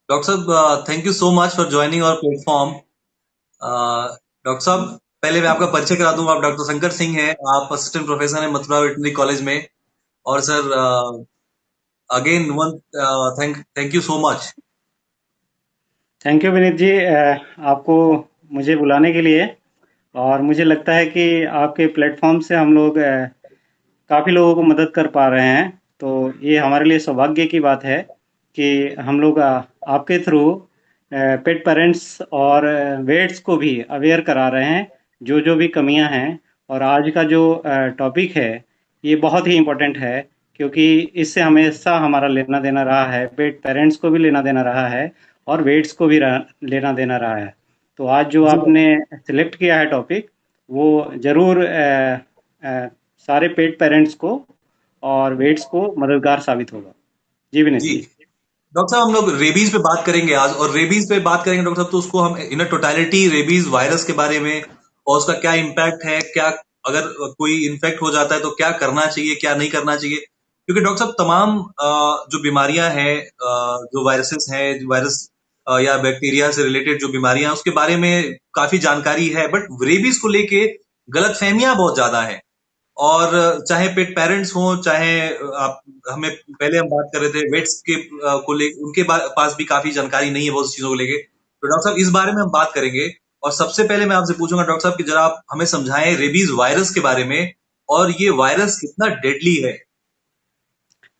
Doctor साहब, thank you so much for joining our platform. Doctor साहब, पहले मैं आपका परिचय करा दूं। आप डॉक्टर शंकर सिंह हैं। आप असिस्टेंट प्रोफेसर हैं मथुरा वेटनरी कॉलेज में। और sir, again one thank thank you so much. Thank you Vineet ji, आपको मुझे बुलाने के लिए। और मुझे लगता है कि आपके प्लेटफॉर्म से हम लोग काफ़ी लोगों को मदद कर पा रहे हैं। तो ये हमारे लिए सौभाग्य की बात है कि हम लोग आपके थ्रू पेट पेरेंट्स और वेट्स को भी अवेयर करा रहे हैं जो जो भी कमियां हैं। और आज का जो टॉपिक है ये बहुत ही इम्पोर्टेंट है, क्योंकि इससे हमेशा हमारा लेना देना रहा है, पेट पेरेंट्स को भी लेना देना रहा है और वेट्स को भी लेना देना रहा है। तो आज जो जी आपने सिलेक्ट किया है टॉपिक, वो ज़रूर अ, सारे पेट पेरेंट्स को और वेट्स को मददगार साबित होगा। जी विनीत जी। जी। डॉक्टर साहब, हम लोग रेबीज पे बात करेंगे आज। और रेबीज पे बात करेंगे डॉक्टर साहब, तो उसको हम इन टोटलिटी रेबीज वायरस के बारे में और उसका क्या इम्पैक्ट है, क्या अगर कोई इन्फेक्ट हो जाता है तो क्या करना चाहिए, क्या नहीं करना चाहिए। क्योंकि डॉक्टर साहब, तमाम जो बीमारियां हैं, जो वायरसेस हैं, जो वायरस या बैक्टीरिया से रिलेटेड जो बीमारियां हैं, उसके बारे में काफी जानकारी है, बट रेबीज को लेके गलतफहमियां बहुत ज्यादा है। और चाहे पेट पेरेंट्स हों, चाहे आप हमें पहले हम बात कर रहे थे वेट्स के को ले उनके पास भी काफी जानकारी नहीं है बहुत सी चीजों को लेके। तो डॉक्टर साहब, इस बारे में हम बात करेंगे। और सबसे पहले मैं आपसे पूछूंगा डॉक्टर साहब कि जरा आप हमें समझाएं रेबीज वायरस के बारे में, और ये वायरस कितना डेडली है।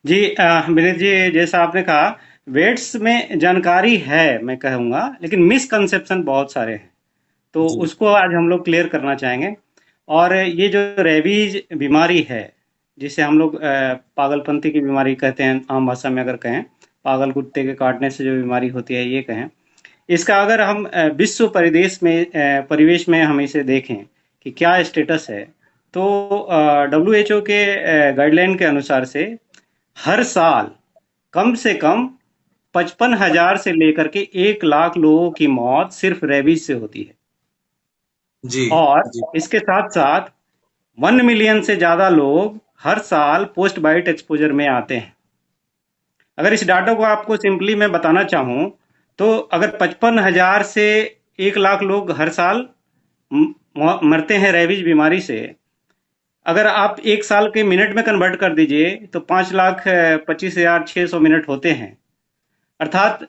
जी विनीत जी, जैसा आपने कहा, वेट्स में जानकारी है मैं कहूँगा, लेकिन मिसकंसेप्शन बहुत सारे हैं। तो जी उसको आज हम लोग क्लियर करना चाहेंगे। और ये जो रेबीज बीमारी है, जिसे हम लोग पागलपंती की बीमारी कहते हैं आम भाषा में, अगर कहें पागल कुत्ते के काटने से जो बीमारी होती है ये कहें। इसका अगर हम विश्व परिवेश में हम इसे देखें कि क्या स्टेटस है, तो WHO के गाइडलाइन के अनुसार से हर साल कम से कम 55,000 से लेकर के 1 लाख लोगों की मौत सिर्फ रेबीज से होती है। जी और जी इसके साथ साथ 1 मिलियन से ज्यादा लोग हर साल पोस्ट बाइट एक्सपोजर में आते हैं। अगर इस डाटा को आपको सिंपली मैं बताना चाहूं, तो अगर 55,000 से 1 लाख लोग हर साल मरते हैं रेबीज बीमारी से, अगर आप 1 साल के मिनट में कन्वर्ट कर दीजिए तो 5,25,600 मिनट होते हैं। अर्थात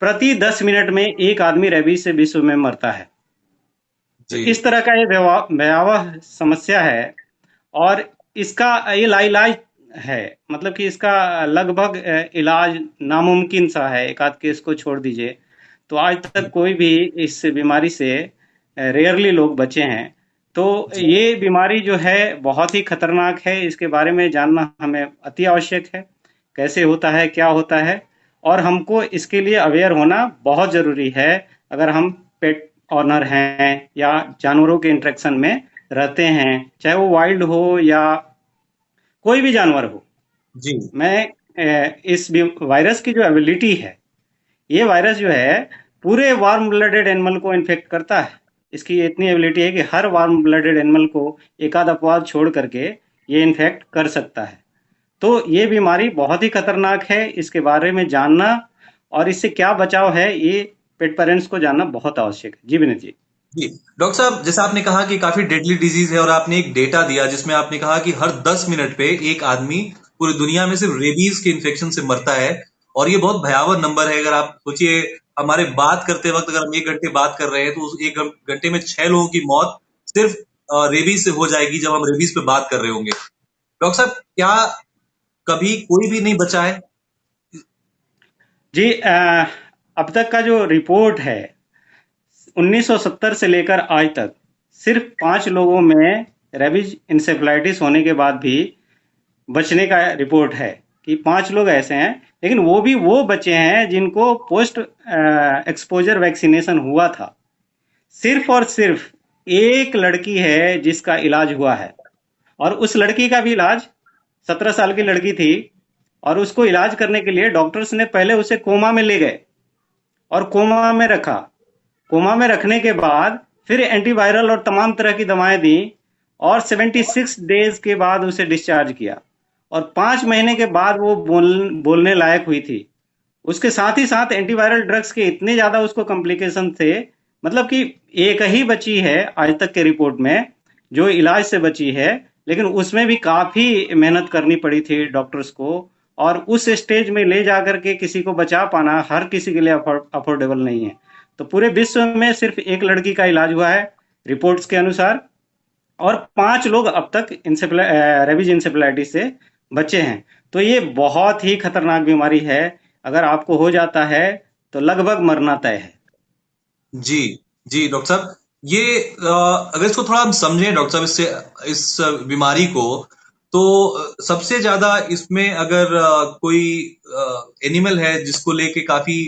प्रति 10 मिनट में एक आदमी रेबीज से विश्व में मरता है। तो जी इस तरह का ये भयावह समस्या है। और इसका ये लाइलाज है, मतलब कि इसका लगभग इलाज नामुमकिन सा है, एक आध केस को छोड़ दीजिए। तो आज तक कोई भी इस बीमारी से रेयरली लोग बचे हैं। तो जी ये बीमारी जो है बहुत ही खतरनाक है, इसके बारे में जानना हमें अति आवश्यक है। कैसे होता है, क्या होता है, और हमको इसके लिए अवेयर होना बहुत ज़रूरी है। अगर हम पेट ऑनर हैं या जानवरों के इंटरेक्शन में रहते हैं, चाहे वो वाइल्ड हो या कोई भी जानवर हो। जी मैं इस वायरस की जो एबिलिटी है, ये वायरस जो है पूरे वार्म ब्लडेड एनिमल को इन्फेक्ट करता है। इसकी इतनी एबिलिटी है कि हर वार्म ब्लडेड एनिमल को एक आध अपवाद छोड़ करके ये इन्फेक्ट कर सकता है। तो ये बीमारी बहुत ही खतरनाक है, इसके बारे में जानना और इससे क्या बचाव है, ये पेट पेरेंट्स को जानना बहुत आवश्यक है। जी विनीत जी। जी। डॉक्टर साहब, जैसे आपने कहा कि काफी डेडली डिजीज है, और आपने एक डेटा दिया जिसमें आपने कहा कि हर 10 मिनट पे एक आदमी पूरी दुनिया में सिर्फ रेबीज के इन्फेक्शन से मरता है। और ये बहुत भयावह नंबर है। अगर आप सोचिए, हमारे बात करते वक्त अगर हम 1 घंटे बात कर रहे हैं तो उस 1 घंटे में 6 लोगों की मौत सिर्फ रेबीज से हो जाएगी, जब हम रेबीज पे बात कर रहे होंगे। डॉक्टर साहब, क्या कभी कोई भी नहीं बचा है? जी अब तक का जो रिपोर्ट है, 1970 से लेकर आज तक सिर्फ 5 लोगों में रेबीज इंसेफ्लाइटिस होने के बाद भी बचने का रिपोर्ट है कि 5 लोग ऐसे हैं। लेकिन वो भी वो बचे हैं जिनको पोस्ट एक्सपोजर वैक्सीनेशन हुआ था। सिर्फ और सिर्फ एक लड़की है जिसका इलाज हुआ है, और उस लड़की का भी इलाज, 17 साल की लड़की थी, और उसको इलाज करने के लिए डॉक्टर्स ने पहले उसे कोमा में ले गए और कोमा में रखा। कोमा में रखने के बाद फिर एंटीवायरल और तमाम तरह की दवाएं दी, और 76 डेज के बाद उसे डिस्चार्ज किया। और 5 महीने के बाद वो बोलने लायक हुई थी। उसके साथ ही साथ एंटीवायरल ड्रग्स के इतने ज्यादा उसको कॉम्प्लिकेशन थे, मतलब कि एक ही बची है आज तक के रिपोर्ट में जो इलाज से बची है, लेकिन उसमें भी काफी मेहनत करनी पड़ी थी डॉक्टर्स को, और उस स्टेज में ले जाकर के किसी को बचा पाना हर किसी के लिए अफोर्डेबल नहीं है। तो पूरे विश्व में सिर्फ एक लड़की का इलाज हुआ है रिपोर्ट्स के अनुसार, और 5 लोग अब तक रेबीज इंसेफेलाइटिस से बचे हैं। तो ये बहुत ही खतरनाक बीमारी है, अगर आपको हो जाता है तो लगभग मरना तय है। जी, जी डॉक्टर साहब, ये अगर इसको थोड़ा हम समझें डॉक्टर साहब, इससे इस बीमारी को, तो सबसे ज्यादा इसमें अगर कोई एनिमल है जिसको लेके काफी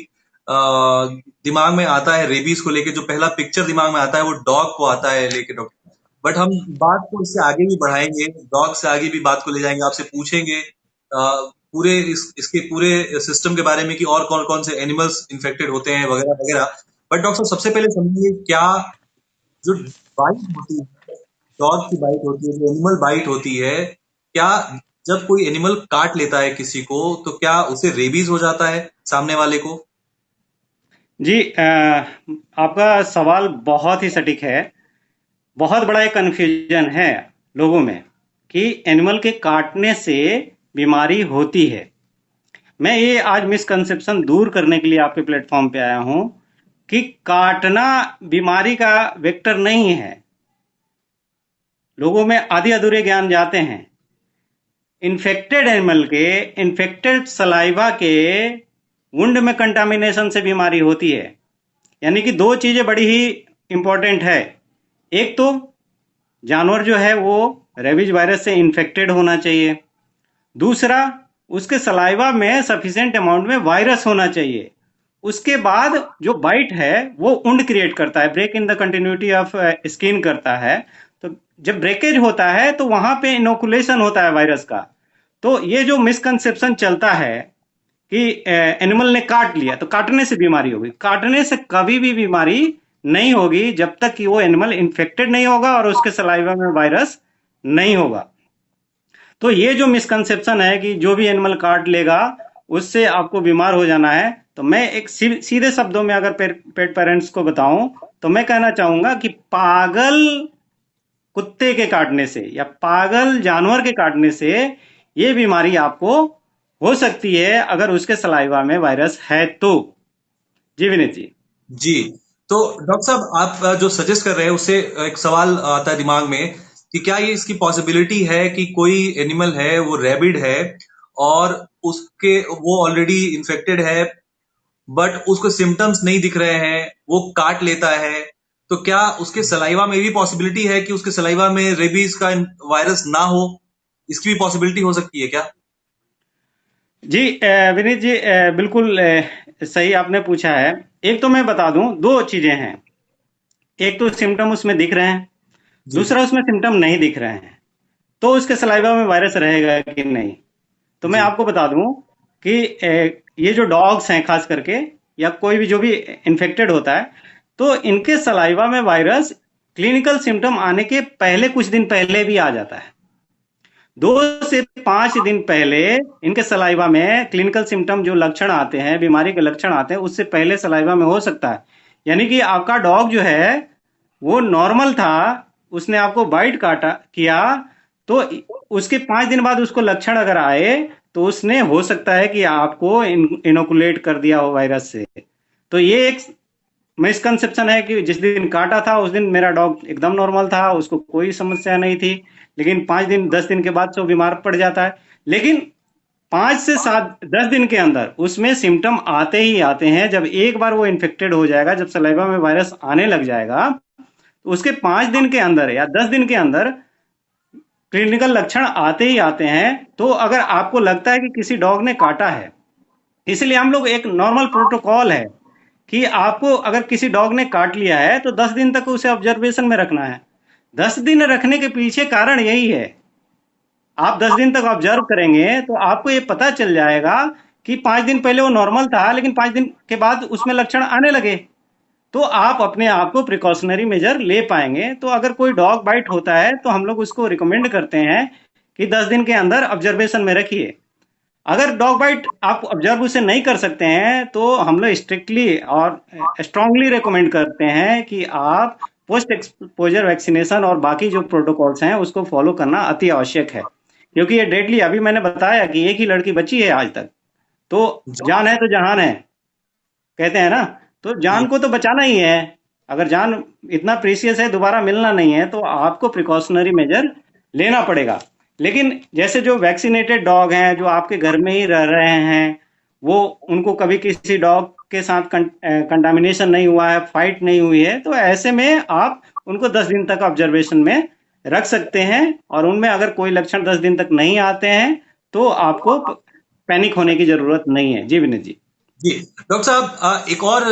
दिमाग में आता है, रेबीज को लेके जो पहला पिक्चर दिमाग में आता है वो डॉग को आता है लेके डॉक्टर। बट हम बात को इससे आगे भी बढ़ाएंगे, डॉग से आगे भी बात को ले जाएंगे, आपसे पूछेंगे पूरे इसके पूरे सिस्टम के बारे में कि और कौन कौन से एनिमल्स इन्फेक्टेड होते हैं वगैरह वगैरह। बट डॉक्टर साहब, सबसे पहले समझिए, क्या जो बाइट होती है, डॉग की बाइट होती है, जो एनिमल बाइट होती है, क्या जब कोई एनिमल काट लेता है किसी को तो क्या उसे रेबीज हो जाता है सामने वाले को? जी, आपका सवाल बहुत ही सटीक है। बहुत बड़ा एक कन्फ्यूजन है लोगों में कि एनिमल के काटने से बीमारी होती है। मैं ये आज मिसकंसेप्शन दूर करने के लिए आपके प्लेटफॉर्म पे आया हूं कि काटना बीमारी का वेक्टर नहीं है। लोगों में आधे अधूरे ज्ञान जाते हैं। इन्फेक्टेड एनिमल के इन्फेक्टेड सलाइवा के वुंड में कंटामिनेशन से बीमारी होती है। यानी कि दो चीजें बड़ी ही इंपॉर्टेंट है। एक तो जानवर जो है वो रेबीज वायरस से इन्फेक्टेड होना चाहिए। दूसरा, उसके सलाइवा में सफिशिएंट अमाउंट में वायरस होना चाहिए। उसके बाद जो बाइट है वो वुंड क्रिएट करता है, break in the continuity of skin करता है। तो जब ब्रेकेज होता है तो वहां पे इनोकुलेशन होता है वायरस का। तो ये जो मिसकंसेप्शन चलता है कि एनिमल ने काट लिया तो काटने से बीमारी होगी, काटने से कभी भी बीमारी नहीं होगी जब तक कि वो एनिमल इन्फेक्टेड नहीं होगा और उसके सलाइवा में वायरस नहीं होगा। तो ये जो मिसकंसेप्शन है कि जो भी एनिमल काट लेगा उससे आपको बीमार हो जाना है, तो मैं एक सीधे शब्दों में अगर पेट पेरेंट्स को बताऊं तो मैं कहना चाहूंगा कि पागल कुत्ते के काटने से या पागल जानवर के काटने से ये बीमारी आपको हो सकती है अगर उसके सलाइवा में वायरस है तो। जी विनीत जी। जी, तो डॉक्टर साहब, आप जो सजेस्ट कर रहे हैं उससे एक सवाल आता है दिमाग में कि क्या ये इसकी पॉसिबिलिटी है कि कोई एनिमल है वो रैबिड है और उसके वो ऑलरेडी इन्फेक्टेड है, बट उसको सिम्टम्स नहीं दिख रहे हैं, वो काट लेता है, तो क्या उसके सलाइवा में भी पॉसिबिलिटी है कि उसके सलाइवा में रेबीज का वायरस ना हो? इसकी भी पॉसिबिलिटी हो सकती है क्या? जी विनीत जी, बिल्कुल सही आपने पूछा है। एक तो मैं बता दूं, दो चीजें हैं। एक तो सिम्टम उसमें दिख रहे हैं, जी, दूसरा उसमें सिम्टम नहीं दिख रहे हैं। तो उसके सलाइवा में वायरस रहेगा कि नहीं? तो मैं जी, आपको बता दूं कि ये जो डॉग्स हैं खास करके, या कोई भी जो भी इन्फेक्टेड होता है, तो इनके सलाइवा में वायरस क्लिनिकल सिम्टम आने के पहले कुछ दिन पहले भी आ जाता है। 2 से 5 दिन पहले इनके सलाइवा में क्लिनिकल सिम्टम जो लक्षण आते हैं, बीमारी के लक्षण आते हैं, उससे पहले सलाइवा में हो सकता है। यानी कि आपका डॉग जो है वो नॉर्मल था, उसने आपको बाइट काटा किया, तो उसके 5 दिन बाद उसको लक्षण अगर आए तो उसने हो सकता है कि आपको इनोकुलेट कर दिया हो वायरस से। तो ये एक मिसकंसेप्शन है कि जिस दिन काटा था उस दिन मेरा डॉग एकदम नॉर्मल था, उसको कोई समस्या नहीं थी, लेकिन 5 दिन 10 दिन के बाद से वो बीमार पड़ जाता है। लेकिन 5 से 7 10 दिन के अंदर उसमें सिम्टम आते ही आते हैं। जब एक बार वो इन्फेक्टेड हो जाएगा, जब सलाइवा में वायरस आने लग जाएगा, तो उसके 5 दिन के अंदर या 10 दिन के अंदर क्लिनिकल लक्षण आते ही आते हैं। तो अगर आपको लगता है कि किसी डॉग ने काटा है, इसलिए हम लोग एक नॉर्मल प्रोटोकॉल है कि आपको अगर किसी डॉग ने काट लिया है तो 10 दिन तक उसे ऑब्जर्वेशन में रखना है। 10 दिन रखने के पीछे कारण यही है, आप 10 दिन तक ऑब्जर्व करेंगे तो आपको ये पता चल जाएगा कि 5 दिन पहले वो नॉर्मल था, लेकिन 5 दिन के बाद उसमें लक्षण आने लगे, तो आप अपने आप को प्रिकॉशनरी मेजर ले पाएंगे। तो अगर कोई डॉग बाइट होता है तो हम लोग उसको रिकमेंड करते हैं कि 10 दिन के अंदर ऑब्जर्वेशन में रखिए। अगर डॉग बाइट आप ऑब्जर्व उसे नहीं कर सकते हैं तो हम लोग स्ट्रिक्टली और स्ट्रांगली रिकमेंड करते हैं कि आप पोस्ट एक्सपोजर वैक्सीनेशन और बाकी जो प्रोटोकॉल्स हैं उसको फॉलो करना अति आवश्यक है, क्योंकि ये डेडली, अभी मैंने बताया कि एक ही लड़की बची है आज तक। तो जी जान है तो जहान है, कहते हैं ना। तो जान जी को तो बचाना ही है। अगर जान इतना प्रीसियस है, दोबारा मिलना नहीं है, तो आपको प्रिकॉशनरी मेजर लेना पड़ेगा। लेकिन जैसे जो वैक्सीनेटेड डॉग हैं, जो आपके घर में ही रह रहे हैं, वो उनको कभी किसी डॉग के साथ कंटामिनेशन नहीं हुआ है, फाइट नहीं हुई है, तो ऐसे में आप उनको 10 दिन तक ऑब्जर्वेशन में रख सकते हैं। और उनमें अगर कोई लक्षण 10 दिन तक नहीं आते हैं तो आपको पैनिक होने की जरूरत नहीं है। जी विनीत जी। जी डॉक्टर साहब, एक और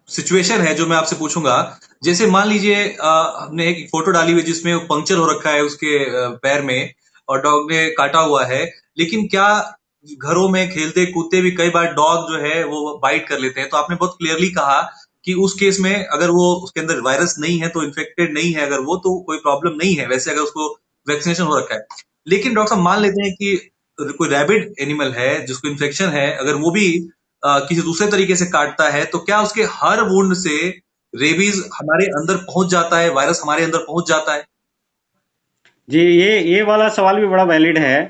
सिचुएशन है जो मैं आपसे पूछूंगा। जैसे मान लीजिए हमने एक फोटो डाली हुई जिसमें वो पंक्चर हो रखा है उसके पैर में और डॉग ने काटा हुआ है, लेकिन क्या घरों में खेलते कूदते भी कई बार डॉग जो है वो बाइट कर लेते हैं। तो आपने बहुत क्लियरली कहा कि उस केस में अगर वो उसके अंदर वायरस नहीं है तो इन्फेक्टेड नहीं है, अगर वो तो कोई प्रॉब्लम नहीं है वैसे, अगर उसको वैक्सीनेशन हो रखा है। लेकिन डॉक्टर साहब मान लेते हैं कि कोई रैबिड एनिमल है जिसको इन्फेक्शन है, अगर वो भी किसी दूसरे तरीके से काटता है, तो क्या उसके हर वुंड से रेबीज हमारे अंदर पहुंच जाता है, वायरस हमारे अंदर पहुंच जाता है? जी, ये वाला सवाल भी बड़ा वैलिड है।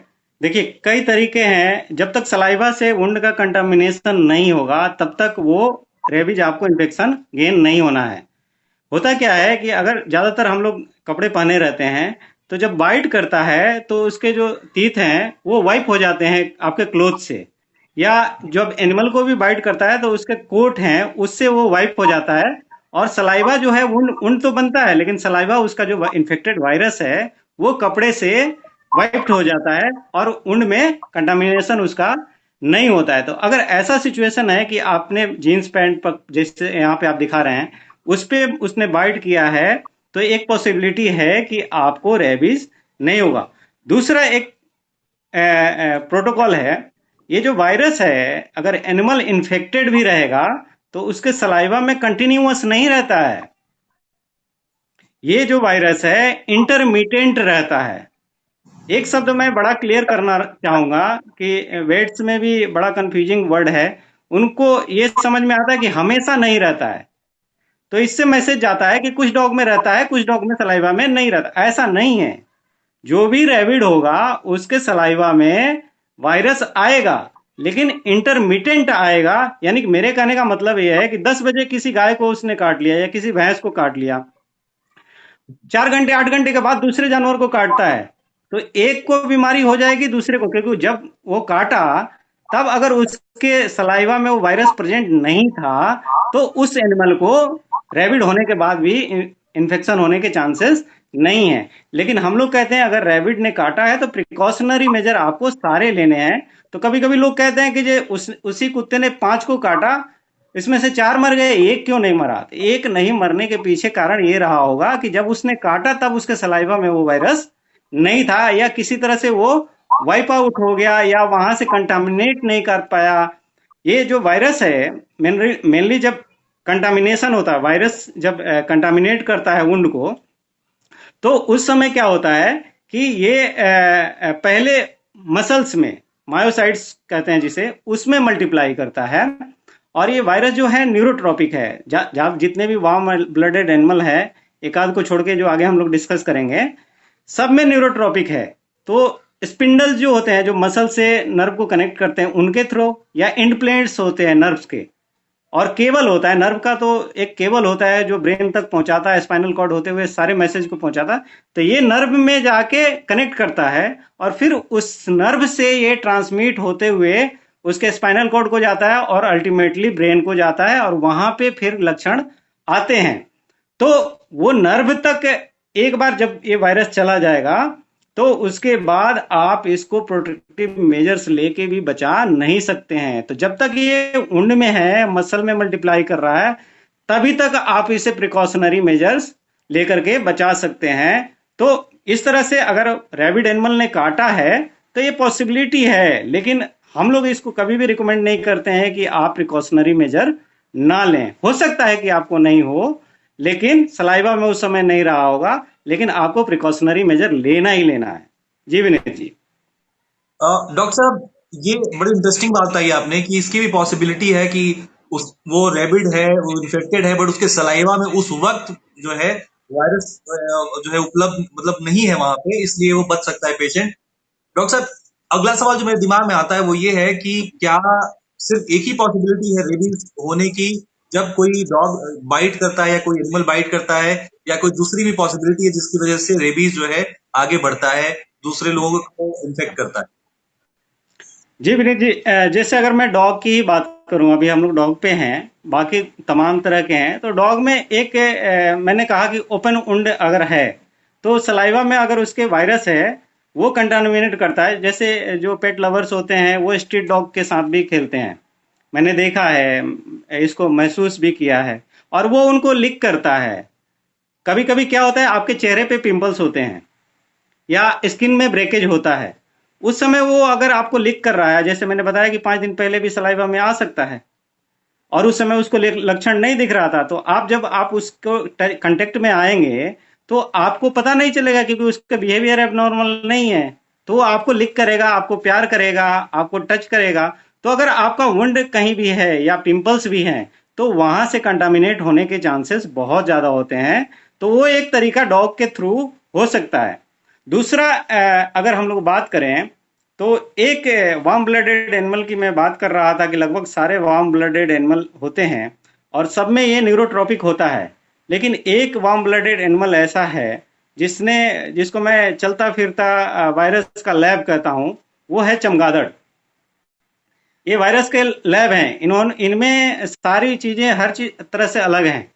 देखिए, कई तरीके हैं। जब तक सलाइवा से वुंड का कंटामिनेशन नहीं होगा तब तक वो रेबीज आपको इन्फेक्शन गेन नहीं होना है। होता क्या है कि अगर ज्यादातर हम लोग कपड़े पहने रहते हैं, तो जब बाइट करता है तो उसके जो टीथ हैं वो वाइप हो जाते हैं आपके क्लोथ से। या जब एनिमल को भी बाइट करता है तो उसके कोट हैं उससे वो वाइप हो जाता है। और सलाइवा जो है, वुंड वुंड तो बनता है, लेकिन सलाइवा, उसका जो इन्फेक्टेड वायरस है, वो कपड़े से वाइप्ड हो जाता है और वुंड में कंटामिनेशन उसका नहीं होता है। तो अगर ऐसा सिचुएशन है कि आपने जीन्स पैंट पर, जैसे यहाँ पे आप दिखा रहे हैं, उस पे उसने बाइट किया है, तो एक पॉसिबिलिटी है कि आपको रेबीज नहीं होगा। दूसरा एक प्रोटोकॉल है। ये जो वायरस है, अगर एनिमल इन्फेक्टेड भी रहेगा तो उसके सलाइवा में कंटिन्यूअस नहीं रहता है। ये जो वायरस है इंटरमिटेंट रहता है। एक शब्द मैं बड़ा क्लियर करना चाहूंगा कि वेट्स में भी बड़ा कंफ्यूजिंग वर्ड है। उनको ये समझ में आता है कि हमेशा नहीं रहता है। तो इससे मैसेज जाता है कि कुछ डॉग में रहता है, कुछ डॉग में सलाइवा में नहीं रहता। ऐसा नहीं है। जो भी रैबिड होगा उसके सलाइवा में वायरस आएगा, लेकिन इंटरमिटेंट आएगा। यानी कि मेरे कहने का मतलब यह है कि 10 बजे किसी गाय को उसने काट लिया या किसी भैंस को काट लिया, 4 घंटे 8 घंटे के बाद दूसरे जानवर को काटता है, तो एक को बीमारी हो जाएगी दूसरे को, क्योंकि जब वो काटा तब अगर उसके सलाइवा में वो वायरस प्रेजेंट नहीं था तो उस एनिमल को रैबिड होने के बाद भी इन्फेक्शन होने के चांसेस नहीं है। लेकिन हम लोग कहते हैं अगर रैबिड ने काटा है तो प्रिकॉशनरी मेजर आपको सारे लेने हैं। तो कभी कभी लोग कहते हैं कि जे उसी कुत्ते ने 5 को काटा, इसमें से 4 मर गए, एक क्यों नहीं मरा? तो एक नहीं मरने के पीछे कारण ये रहा होगा कि जब उसने काटा तब उसके सलाइवा में वो वायरस नहीं था, या किसी तरह से वो वाइप आउट हो गया, या वहां से कंटामिनेट नहीं कर पाया। ये जो वायरस है, मेनली जब कंटामिनेशन होता है, वायरस जब कंटामिनेट करता है वुंड को, तो उस समय क्या होता है कि ये पहले मसल्स में, मायोसाइट्स कहते हैं जिसे, उसमें मल्टीप्लाई करता है। और ये वायरस जो है न्यूरोट्रॉपिक है। जब जितने भी वार्म ब्लडेड एनिमल है, एक आध को छोड़ के जो आगे हम लोग डिस्कस करेंगे, सब में न्यूरोट्रॉपिक है। तो स्पिंडल्स जो होते हैं, जो मसल से नर्व को कनेक्ट करते हैं, उनके थ्रू, या एंड प्लेट्स होते हैं नर्व्स के, और केबल होता है नर्व का, तो एक केबल होता है जो ब्रेन तक पहुंचाता है, स्पाइनल कॉर्ड होते हुए सारे मैसेज को पहुंचाता है। तो ये नर्व में जाके कनेक्ट करता है और फिर उस नर्व से ये ट्रांसमिट होते हुए उसके स्पाइनल कॉर्ड को जाता है और अल्टीमेटली ब्रेन को जाता है, और वहां पे फिर लक्षण आते हैं। तो वो नर्व तक एक बार जब ये वायरस चला जाएगा तो उसके बाद आप इसको प्रोटेक्टिव मेजर्स लेके भी बचा नहीं सकते हैं। तो जब तक ये उंड में है, मसल में मल्टीप्लाई कर रहा है, तभी तक आप इसे प्रिकॉशनरी मेजर्स लेकर के बचा सकते हैं। तो इस तरह से अगर रैबिड एनिमल ने काटा है तो ये पॉसिबिलिटी है, लेकिन हम लोग इसको कभी भी रिकमेंड नहीं करते हैं कि आप प्रिकॉशनरी मेजर ना लें। हो सकता है कि आपको नहीं हो, लेकिन सलाइवा में उस समय नहीं रहा होगा, लेकिन आपको प्रिकॉशनरी मेजर लेना ही लेना है। जी विनीत जी। डॉक्टर साहब, ये बड़ी इंटरेस्टिंग बात बताई आपने कि इसकी भी पॉसिबिलिटी है कि उस वो रेबिड है, वो इन्फेक्टेड है, बट उसके सलाइवा में उस वक्त जो है वायरस जो है उपलब्ध मतलब नहीं है वहां पे, इसलिए वो बच सकता है पेशेंट। डॉक्टर साहब, अगला सवाल जो मेरे दिमाग में आता है वो ये है कि क्या सिर्फ एक ही पॉसिबिलिटी है रेबीज होने की जब कोई डॉग बाइट करता है या कोई एनिमल बाइट करता है, या कोई दूसरी भी पॉसिबिलिटी है जिसकी वजह से रेबीज जो है आगे बढ़ता है, दूसरे लोगों को इन्फेक्ट करता है? जी विनीत जी, जैसे अगर मैं डॉग की ही बात करूं, अभी हम लोग डॉग पे हैं, बाकी तमाम तरह के हैं, तो डॉग में एक मैंने कहा कि ओपन वुंड अगर है तो सलाइवा में अगर उसके वायरस है वो कंटामिनेट करता है। जैसे जो पेट लवर्स होते हैं वो स्ट्रीट डॉग के साथ भी खेलते हैं, मैंने देखा है, इसको महसूस भी किया है, और वो उनको लिक करता है। कभी कभी क्या होता है, आपके चेहरे पे पिंपल्स होते हैं या स्किन में ब्रेकेज होता है, उस समय वो अगर आपको लिक कर रहा है, जैसे मैंने बताया कि 5 दिन पहले भी सलाइवा में आ सकता है, और उस समय उसको लक्षण नहीं दिख रहा था, तो आप जब आप उसको कांटेक्ट में आएंगे तो आपको पता नहीं चलेगा क्योंकि उसका बिहेवियर एबनॉर्मल नहीं है, तो वो आपको लिक करेगा, आपको प्यार करेगा, आपको टच करेगा। तो अगर आपका वुंड कहीं भी है या पिंपल्स भी हैं तो वहां से कंटामिनेट होने के चांसेस बहुत ज्यादा होते हैं। तो वो एक तरीका डॉग के थ्रू हो सकता है। दूसरा, अगर हम लोग बात करें तो एक वार्म ब्लडेड एनिमल की मैं बात कर रहा था कि लगभग सारे वार्म ब्लडेड एनिमल होते हैं और सब में ये न्यूरोट्रॉपिक होता है, लेकिन एक वार्म ब्लडेड एनिमल ऐसा है जिसने जिसको मैं चलता फिरता वायरस का लैब कहता हूं, वो है चमगादड़। ये वायरस के लैब हैं, इन्होंने इनमें सारी चीजें हर चीज तरह से अलग हैं,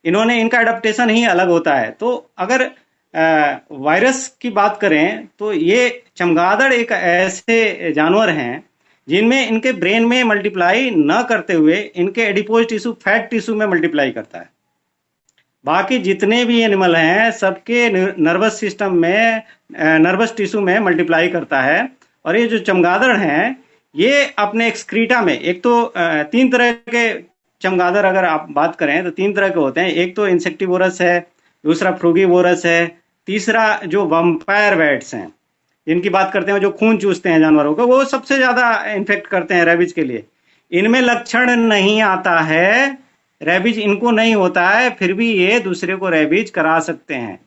इन्होंने इनका अडेप्टेशन ही अलग होता है। तो अगर वायरस की बात करें तो ये चमगादड़ एक ऐसे जानवर हैं जिनमें इनके ब्रेन में मल्टीप्लाई न करते हुए इनके एडिपोज टिश्यू, फैट टिश्यू में मल्टीप्लाई करता है। बाकी जितने भी एनिमल हैं सबके नर्वस सिस्टम में, नर्वस टिश्यू में मल्टीप्लाई करता है। और ये जो चमगादड़ हैं ये अपने एक्सक्रीटा में, एक तो 3 तरह के चमगादड़ अगर आप बात करें तो 3 तरह के होते हैं। एक तो इंसेक्टिवोरस है, दूसरा फ्रूगीवोरस है, तीसरा जो वंपायर बैट्स हैं जिनकी बात करते हैं, जो खून चूसते हैं जानवरों को, वो सबसे ज्यादा इन्फेक्ट करते हैं रेबीज के लिए। इनमें लक्षण नहीं आता है, रेबीज इनको नहीं होता है, फिर भी ये दूसरे को रेबीज करा सकते हैं।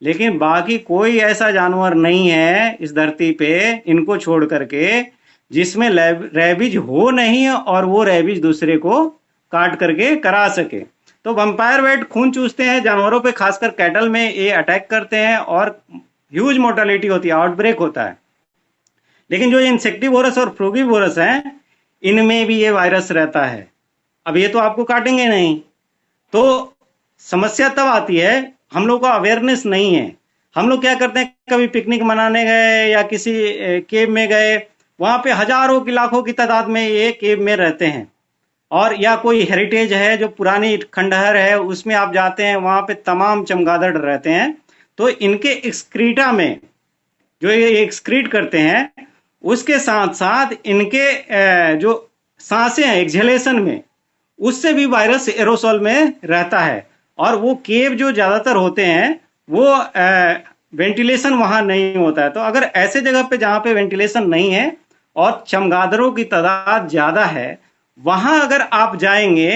लेकिन बाकी कोई ऐसा जानवर नहीं है इस धरती पे इनको छोड़ करके जिसमें रेबीज हो नहीं और वो रेबीज दूसरे को काट करके करा सके। तो वंपायर बैट खून चूसते हैं जानवरों पे, खासकर कैटल में ये अटैक करते हैं और ह्यूज मोर्टालिटी होती है, आउटब्रेक होता है। लेकिन जो इंसेक्टिवोरस और फ्रूगीवोरस हैं इनमें भी ये वायरस रहता है। अब ये तो आपको काटेंगे नहीं, तो समस्या तब आती है, हम लोग को अवेयरनेस नहीं है। हम लोग क्या करते हैं, कभी पिकनिक मनाने गए या किसी केव में गए, वहां पे हजारों की लाखों की तादाद में ये केव में रहते हैं, और या कोई हेरिटेज है जो पुरानी खंडहर है उसमें आप जाते हैं, वहां पे तमाम चमगादड़ रहते हैं। तो इनके एक्सक्रीटा में जो ये एक्सक्रीट करते हैं उसके साथ साथ इनके जो सांसें हैं एक्सहेलेशन में, उससे भी वायरस एरोसोल में रहता है। और वो केव जो ज्यादातर होते हैं वो वेंटिलेशन वहां नहीं होता है। तो अगर ऐसे जगह पे जहां पे वेंटिलेशन नहीं है और चमगादड़ों की तादाद ज्यादा है, वहां अगर आप जाएंगे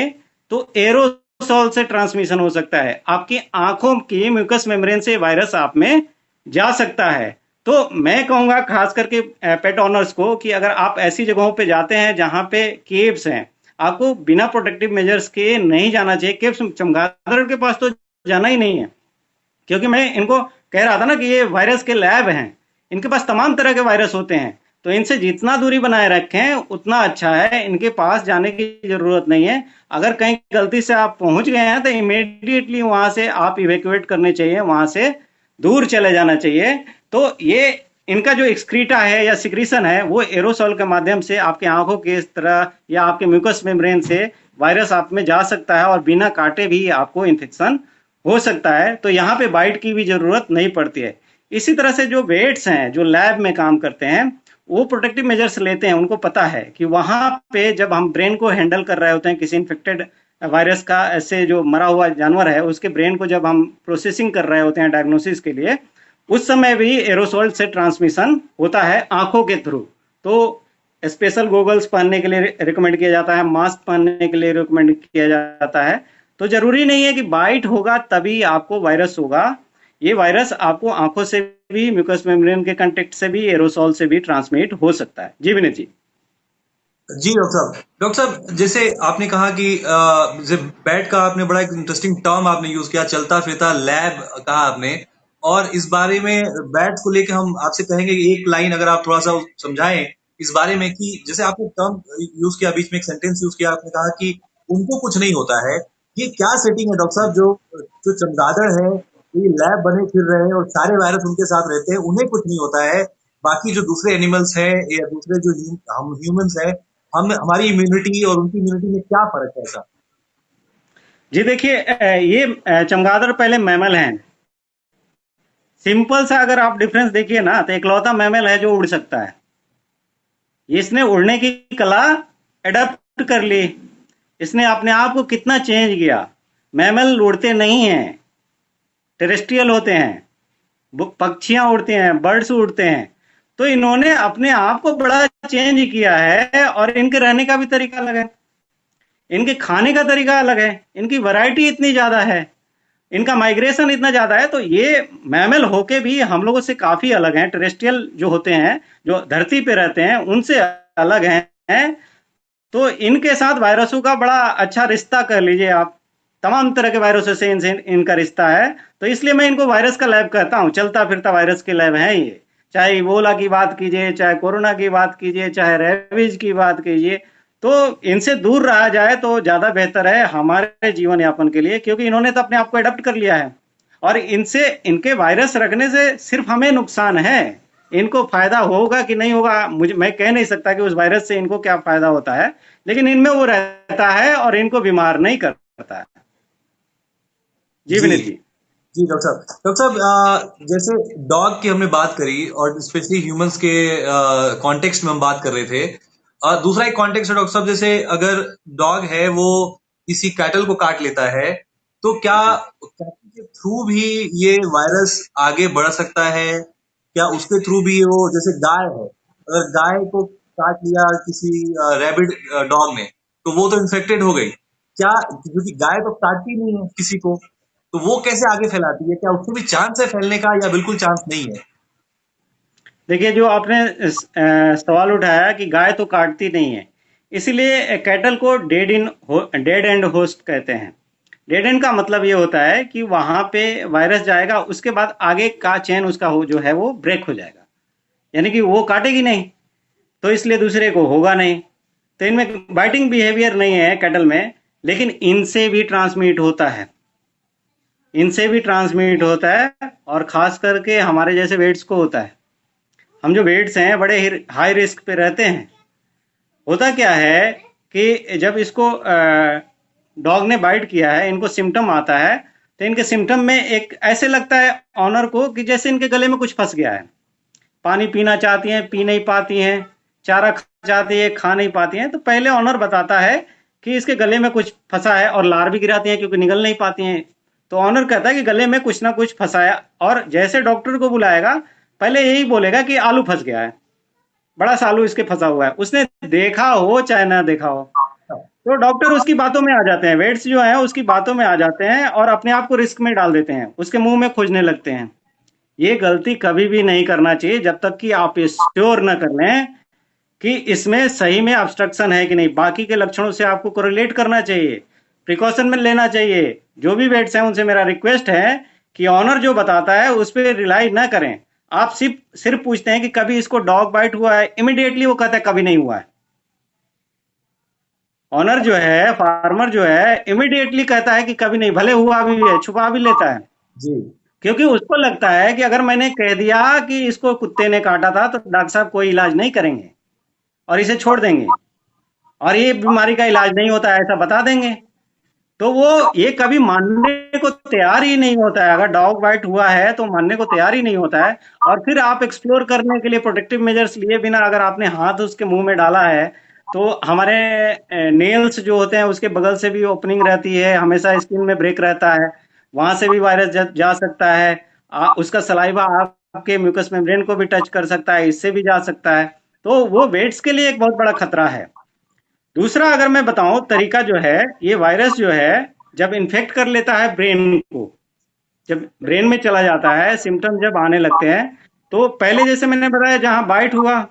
तो एरोसोल से ट्रांसमिशन हो सकता है, आपकी आंखों की म्यूकस मेम्ब्रेन से वायरस आप में जा सकता है। तो मैं कहूंगा खास करके पेट ऑनर्स को कि अगर आप ऐसी जगहों पे जाते हैं जहां पे केव्स हैं, आपको बिना प्रोटेक्टिव मेजर्स के नहीं जाना चाहिए। केव्स, चमगादड़ के पास तो जाना ही नहीं है, क्योंकि मैं इनको कह रहा था ना कि ये वायरस के लैब हैं, इनके पास तमाम तरह के वायरस होते हैं, तो इनसे जितना दूरी बनाए रखें उतना अच्छा है, इनके पास जाने की जरूरत नहीं है। अगर कहीं गलती से आप पहुंच गए हैं तो इमीडिएटली वहां से आप इवेक्यूएट करने चाहिए, वहां से दूर चले जाना चाहिए। तो ये इनका जो एक्सक्रीटा है या सिक्रीशन है वो एरोसोल के माध्यम से आपकी आंखों के इस तरह या आपके म्यूकस मेम्ब्रेन से वायरस आप में जा सकता है और बिना काटे भी आपको इन्फेक्शन हो सकता है। तो यहाँ पे बाइट की भी जरूरत नहीं पड़ती है। इसी तरह से जो वेट्स हैं जो लैब में काम करते हैं वो प्रोटेक्टिव मेजर्स लेते हैं, उनको पता है कि वहां पे जब हम ब्रेन को हैंडल कर रहे होते हैं किसी इन्फेक्टेड वायरस का, ऐसे जो मरा हुआ जानवर है उसके ब्रेन को जब हम प्रोसेसिंग कर रहे होते हैं डायग्नोसिस के लिए, उस समय भी एरोसोल से ट्रांसमिशन होता है आंखों के थ्रू। तो स्पेशल गोगल्स पहनने के लिए रिकमेंड किया जाता है, मास्क पहनने के लिए रिकमेंड किया जाता है। तो जरूरी नहीं है कि बाइट होगा तभी आपको वायरस होगा। ये वायरस आपको आंखों से भी, म्यूकस मेम्ब्रेन के कांटेक्ट से भी, एरोसोल से भी ट्रांसमिट हो सकता है। जी विनीत जी। जी डॉक्टर साहब जैसे आपने कहा कि जैसे बैट का आपने बड़ा एक इंटरेस्टिंग टर्म आपने यूज किया, चलता फिरता लैब कहा आपने। और इस बारे में बैट को लेके हम आपसे कहेंगे कि एक लाइन अगर आप थोड़ा सा समझाएं इस बारे में कि जैसे आपने टर्म यूज किया, बीच में एक सेंटेंस यूज किया, आपने कहा कि उनको कुछ नहीं होता है। ये क्या सेटिंग है डॉक्टर साहब, जो जो चमगादड़ है ये लैब बने फिर रहे हैं और सारे वायरस उनके साथ रहते हैं, उन्हें कुछ नहीं होता है, बाकी जो दूसरे एनिमल्स हैं या दूसरे जो हम ह्यूमंस हैं, हम हमारी इम्यूनिटी और उनकी इम्यूनिटी में क्या फर्क है ऐसा? जी देखिए, ये चमगादड़ पहले मैमल हैं। सिंपल सा अगर आप डिफरेंस देखिए ना, तो इकलौता मैमल है जो उड़ सकता है। इसने उड़ने की कला एडप्ट कर ली। इसने अपने आप को कितना चेंज किया। मैमल उड़ते नहीं हैं, टेरेस्ट्रियल होते हैं। पक्षियां उड़ते हैं, बर्ड्स उड़ते हैं। तो इन्होंने अपने आप को बड़ा चेंज किया है, और इनके रहने का भी तरीका अलग है, इनके खाने का तरीका अलग है, इनकी वैरायटी इतनी ज्यादा है, इनका माइग्रेशन इतना ज्यादा है। तो ये मैमल होके भी हम लोगों से काफी अलग हैं। टेरेस्ट्रियल जो होते हैं, जो धरती पे रहते हैं, उनसे अलग हैं। तो इनके साथ वायरसों का बड़ा अच्छा रिश्ता कर लीजिए आप। तमाम तरह के वायरसों से इनसे इनका रिश्ता है। तो इसलिए मैं इनको वायरस का लैब कहता हूँ। चलता फिरता वायरस के लैब है ये। चाहे इबोला की बात कीजिए, चाहे कोरोना की बात कीजिए, चाहे रेबीज की बात कीजिए, तो इनसे दूर रहा जाए तो ज्यादा बेहतर है हमारे जीवन यापन के लिए, क्योंकि इन्होंने तो अपने आप को अडेप्ट कर लिया है। और इनसे, इनके वायरस रखने से सिर्फ हमें नुकसान है। इनको फायदा होगा कि नहीं होगा, मुझे, मैं कह नहीं सकता कि उस वायरस से इनको क्या फायदा होता है, लेकिन इनमें वो रहता है और इनको बीमार नहीं करता है। जी जी विनीत जी। जी डॉक्टर साहब जैसे डॉग की हमने बात करी और स्पेशली ह्यूमंस के कॉन्टेक्स्ट में हम बात कर रहे थे। दूसरा एक कॉन्टेक्स्ट है डॉक्टर साहब, जैसे अगर डॉग है वो किसी कैटल को काट लेता है, तो क्या जी कैटल के थ्रू भी ये वायरस आगे बढ़ सकता है? क्या उसके थ्रू भी वो, जैसे गाय है, अगर गाय को काट लिया किसी रैबिड डॉग ने, तो वो तो इन्फेक्टेड हो गई। क्या, क्योंकि गाय तो काटती नहीं है किसी को, तो वो कैसे आगे फैलाती है? क्या उसको भी चांस है फैलने का या बिल्कुल चांस नहीं है? देखिए, जो आपने सवाल उठाया कि गाय तो काटती नहीं है, इसीलिए कैटल को डेड एंड होस्ट कहते हैं। डेड एंड का मतलब ये होता है कि वहां पे वायरस जाएगा, उसके बाद आगे का चेन उसका हो जो है वो ब्रेक हो जाएगा, यानी कि वो काटेगी नहीं, तो इसलिए दूसरे को होगा नहीं। तो इनमें बाइटिंग बिहेवियर नहीं है कैटल में, लेकिन इनसे भी ट्रांसमिट होता है। इनसे भी ट्रांसमिट होता है, और खास करके हमारे जैसे वेट्स को होता है। हम जो वेट्स हैं बड़े हाई रिस्क पे रहते हैं। होता क्या है कि जब इसको डॉग ने बाइट किया है, इनको सिम्टम आता है, तो इनके सिम्टम में एक ऐसे लगता है ऑनर को कि जैसे इनके गले में कुछ फंस गया है। पानी पीना चाहती हैं, पी नहीं पाती हैं, चारा खाना चाहती है, खा नहीं पाती हैं। तो पहले ऑनर बताता है कि इसके गले में कुछ फंसा है, और लार भी गिराती हैं क्योंकि निगल नहीं पाती हैं। तो ऑनर कहता है कि गले में कुछ ना कुछ फंसा है, और जैसे डॉक्टर को बुलाएगा, पहले यही बोलेगा कि आलू फंस गया है, बड़ा सा आलू इसके फंसा हुआ है। उसने देखा हो चाहे ना देखा हो, तो डॉक्टर उसकी बातों में आ जाते हैं, वेट्स जो हैं उसकी बातों में आ जाते हैं, और अपने आप को रिस्क में डाल देते हैं, उसके मुंह में खोजने लगते हैं। ये गलती कभी भी नहीं करना चाहिए जब तक कि आप श्योर न कर लें कि इसमें सही में ऑब्स्ट्रक्शन है कि नहीं। बाकी के लक्षणों से आपको कोरिलेट करना चाहिए, प्रिकॉशन में लेना चाहिए। जो भी वेट्स हैं उनसे मेरा रिक्वेस्ट है कि ऑनर जो बताता है उस पर रिलाई ना करें। आप सिर्फ सिर्फ पूछते हैं कि कभी इसको डॉग बाइट हुआ है, इमिडिएटली वो कहता है कभी नहीं हुआ है। ऑनर जो है, फार्मर जो है, इमिडिएटली कहता है कि कभी नहीं, भले हुआ भी है, छुपा भी लेता है, जी क्योंकि उसको लगता है कि अगर मैंने कह दिया कि इसको कुत्ते ने काटा था तो डॉक्टर साहब कोई इलाज नहीं करेंगे और इसे छोड़ देंगे, और ये बीमारी का इलाज नहीं होता है ऐसा बता देंगे। तो वो ये कभी मानने को तैयार ही नहीं होता है। अगर डॉग बाइट हुआ है तो मानने को तैयार ही नहीं होता है। और फिर आप एक्सप्लोर करने के लिए प्रोटेक्टिव मेजर्स लिए बिना अगर आपने हाथ उसके मुंह में डाला है, तो हमारे नेल्स जो होते हैं उसके बगल से भी ओपनिंग रहती है, हमेशा स्किन में ब्रेक रहता है, वहां से भी वायरस जा सकता है। उसका सलाइवा आपके म्यूकस मेम्ब्रेन को भी टच कर सकता है, इससे भी जा सकता है। तो वो वेट्स के लिए एक बहुत बड़ा खतरा है। दूसरा अगर मैं बताऊं तरीका जो है, ये वायरस जो है जब इन्फेक्ट कर लेता है ब्रेन को, जब ब्रेन में चला जाता है, सिम्टम जब आने लगते हैं, तो पहले जैसे मैंने बताया जहां बाइट हुआ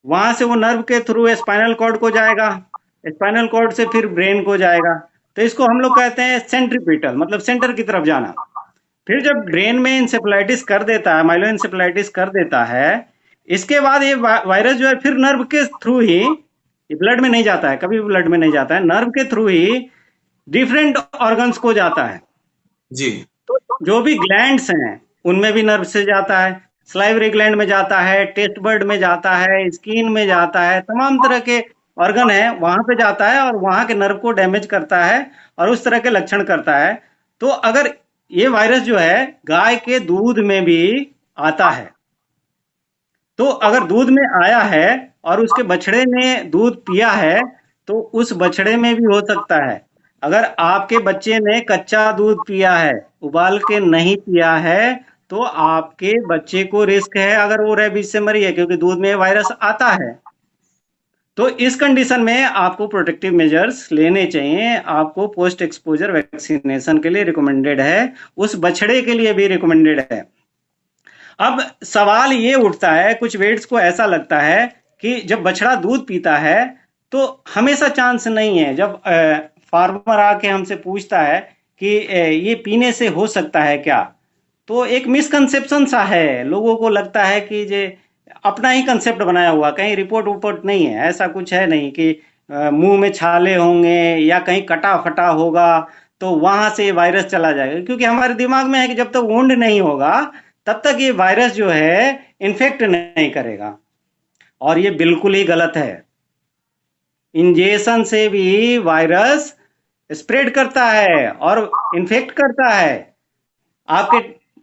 वहां से वो नर्व के थ्रू स्पाइनल कॉर्ड को जाएगा, स्पाइनल कॉर्ड से फिर ब्रेन को जाएगा। तो इसको हम लोग कहते हैं सेंट्रीपिटल, मतलब सेंटर की तरफ जाना। फिर जब ब्रेन में इंसेफेलाइटिस कर देता है, माइलो इंसेफेलाइटिस कर देता है, इसके बाद ये वायरस जो है फिर नर्व के थ्रू ही, ये ब्लड में नहीं जाता है, कभी भी ब्लड में नहीं जाता है, नर्व के थ्रू ही डिफरेंट ऑर्गन्स को जाता है। जी। तो जो भी ग्लैंड्स हैं उनमें भी नर्व से जाता है, स्लाइवरी ग्लैंड में जाता है, टेस्ट बर्ड में जाता है, स्किन में जाता है, तमाम तरह के ऑर्गन है वहां पे जाता है और वहां के नर्व को डैमेज करता है और उस तरह के लक्षण करता है। तो अगर ये वायरस जो है गाय के दूध में भी आता है, तो अगर दूध में आया है और उसके बछड़े ने दूध पिया है, तो उस बछड़े में भी हो सकता है। अगर आपके बच्चे ने कच्चा दूध पिया है, उबाल के नहीं पिया है, तो आपके बच्चे को रिस्क है अगर वो रेबीज से मरी है, क्योंकि दूध में वायरस आता है। तो इस कंडीशन में आपको प्रोटेक्टिव मेजर्स लेने चाहिए, आपको पोस्ट एक्सपोजर वैक्सीनेशन के लिए रिकमेंडेड है, उस बछड़े के लिए भी रिकमेंडेड है। अब सवाल ये उठता है, कुछ वेट्स को ऐसा लगता है कि जब बछड़ा दूध पीता है तो हमेशा चांस नहीं है। जब फार्मर आके हमसे पूछता है कि ये पीने से हो सकता है क्या, तो एक मिसकंसेप्शन सा है, लोगों को लगता है कि जे अपना ही कंसेप्ट बनाया हुआ, कहीं रिपोर्ट उपोर्ट नहीं है, ऐसा कुछ है नहीं कि मुंह में छाले होंगे या कहीं कटा फटा होगा तो वहां से वायरस चला जाएगा। क्योंकि हमारे दिमाग में है कि जब तक वुंड नहीं होगा तब तक ये वायरस जो है इन्फेक्ट नहीं करेगा, और ये बिल्कुल ही गलत है। इंजेक्शन से भी वायरस स्प्रेड करता है और इन्फेक्ट करता है। आपके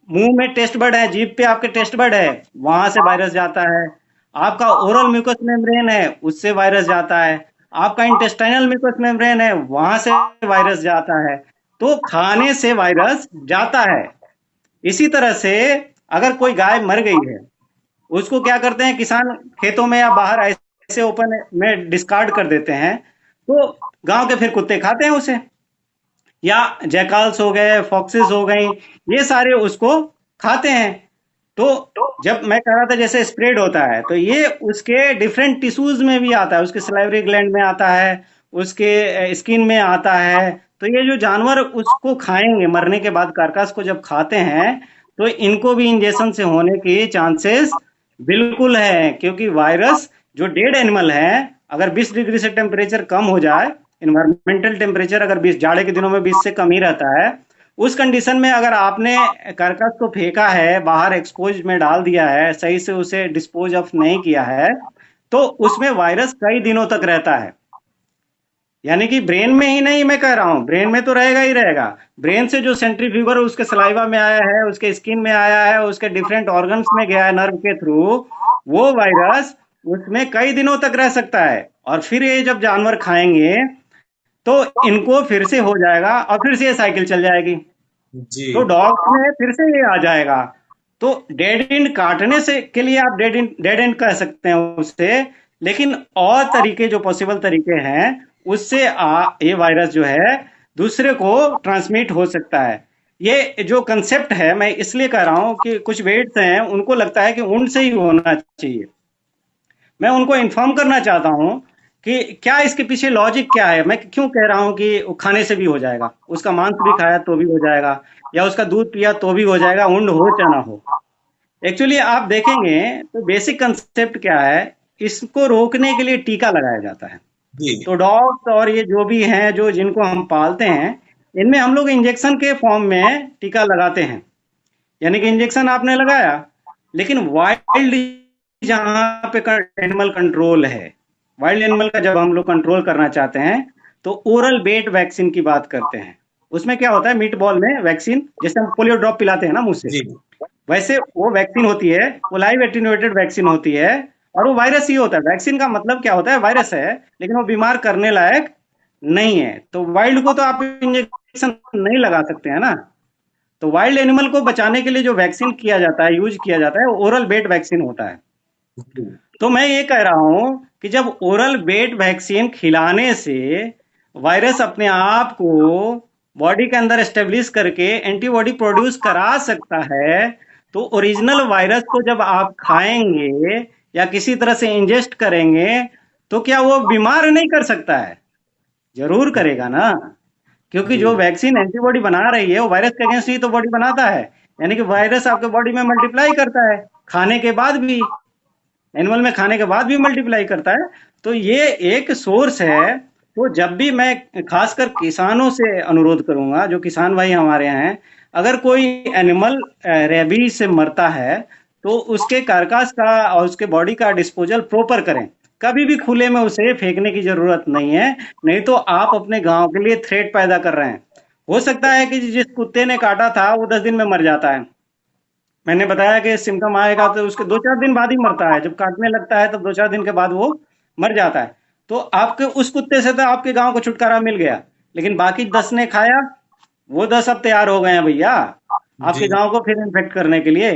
मुंह में टेस्ट बर्ड है, जीभ पे आपके टेस्ट बर्ड है, वहां से वायरस जाता है। आपका ओरल म्यूकस मेम्ब्रेन है, उससे वायरस जाता है। आपका इंटेस्टाइनल म्यूकस मेम्ब्रेन है, वहां से वायरस जाता है। तो खाने से वायरस जाता है। इसी तरह से अगर कोई गाय मर गई है, उसको क्या करते हैं किसान, खेतों में या बाहर ऐसे ओपन में डिस्कार्ड कर देते हैं, तो गांव के फिर कुत्ते खाते हैं उसे, या जैकाल्स हो गए, फॉक्सेस हो गई, ये सारे उसको खाते हैं। तो जब मैं कह रहा था जैसे स्प्रेड होता है, तो ये उसके डिफरेंट टिश्यूज में भी आता है, उसके सलाइवरी ग्लैंड में आता है, उसके स्किन में आता है। तो ये जो जानवर उसको खाएंगे मरने के बाद, कार्कास को जब खाते हैं, तो इनको भी इंजेक्शन से होने की चांसेस बिल्कुल है। क्योंकि वायरस जो डेड एनिमल है, अगर 20 डिग्री से टेम्परेचर कम हो जाए, इन्वायरमेंटल टेम्परेचर अगर 20, जाड़े के दिनों में 20 से कम ही रहता है, उस कंडीशन में अगर आपने कार्कस को फेंका है, बाहर एक्सपोज में डाल दिया है, सही से उसे डिस्पोज ऑफ नहीं किया है, तो उसमें वायरस कई दिनों तक रहता है। यानी कि ब्रेन में ही नहीं, मैं कह रहा हूं ब्रेन में तो रहेगा ही रहेगा। ब्रेन से जो सेंट्रीफ्यूगर उसके सलाइवा में आया है, उसके स्किन में आया है, उसके डिफरेंट ऑर्गन्स में गया है नर्व के थ्रू, वो वायरस उसमें कई दिनों तक रह सकता है। और फिर ये जब जानवर खाएंगे तो इनको फिर से हो जाएगा और फिर से ये साइकिल चल जाएगी। जी। तो डॉग्स में फिर से ये आ जाएगा। तो डेड एंड काटने से के लिए आप डेड एंड कह सकते हैं उससे, लेकिन और तरीके जो पॉसिबल तरीके हैं उससे ये वायरस जो है दूसरे को ट्रांसमिट हो सकता है। ये जो कंसेप्ट है, मैं इसलिए कह रहा हूं कि कुछ वेट्स हैं उनको लगता है कि उनसे ही होना चाहिए। मैं उनको इन्फॉर्म करना चाहता हूं कि क्या इसके पीछे लॉजिक क्या है। मैं क्यों कह रहा हूं कि खाने से भी हो जाएगा, उसका मांस भी खाया तो भी हो जाएगा, या उसका दूध पिया तो भी हो जाएगा, उंड हो या ना हो। एक्चुअली आप देखेंगे तो बेसिक कंसेप्ट क्या है, इसको रोकने के लिए टीका लगाया जाता है। जी। तो डॉग्स और ये जो भी हैं जो जिनको हम पालते हैं, इनमें हम लोग इंजेक्शन के फॉर्म में टीका लगाते हैं। यानी कि इंजेक्शन आपने लगाया, लेकिन वाइल्ड जहां पे एनिमल कंट्रोल है, वाइल्ड एनिमल का जब हम लोग कंट्रोल करना चाहते हैं, तो ओरल बेट वैक्सीन की बात करते हैं। उसमें क्या होता है, मीट बॉल में वैक्सीन, जैसे हम पोलियो ड्रॉप पिलाते हैं ना मुंह से, जी। वैसे वो वैक्सीन होती है, वो लाइव एटीन्यूएटेड वैक्सीन होती है। और वो वायरस ही होता है। वैक्सीन का मतलब क्या होता है, वायरस है लेकिन वो बीमार करने लायक नहीं है। तो वाइल्ड को तो आप इंजेक्शन नहीं लगा सकते हैं ना। तो वाइल्ड एनिमल को बचाने के लिए जो वैक्सीन किया जाता है, यूज किया जाता है, वो ओरल बेट वैक्सीन होता है। जी तो मैं ये कह रहा हूं कि जब ओरल बेट वैक्सीन खिलाने से वायरस अपने आप को बॉडी के अंदर एस्टेब्लिश करके एंटीबॉडी प्रोड्यूस करा सकता है, तो ओरिजिनल वायरस को जब आप खाएंगे या किसी तरह से इंजेस्ट करेंगे, तो क्या वो बीमार नहीं कर सकता है? जरूर करेगा ना। क्योंकि जी जो वैक्सीन एंटीबॉडी बना रही है वो वायरस के अगेंस्ट ही तो बॉडी बनाता है। यानी कि वायरस आपके बॉडी में मल्टीप्लाई करता है खाने के बाद भी, एनिमल में खाने के बाद भी मल्टीप्लाई करता है। तो ये एक सोर्स है। तो जब भी मैं खासकर किसानों से अनुरोध करूंगा, जो किसान भाई हमारे यहाँ हैं, अगर कोई एनिमल रेबीज से मरता है तो उसके कार्कास का और उसके बॉडी का डिस्पोजल प्रॉपर करें। कभी भी खुले में उसे फेंकने की जरूरत नहीं है। नहीं तो आप अपने गांव के लिए थ्रेट पैदा कर रहे हैं। हो सकता है कि जिस कुत्ते ने काटा था वो 10 दिन में मर जाता है। मैंने बताया कि सिम्टम आएगा तो उसके 2-4 दिन बाद ही मरता है। जब काटने लगता है तब 2-4 दिन के बाद वो मर जाता है। तो आपके उस कुत्ते से तो आपके गांव को छुटकारा मिल गया, लेकिन बाकी 10 ने खाया, वो 10 अब तैयार हो गए हैं भैया जी आपके गांव को फिर इन्फेक्ट करने के लिए।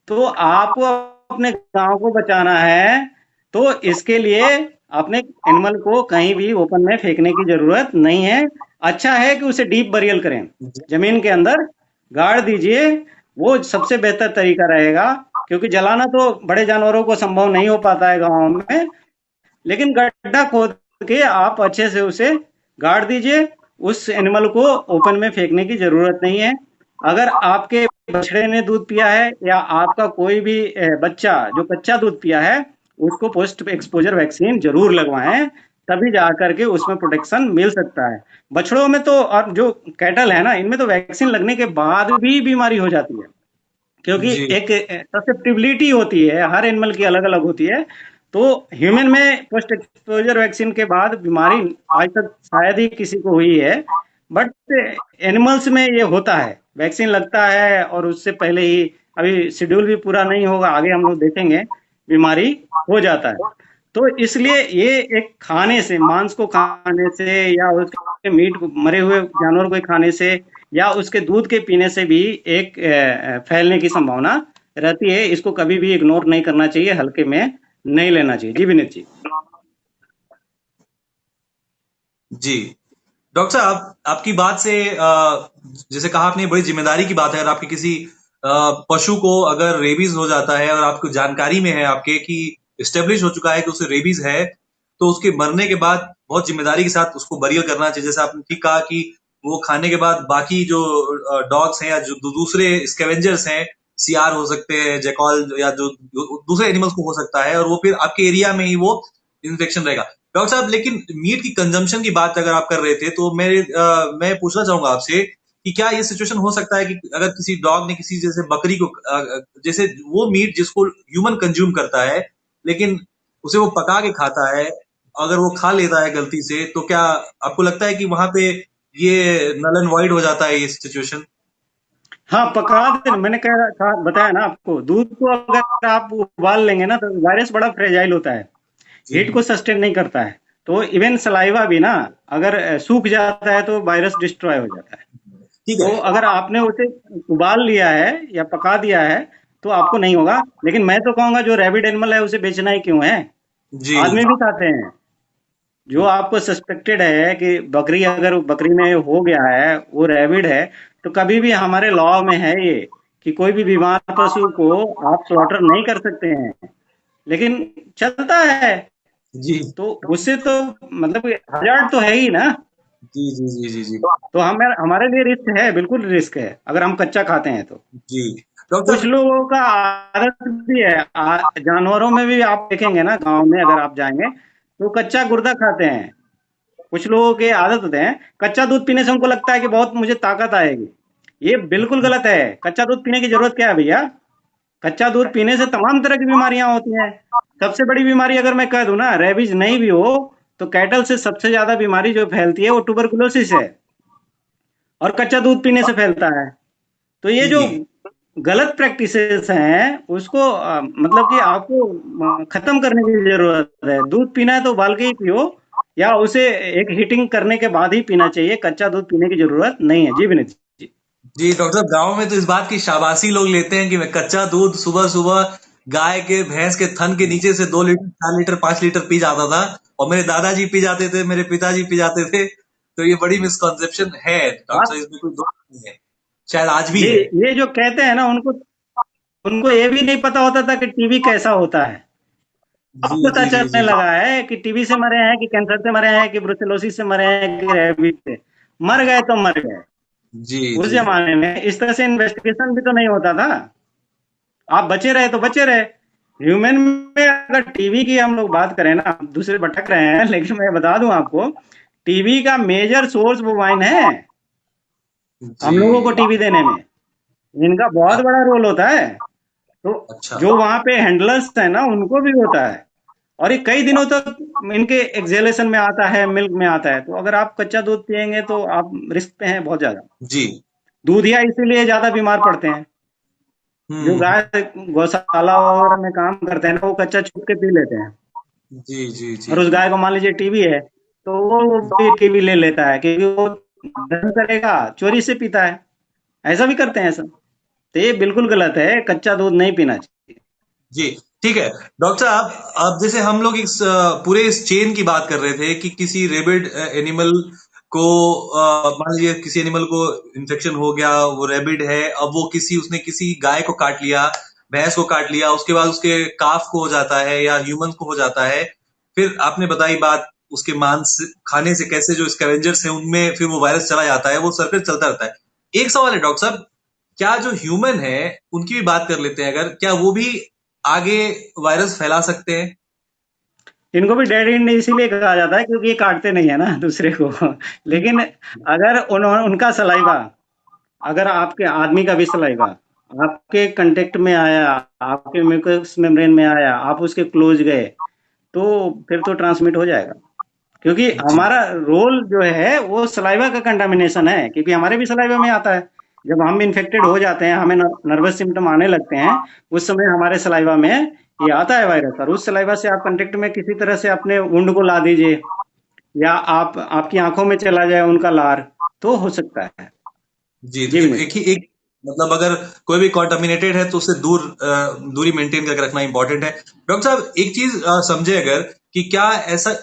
तो आपको अपने गांव को बचाना है, तो इसके लिए अपने एनिमल को कहीं भी ओपन में फेंकने की जरूरत नहीं है। अच्छा है कि उसे डीप बरियल करें, जमीन के अंदर गाड़ दीजिए। वो सबसे बेहतर तरीका रहेगा। क्योंकि जलाना तो बड़े जानवरों को संभव नहीं हो पाता है गांव में, लेकिन गड्ढा खोद के आप अच्छे से उसे गाड़ दीजिए। उस एनिमल को ओपन में फेंकने की जरूरत नहीं है। अगर आपके बछड़े ने दूध पिया है या आपका कोई भी बच्चा जो कच्चा दूध पिया है, उसको पोस्ट एक्सपोजर वैक्सीन जरूर लगवाएं। तभी जा करके उसमें प्रोटेक्शन मिल सकता है। बछड़ों में तो, और जो कैटल है ना, इनमें तो वैक्सीन लगने के बाद भी बीमारी हो जाती है। क्योंकि जी एक ससेप्टिबिलिटी होती है, हर एनिमल की अलग अलग होती है। तो ह्यूमन में पोस्ट एक्सपोजर वैक्सीन के बाद बीमारी आज तक शायद ही किसी को हुई है। बट एनिमल्स में ये होता है, वैक्सीन लगता है और उससे पहले ही, अभी शेड्यूल भी पूरा नहीं होगा, आगे हम लोग देखेंगे, बीमारी हो जाता है। तो इसलिए ये एक खाने से, मांस को खाने से या उसके मीट को, मरे हुए जानवर को खाने से या उसके दूध के पीने से भी एक फैलने की संभावना रहती है। इसको कभी भी इग्नोर नहीं करना चाहिए, हल्के में नहीं लेना चाहिए। जी विनीत जी। जी डॉक्टर साहब, आपकी बात से जैसे कहा आपने, बड़ी जिम्मेदारी की बात है। अगर आपके किसी पशु को अगर रेबीज हो जाता है और आपको जानकारी में है आपके कि इस्टेब्लिश हो चुका है कि उसे रेबीज है, तो उसके मरने के बाद बहुत जिम्मेदारी के साथ उसको बरियल करना चाहिए। जैसे आपने ठीक कहा कि वो खाने के बाद बाकी जो डॉग्स हैं या जो दूसरे स्कैवेंजर्स हैं, सियार हो सकते हैं, जैकॉल, या जो दूसरे एनिमल्स को हो सकता है, और वो फिर आपके एरिया में ही वो इन्फेक्शन रहेगा। डॉक्टर साहब, लेकिन मीट की कंजम्पशन की बात अगर आप कर रहे थे, तो मैं पूछना चाहूंगा आपसे कि क्या ये सिचुएशन हो सकता है कि अगर किसी डॉग ने किसी जैसे बकरी को, जैसे वो मीट जिसको ह्यूमन कंज्यूम करता है, लेकिन उसे वो पका के खाता है, अगर वो खा लेता है गलती से, तो क्या आपको लगता है कि वहां पे ये नल एंड वॉइड हो जाता है ये सिचुएशन? हाँ, पका देना। मैंने बताया ना आपको, दूध को अगर आप उबाल लेंगे ना तो वायरस बड़ा फ्रेजाइल होता है, जी हीट को सस्टेन नहीं करता है। तो इवन सलाइवा भी ना, अगर सूख जाता है तो वायरस डिस्ट्रॉय हो जाता है। ठीक तो है। अगर आपने उसे उबाल लिया है या पका दिया है तो आपको नहीं होगा। लेकिन मैं तो कहूंगा जो रैबिड एनिमल है उसे बेचना ही क्यों है? जी आदमी भी खाते हैं। जो आपको सस्पेक्टेड है कि बकरी, अगर बकरी में हो गया है, वो रैबिड है, तो कभी भी हमारे लॉ में है ये कि कोई भी बीमार पशु को आप स्लॉटर नहीं कर सकते हैं। लेकिन चलता है। जी तो उससे तो मतलब हजार्ड तो है ही ना। जी जी जी जी जी तो हमें, हमारे लिए रिस्क है, बिल्कुल रिस्क है अगर हम कच्चा खाते हैं तो। जी डॉक्टर कुछ साहब। लोगों का आदत भी है, जानवरों में भी आप देखेंगे ना, गांव में अगर आप जाएंगे तो कच्चा गुर्दा खाते हैं। कुछ लोगों के आदत होते हैं, कच्चा दूध पीने से उनको लगता है कि बहुत मुझे ताकत आएगी। ये बिल्कुल गलत है। कच्चा दूध पीने की जरूरत क्या है भैया? कच्चा दूध पीने से तमाम तरह की बीमारियां होती हैं। सबसे बड़ी बीमारी अगर मैं कह दूं ना, रेबीज नहीं भी हो, तो कैटल से सबसे ज्यादा बीमारी जो फैलती है वो ट्यूबरकुलोसिस है, और कच्चा दूध पीने से फैलता है। तो ये जो जी गलत प्रैक्टिसेस हैं उसको मतलब कि आपको खत्म करने की जरूरत है। दूध पीना है तो उबाल के ही पियो, या उसे एक हीटिंग करने के बाद ही पीना चाहिए। कच्चा दूध पीने की जरूरत नहीं है। जी विनीत जी। जी डॉक्टर साहब, गांव में तो इस बात की शाबाशी लोग लेते हैं कि मैं कच्चा दूध सुबह सुबह गाय के भैंस के थन के नीचे से 2 लीटर 4 लीटर 5 लीटर पी जाता था, और मेरे दादाजी पी जाते थे, मेरे पिताजी पी जाते थे। तो ये बड़ी मिसकॉन्सेप्शन है डॉक्टर साहब, बात इसमें कोई दो नहीं है, शायद आज भी जी, है। ये जो कहते हैं ना, उनको उनको ये भी नहीं पता होता था कि टीबी कैसा होता है। अब जी पता जी जी चलने जी लगा है कि टीबी से मरे हैं, कि कैंसर से मरे हैं, कि ब्रुसेलोसिस से मरे हैं, कि रेबीज से मर गए तो मर गए। जी उस जी जमाने में इस तरह से इन्वेस्टिगेशन भी तो नहीं होता था। आप बचे रहे तो बचे रहे। ह्यूमन में अगर टीबी की हम लोग बात करें ना, दूसरे भटक रहे हैं, लेकिन मैं बता दूं आपको, टीबी का मेजर सोर्स बोवाइन है जी। हम लोगों को टीबी देने में। इनका बहुत अ- बड़ा रोल होता है। तो अच्छा। जो वहां पे हैंडलर्स है ना, उनको भी होता है। और ये कई दिनों तक इनके एक्सेलेशन में आता है, मिल्क में आता है। तो अगर आप कच्चा दूध पियेंगे तो आप रिस्क पे हैं बहुत ज्यादा। जी। दूधिया इसीलिए ज्यादा बीमार पड़ते हैं। जो हम्म। गाय गौशाला वगैरह में काम करते हैं ना, वो कच्चा छुप के पी लेते हैं। जी जी जी और उस जी। गाय को मान लीजिए टीबी है, तो वो भी टीबी ले लेता है, क्योंकि वो धन करेगा, चोरी से पीता है। ऐसा भी करते हैं ऐसा। तो ये बिल्कुल गलत है, कच्चा दूध नहीं पीना चाहिए। जी। ठीक है डॉक्टर साहब, अब जैसे हम लोग इस पूरे इस चेन की बात कर रहे थे कि किसी रेबिड एनिमल को, मान लीजिए किसी एनिमल को इन्फेक्शन हो गया, वो रेबिड है, अब वो उसने किसी गाय को काट लिया, भैंस को काट लिया, उसके बाद उसके काफ को हो जाता है या ह्यूमन को हो जाता है। फिर आपने बताई बात उसके मांस खाने से कैसे जो स्कैवेंजर्स हैं उनमें फिर वो वायरस चला जाता है, वो सर्कल चलता रहता है। एक सवाल है डॉक्टर साहब, क्या जो ह्यूमन है उनकी भी बात कर लेते हैं, अगर क्या वो भी आगे वायरस फैला सकते हैं? इनको भी डेड एंड इसीलिए कहा जाता है क्योंकि ये काटते नहीं है ना दूसरे को। लेकिन अगर उनका सलाइवा, अगर आपके आदमी का भी सलाइवा आपके कांटेक्ट में आया, आपके म्यूकस मेम्ब्रेन में आया, आप उसके क्लोज गए, तो फिर तो ट्रांसमिट हो जाएगा। क्योंकि जी हमारा रोल जो है वो सलाइवा का कंटामिनेशन है, क्योंकि हमारे भी सलाइवा में आता है। जब हम इन्फेक्टेड हो जाते हैं, हमें नर्वस सिम्टम आने लगते हैं, उस समय हमारे सलाइवा में ये आता है वायरस। और उस सलाइवा से आप कांटेक्ट में किसी तरह से अपने वुंड को ला दीजिए, या आप आपकी आंखों में चला जाए उनका लार, तो हो सकता है। जी। तो जी एक, विनीत एक जी। ही एक मतलब अगर कोई भी कॉन्टामिनेटेड है तो उससे दूरी मेंटेन करके रखना इंपॉर्टेंट है। डॉक्टर साहब एक चीज समझे, अगर कि क्या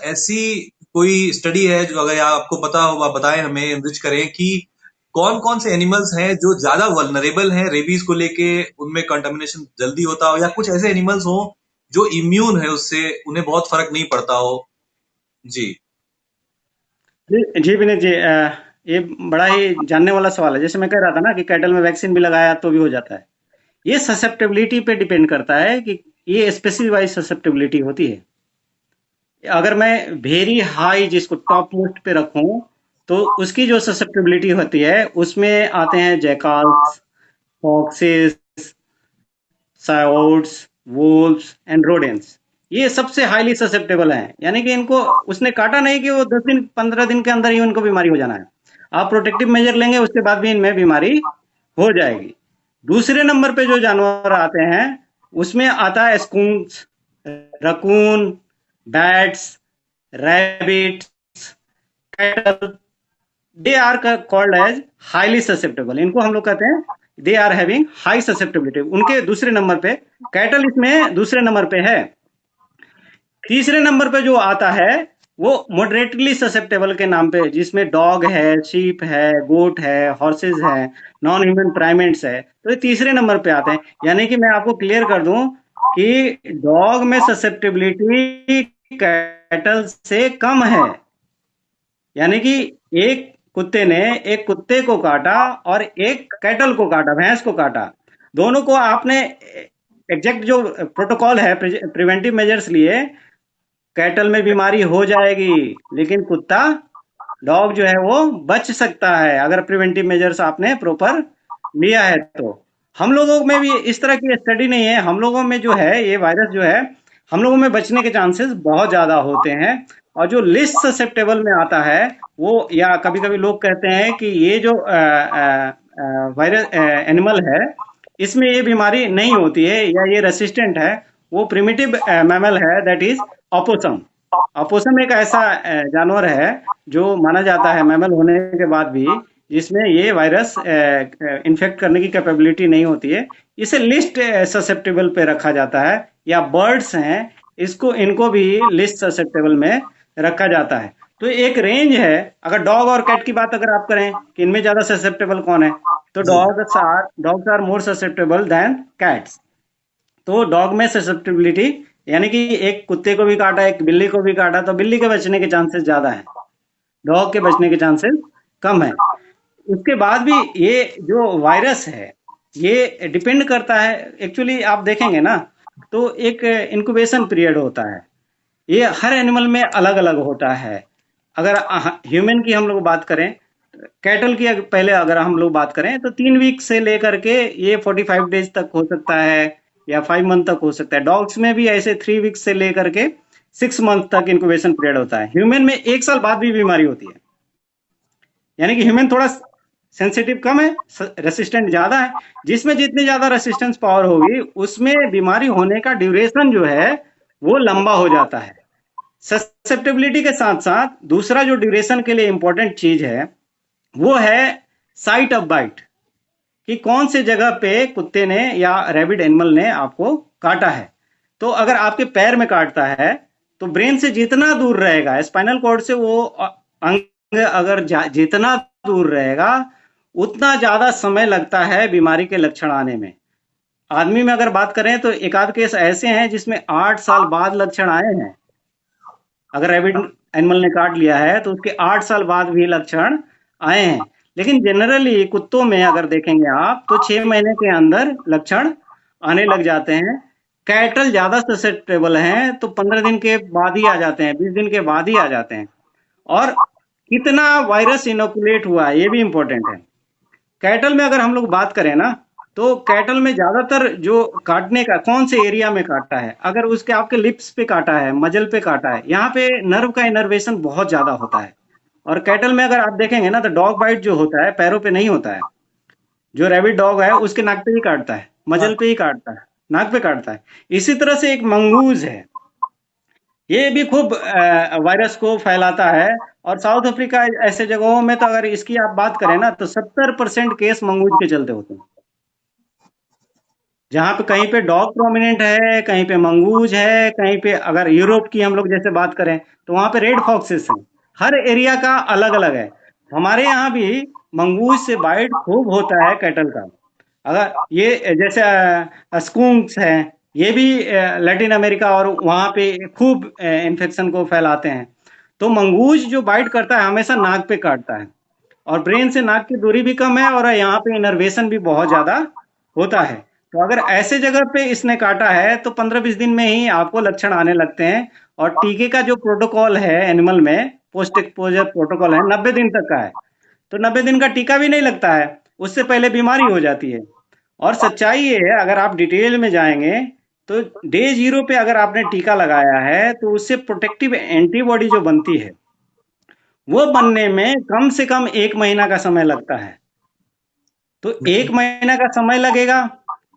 ऐसी कोई स्टडी है जो अगर आपको पता हो आप बताएं, हमें एनरिच करें कि कौन कौन से एनिमल्स हैं जो ज्यादा वल्नरेबल हैं रेबीज को लेके, उनमें कंटामिनेशन जल्दी होता हो, या कुछ ऐसे एनिमल्स हो जो इम्यून है उससे, उन्हें बहुत फर्क नहीं पड़ता हो। जी जी विनीत जी, ये बड़ा ही जानने वाला सवाल है। जैसे मैं कह रहा था ना कि कैटल में वैक्सीन भी लगाया तो भी हो जाता है। ये ससेप्टेबिलिटी पे डिपेंड करता है कि ये स्पेसिफाइड ससेप्टेबिलिटी होती है। अगर मैं वेरी हाई जिसको टॉप मोस्ट पे रखूं, तो उसकी जो ससेप्टेबिलिटी होती है उसमें आते हैं जैकाल्स, फॉक्सेस, सायोड्स, वोल्व्स एंड रोडेंट्स। ये सबसे हाईली ससेप्टेबल हैं, यानी कि इनको उसने काटा नहीं कि वो 10 दिन 15 दिन के अंदर ही उनको बीमारी हो जाना है। आप प्रोटेक्टिव मेजर लेंगे, उसके बाद भी इनमें बीमारी हो जाएगी। दूसरे नंबर पे जो जानवर आते हैं, उसमें आता है skunks, raccoons, bats, rabbits, cattle. They are called as highly susceptible. इनको हम लोग कहते हैं they are having high susceptibility. उनके दूसरे नंबर पे कैटल इसमें दूसरे नंबर पे है। तीसरे नंबर पे जो आता है वो मॉडरेटली ससेप्टेबल के नाम पे, जिसमें डॉग है, शीप है, गोट है, हॉर्सेज है, नॉन ह्यूमन प्राइमेट्स है, तो ये तीसरे नंबर पे आते हैं। यानी कि मैं आपको क्लियर कर दूं कि डॉग में ससेप्टेबिलिटी कैटल से कम है। यानी कि एक कुत्ते ने एक कुत्ते को काटा और एक कैटल को काटा, भैंस को काटा। दोनों को आपने एग्जैक्ट जो प्रोटोकॉल है, प्रिवेंटिव मेजर्स लिए, कैटल में बीमारी हो जाएगी, लेकिन कुत्ता, डॉग जो है वो बच सकता है, अगर प्रिवेंटिव मेजर्स आपने प्रॉपर लिया है तो। हम लोगों में भी इस तरह की स्टडी नहीं है। हम लोगों में जो है ये वायरस जो है, हम लोगों में बचने के चांसेस बहुत ज्यादा होते हैं। और जो लिस्ट ससेप्टेबल में आता है वो, या कभी कभी लोग कहते हैं कि ये जो वायरस एनिमल है, इसमें ये बीमारी नहीं होती है या ये रेसिस्टेंट है, वो प्रिमिटिव मैमल है, दैट इज ऑपोसम। ऑपोसम एक ऐसा जानवर है जो माना जाता है मैमल होने के बाद भी जिसमें ये वायरस इन्फेक्ट करने की कैपेबिलिटी नहीं होती है, इसे लिस्ट ससेप्टेबल पे रखा जाता है। या बर्ड्स हैं, इसको इनको भी लिस्ट ससेप्टेबल में रखा जाता है। तो एक रेंज है। अगर डॉग और कैट की बात अगर आप करें कि इनमें ज्यादा ससेप्टेबल कौन है, तो जी। Dogs are more susceptible than cats. तो डॉग में ससेप्टेबिलिटी, यानी कि एक कुत्ते को भी काटा, एक बिल्ली को भी काटा, तो बिल्ली के बचने के चांसेस ज्यादा है, डॉग के बचने के चांसेस कम है। उसके बाद भी ये जो वायरस है, ये डिपेंड करता है। एक्चुअली आप देखेंगे ना, तो एक इंक्यूबेशन पीरियड होता है, ये हर एनिमल में अलग अलग होता है। अगर ह्यूमन की हम लोग बात करें, कैटल की पहले अगर हम लोग बात करें, तो 3 वीक से लेकर के ये 45 डेज तक हो सकता है, या 5 मंथ तक हो सकता है। डॉग्स में भी ऐसे 3 वीक से लेकर के 6 मंथ तक इंक्यूबेशन पीरियड होता है। ह्यूमन में 1 साल बाद भी बीमारी होती है। यानी कि ह्यूमन थोड़ा सेंसिटिव कम है, रेसिस्टेंट ज्यादा है। जिसमें जितनी ज्यादा रेसिस्टेंस पावर होगी, उसमें बीमारी होने का ड्यूरेशन जो है वो लंबा हो जाता है। ससेप्टेबिलिटी के साथ साथ दूसरा जो ड्यूरेशन के लिए इंपॉर्टेंट चीज है, वो है साइट ऑफ बाइट, कि कौन से जगह पे कुत्ते ने या रैबिड एनिमल ने आपको काटा है। तो अगर आपके पैर में काटता है, तो ब्रेन से जितना दूर रहेगा, स्पाइनल कॉर्ड से वो अंग अगर जितना दूर रहेगा, उतना ज्यादा समय लगता है बीमारी के लक्षण आने में। आदमी में अगर बात करें, तो एक आध केस ऐसे हैं जिसमें 8 साल बाद लक्षण आए हैं। अगर रैबिड एनिमल ने काट लिया है, तो उसके 8 साल बाद भी लक्षण आए हैं। लेकिन जनरली कुत्तों में अगर देखेंगे आप, तो 6 महीने के अंदर लक्षण आने लग जाते हैं। कैटल ज्यादा ससेप्टेबल हैं, तो 15 दिन के बाद ही आ जाते हैं, 20 दिन के बाद ही आ जाते हैं। और कितना वायरस इनोकुलेट हुआ है, ये भी इंपॉर्टेंट है। कैटल में अगर हम लोग बात करें ना, तो कैटल में ज्यादातर जो काटने का कौन से एरिया में काटता है, अगर उसके आपके लिप्स पे काटा है, मजल पे काटा है, यहाँ पे नर्व का इनर्वेशन बहुत ज्यादा होता है। और कैटल में अगर आप देखेंगे ना, तो डॉग बाइट जो होता है पैरों पे नहीं होता है। जो रैबिट डॉग है उसके नाक पे ही काटता है, मजल पे ही काटता है, नाक पे काटता है। इसी तरह से एक मंगूज है, ये भी खूब वायरस को फैलाता है। और साउथ अफ्रीका ऐसे जगहों में, तो अगर इसकी आप बात करें ना, तो 70% केस मंगूज के चलते होते हैं। जहां पे कहीं पे डॉग प्रोमिनेंट है, कहीं पे मंगूज है, कहीं पे अगर यूरोप की हम लोग जैसे बात करें, तो वहां पे रेड फॉक्सेस हैं। हर एरिया का अलग अलग है। हमारे यहाँ भी मंगूज से बाइट खूब होता है कैटल का। अगर ये जैसे स्कूंक्स हैं, ये भी लैटिन अमेरिका और वहां पे खूब इन्फेक्शन को फैलाते हैं। तो मंगूज जो बाइट करता है, हमेशा नाक पे काटता है, और ब्रेन से नाक की दूरी भी कम है, और यहाँ पे इनर्वेशन भी बहुत ज्यादा होता है। तो अगर ऐसे जगह पे इसने काटा है, तो 15-20 दिन में ही आपको लक्षण आने लगते हैं। और टीके का जो प्रोटोकॉल है एनिमल में, पोस्ट एक्सपोजर प्रोटोकॉल है, 90 दिन तक का है। तो 90 दिन का टीका भी नहीं लगता है, उससे पहले बीमारी हो जाती है। और सच्चाई ये है, अगर आप डिटेल में जाएंगे, तो डे 0 पे अगर आपने टीका लगाया है, तो उससे प्रोटेक्टिव एंटीबॉडी जो बनती है, वो बनने में कम से कम 1 महीना का समय लगता है। तो 1 महीना का समय लगेगा।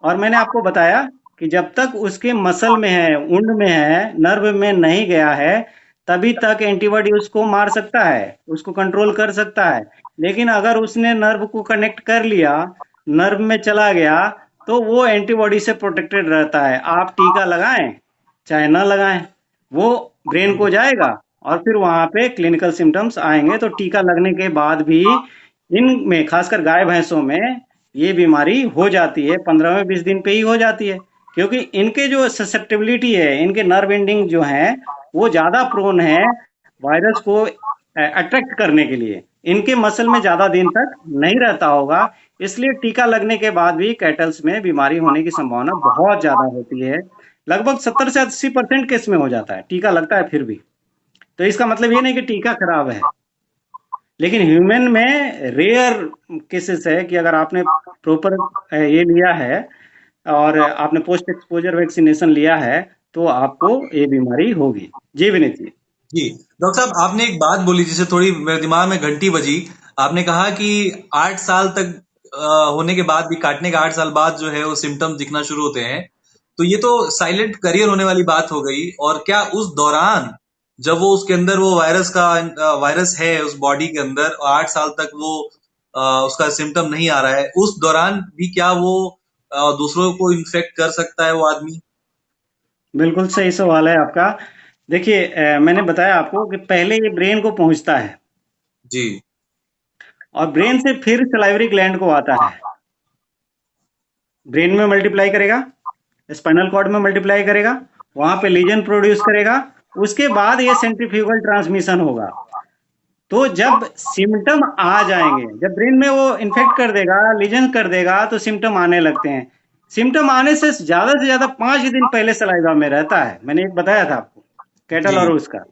और मैंने आपको बताया कि जब तक उसके मसल में है, उंड में है, नर्व में नहीं गया है, तभी तक एंटीबॉडी उसको मार सकता है, उसको कंट्रोल कर सकता है। लेकिन अगर उसने नर्व को कनेक्ट कर लिया, नर्व में चला गया, तो वो एंटीबॉडी से प्रोटेक्टेड रहता है। आप टीका लगाएं चाहे ना लगाएं, वो ब्रेन को जाएगा, और फिर वहां पे क्लिनिकल सिम्टम्स आएंगे। तो टीका लगने के बाद भी इनमें, खासकर गाय भैंसों में, ये बीमारी हो जाती है, 15वें 20 दिन पे ही हो जाती है। क्योंकि इनके जो ससेप्टेबिलिटी है, इनके नर्व एंडिंग जो है, वो ज्यादा प्रोन है वायरस को अट्रैक्ट करने के लिए। इनके मसल में ज्यादा दिन तक नहीं रहता होगा, इसलिए टीका लगने के बाद भी कैटल्स में बीमारी होने की संभावना बहुत ज्यादा होती है। लगभग 70 से 80% केस में हो जाता है, टीका लगता है फिर भी। तो इसका मतलब ये नहीं कि टीका खराब है। लेकिन ह्यूमन में रेयर केसेस है कि अगर आपने प्रॉपर ये लिया है, और आपने पोस्ट एक्सपोजर वैक्सीनेशन लिया है, तो आपको ये बीमारी होगी। जी विनीत जी। जी डॉक्टर साहब, आपने एक बात बोली जिसे थोड़ी मेरे दिमाग में घंटी बजी। आपने कहा कि 8 साल तक होने के बाद भी, काटने के 8 साल बाद जो है वो सिम्टम्स दिखना शुरू होते हैं। तो ये तो साइलेंट करियर होने वाली बात हो गई। और क्या उस दौरान, जब वो उसके अंदर वो वायरस है उस बॉडी के अंदर, और 8 साल तक वो उसका सिम्टम नहीं आ रहा है, उस दौरान भी क्या वो दूसरों को इन्फेक्ट कर सकता है वो आदमी? बिल्कुल सही सवाल है आपका। देखिए, मैंने बताया आपको कि पहले ये ब्रेन को पहुंचता है जी। और ब्रेन से फिर सलाइवरी ग्लैंड को आता है। ब्रेन में मल्टीप्लाई करेगा, स्पाइनल कॉर्ड में मल्टीप्लाई करेगा, वहां पे लीजन प्रोड्यूस करेगा, उसके बाद ये सेंट्रीफ्यूगल ट्रांसमिशन होगा। तो जब सिम्टम आ जाएंगे, जब ब्रेन में वो इन्फेक्ट कर देगा, लीजन कर देगा, तो सिम्टम आने लगते हैं। सिम्टम आने से ज्यादा 5 दिन पहले सलाइवा में रहता है। मैंने एक बताया था आपको, कैटल और जी। उसका,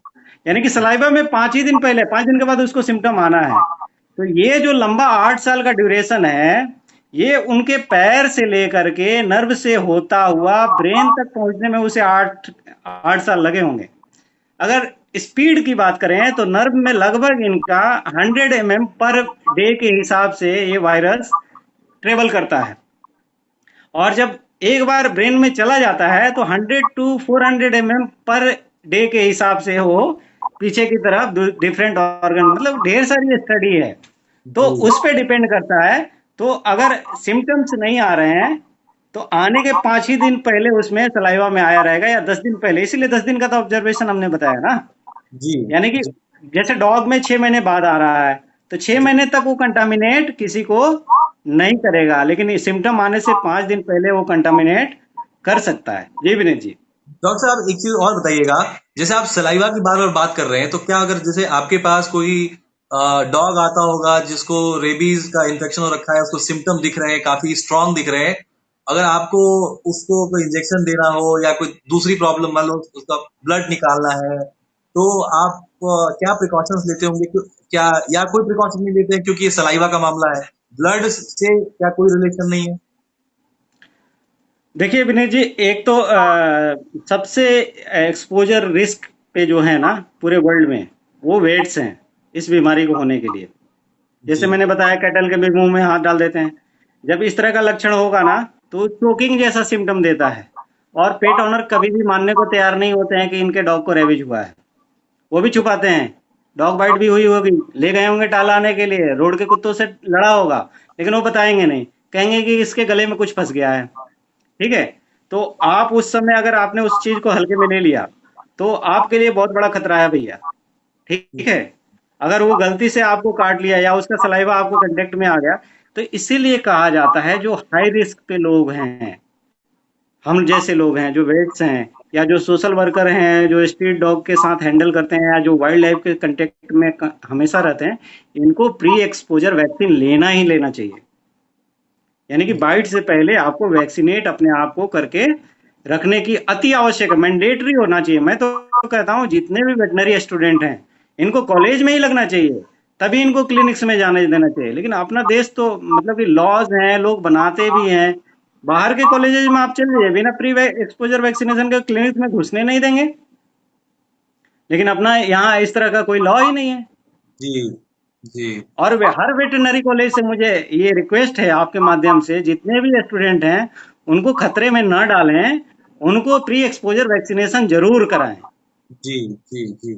यानी कि सलाइवा में 5 ही दिन पहले, 5 दिन के बाद उसको सिम्टम आना है। तो ये जो लंबा 8 साल का ड्यूरेशन है, ये उनके पैर से लेकर के नर्व से होता हुआ ब्रेन तक पहुंचने में उसे 8 8 साल लगे होंगे। अगर स्पीड की बात करें तो नर्व में लगभग इनका 100 mm पर डे के हिसाब से ये वायरस ट्रेवल करता है। और जब एक बार ब्रेन में चला जाता है तो 100 to 400 mm पर डे के हिसाब से वो पीछे की तरफ डिफरेंट ऑर्गन, मतलब ढेर सारी स्टडी है, तो जी। उस पे डिपेंड करता है। तो अगर सिम्टम्स नहीं आ रहे हैं तो आने के 5 ही दिन पहले उसमें सलाइवा में आया रहेगा, या 10 दिन पहले, इसीलिए 10 दिन का तो ऑब्जर्वेशन हमने बताया ना। जी। यानी कि जी। जैसे डॉग में 6 महीने बाद आ रहा है, तो छह जी। महीने तक वो कंटामिनेट किसी को नहीं करेगा, लेकिन सिम्टम आने से 5 दिन पहले वो कंटामिनेट कर सकता है। जी विनीत जी। डॉक्टर साहब एक चीज और बताइएगा, जैसे आप सलाइवा की बार बार बात कर रहे हैं, तो क्या अगर जैसे आपके पास कोई डॉग आता होगा जिसको रेबीज का इन्फेक्शन हो रखा है, उसको सिम्टम दिख रहे हैं, काफी स्ट्रांग दिख रहे हैं, अगर आपको उसको कोई इंजेक्शन देना हो या कोई दूसरी प्रॉब्लम, मान लो उसका ब्लड निकालना है, तो आप क्या प्रिकॉशंस लेते होंगे? क्या या कोई प्रिकॉशन नहीं लेते हैं क्योंकि ये सलाइवा का मामला है, ब्लड से क्या कोई रिलेशन नहीं है? देखिए विनीत जी, एक तो सबसे एक्सपोजर रिस्क पे जो है ना पूरे वर्ल्ड में, वो वेट्स हैं इस बीमारी को होने के लिए। जैसे जी। मैंने बताया, कैटल के भी मुंह में हाथ डाल देते हैं। जब इस तरह का लक्षण होगा ना, तो चोकिंग जैसा सिम्टम देता है। और पेट ऑनर कभी भी मानने को तैयार नहीं होते हैं कि इनके डॉग को रेबीज हुआ है। वो भी छुपाते हैं। डॉग बाइट भी हुई होगी, ले गए होंगे टालाने के लिए, रोड के कुत्तों से लड़ा होगा, लेकिन वो बताएंगे नहीं, कहेंगे कि इसके गले में कुछ फंस गया है। ठीक है। तो आप उस समय अगर आपने उस चीज को हल्के में ले लिया, तो आपके लिए बहुत बड़ा खतरा है भैया। ठीक है। अगर वो गलती से आपको काट लिया या उसका सलाइवा आपको कांटेक्ट में आ गया, तो इसीलिए कहा जाता है जो हाई रिस्क पे लोग हैं, हम जैसे लोग हैं जो वेट्स हैं, या जो सोशल वर्कर हैं, जो स्ट्रीट डॉग के साथ हैंडल करते हैं, या जो वाइल्ड लाइफ के कंटेक्ट में हमेशा रहते हैं, इनको प्री एक्सपोजर वैक्सीन लेना ही लेना चाहिए। यानी कि बाइट से पहले आपको वैक्सीनेट अपने आप को करके रखने की अति आवश्यक है, मैंडेटरी होना चाहिए। मैं तो कहता हूं जितने भी वेटनरी स्टूडेंट हैं, इनको कॉलेज में ही लगना चाहिए, तभी इनको क्लिनिक्स में जाने देना चाहिए। लेकिन अपना देश तो मतलब कि लॉज हैं, लोग बनाते भी हैं, बाहर के कॉलेजेस में आप चल जाइए, बिना प्री एक्सपोजर वैक्सीनेशन के क्लिनिक्स में घुसने नहीं देंगे। लेकिन अपना यहाँ इस तरह का कोई लॉ ही नहीं है। जी। जी। और हर वेटरनरी कॉलेज से मुझे ये रिक्वेस्ट है आपके माध्यम से, जितने भी स्टूडेंट हैं उनको खतरे में न डालें, उनको प्री एक्सपोजर वैक्सीनेशन जरूर कराएं। जी। जी। जी।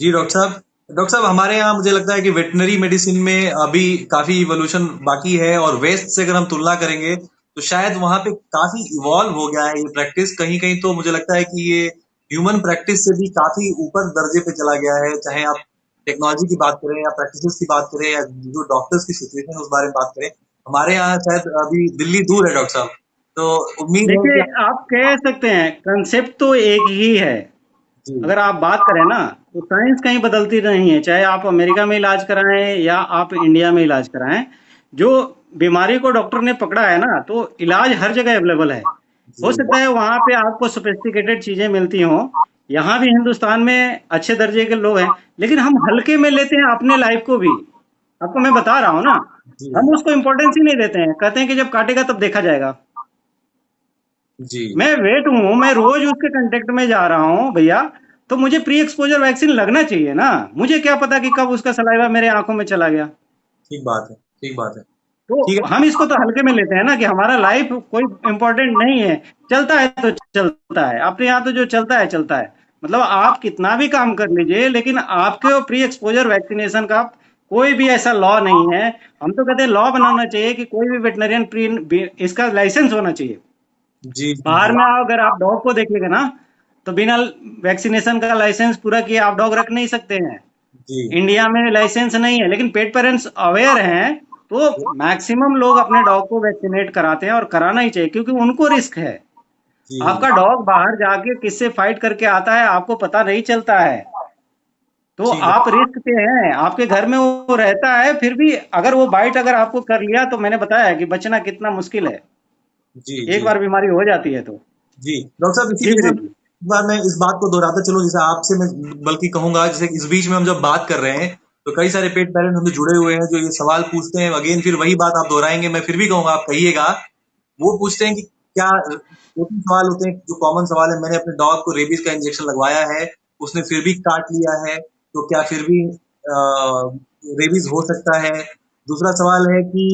जी। डॉक्टर साहब हमारे यहाँ मुझे लगता है कि वेटनरी मेडिसिन में अभी काफी इवोल्यूशन बाकी है, और वेस्ट से अगर हम तुलना करेंगे तो शायद वहां पे काफी इवॉल्व हो गया है ये प्रैक्टिस। कहीं कहीं तो मुझे लगता है कि ये ह्यूमन प्रैक्टिस से भी काफी ऊपर दर्जे पे चला गया है, चाहे आप टेक्नोलॉजी की बात करें या प्रैक्टिस की बात करें या जो डॉक्टर्स की सिचुएशन है उस बारे में बात करें। हमारे यहाँ शायद अभी दिल्ली दूर है डॉक्टर साहब, तो उम्मीद है देखिए, कि आप कह सकते हैं कंसेप्ट तो एक ही है। जी। अगर आप बात करें ना, तो साइंस कहीं बदलती नहीं है, चाहे आप अमेरिका में इलाज कराएं या आप इंडिया में इलाज कराएं। जो बीमारी को डॉक्टर ने पकड़ा है ना, तो इलाज हर जगह अवेलेबल है। हो जी। सकता है वहां पे आपको सोफिस्टिकेटेड चीजें मिलती हों, यहाँ भी हिंदुस्तान में अच्छे दर्जे के लोग हैं, लेकिन हम हल्के में लेते हैं अपने लाइफ को भी। आपको मैं बता रहा हूँ ना, जी। हम उसको इम्पोर्टेंस ही नहीं देते हैं, कहते हैं कि जब काटेगा तब देखा जाएगा। जी। मैं वेट हूँ, मैं रोज उसके कांटेक्ट में जा रहा हूँ भैया, तो मुझे प्री एक्सपोजर वैक्सीन लगना चाहिए ना। मुझे क्या पता कि कब उसका सलाइवा मेरे आंखों में चला गया। ठीक बात है। ठीक बात है। ठीक तो है। हम इसको तो हल्के में लेते हैं ना, कि हमारा लाइफ कोई इम्पोर्टेंट नहीं है, चलता है तो चलता है, अपने यहाँ तो जो चलता है चलता है। मतलब आप कितना भी काम कर लीजिए, लेकिन आपके प्री एक्सपोजर वैक्सीनेशन का कोई भी ऐसा लॉ नहीं है। हम तो कहते हैं लॉ बनाना चाहिए कि कोई भी वेटनरियन इसका लाइसेंस होना चाहिए। जी जी बाहर जी में आओ, अगर आप डॉग को देखिएगा ना, तो बिना वैक्सीनेशन का लाइसेंस पूरा किए आप डॉग रख नहीं सकते हैं। जी इंडिया में लाइसेंस नहीं है, लेकिन पेट पेरेंट्स अवेयर हैं, तो मैक्सिमम लोग अपने डॉग को वैक्सीनेट कराते हैं, और कराना ही चाहिए क्योंकि उनको रिस्क है। जी आपका डॉग बाहर जाके किससे फाइट करके आता है आपको पता नहीं चलता है। तो ठीक आप है। रिस्क पे हैं, आपके घर में वो रहता है, फिर भी अगर वो बाइट अगर आपको कर लिया, तो मैंने बताया कि बचना कितना मुश्किल है, जी एक जी बार बीमारी हो जाती है तो। जी डॉक्टर साहब, इसी जी बीच में विनीत जी। एक बार मैं इस बात को दोहराता चलूं, जैसे आपसे मैं बल्कि कहूंगा, जैसे इस बीच में हम जब बात कर रहे हैं तो कई सारे पेट पेरेंट हमसे जुड़े हुए हैं जो ये सवाल पूछते हैं, अगेन फिर वही बात आप दोहराएंगे, मैं फिर भी कहूंगा आप कहिएगा। वो पूछते हैं कि क्या, दो तीन सवाल होते हैं जो कॉमन सवाल है, मैंने अपने डॉग को रेबीज का इंजेक्शन लगवाया है, उसने फिर भी काट लिया है, तो क्या फिर भी रेबीज हो सकता है? दूसरा सवाल है कि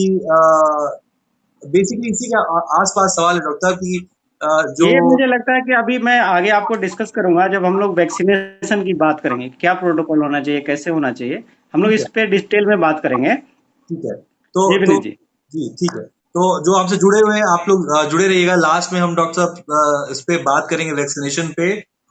बेसिकली इसी के आसपास सवाल है डॉक्टर साहब की जो। ये मुझे लगता है कि अभी मैं आगे आपको डिस्कस करूंगा, जब हम लोग वैक्सीनेशन की बात करेंगे, क्या प्रोटोकॉल होना चाहिए, कैसे होना चाहिए, हम लोग ठीक इस है, पे डिटेल में बात करेंगे। ठीक है। जी तो विनीत जी। जी ठीक है। तो जो आपसे जुड़े हुए हैं आप लोग जुड़े रहिएगा, लास्ट में हम डॉक्टर साहब इस पे बात करेंगे वैक्सीनेशन पे।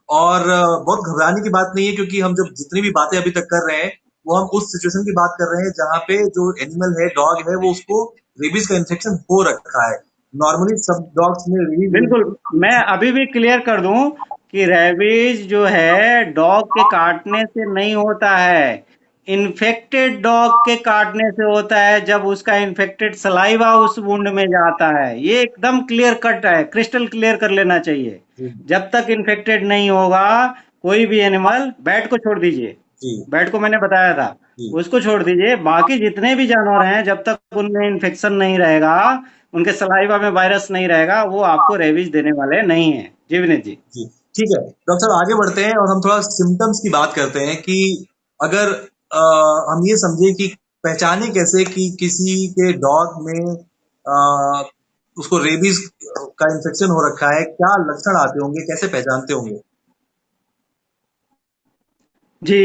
और बहुत घबराने की बात नहीं है, क्योंकि हम जब जितनी भी बातें अभी तक कर रहे हैं वो हम उस सिचुएशन की बात कर रहे हैं जहाँ पे जो एनिमल है, डॉग है, वो उसको रेबीज का इन्फेक्शन हो रखा है। नॉर्मली सब डॉग्स में रेबीज। बिल्कुल, मैं अभी भी क्लियर कर दूं कि रेबीज जो है डॉग के काटने से नहीं होता है, इन्फेक्टेड डॉग के काटने से होता है, जब उसका इन्फेक्टेड सलाइवा उस वुंड में जाता है। ये एकदम क्लियर कट है, क्रिस्टल क्लियर कर लेना चाहिए। जी जब तक इन्फेक्टेड नहीं होगा कोई भी एनिमल, बैट को छोड़ दीजिए, जी बैट को मैंने बताया था, जी उसको छोड़ दीजिए, बाकी जितने भी जानवर हैं जब तक उनमें इन्फेक्शन नहीं रहेगा, उनके सलाइवा में वायरस नहीं रहेगा, वो आपको रेबीज देने वाले नहीं है। जी विनीत जी। जी ठीक है डॉक्टर साहब, आगे बढ़ते हैं और हम थोड़ा सिम्टम्स की बात करते हैं कि अगर हम ये समझे कि पहचाने कैसे कि किसी के डॉग में उसको रेबीज का इन्फेक्शन हो रखा है, क्या लक्षण आते होंगे, कैसे पहचानते होंगे? जी,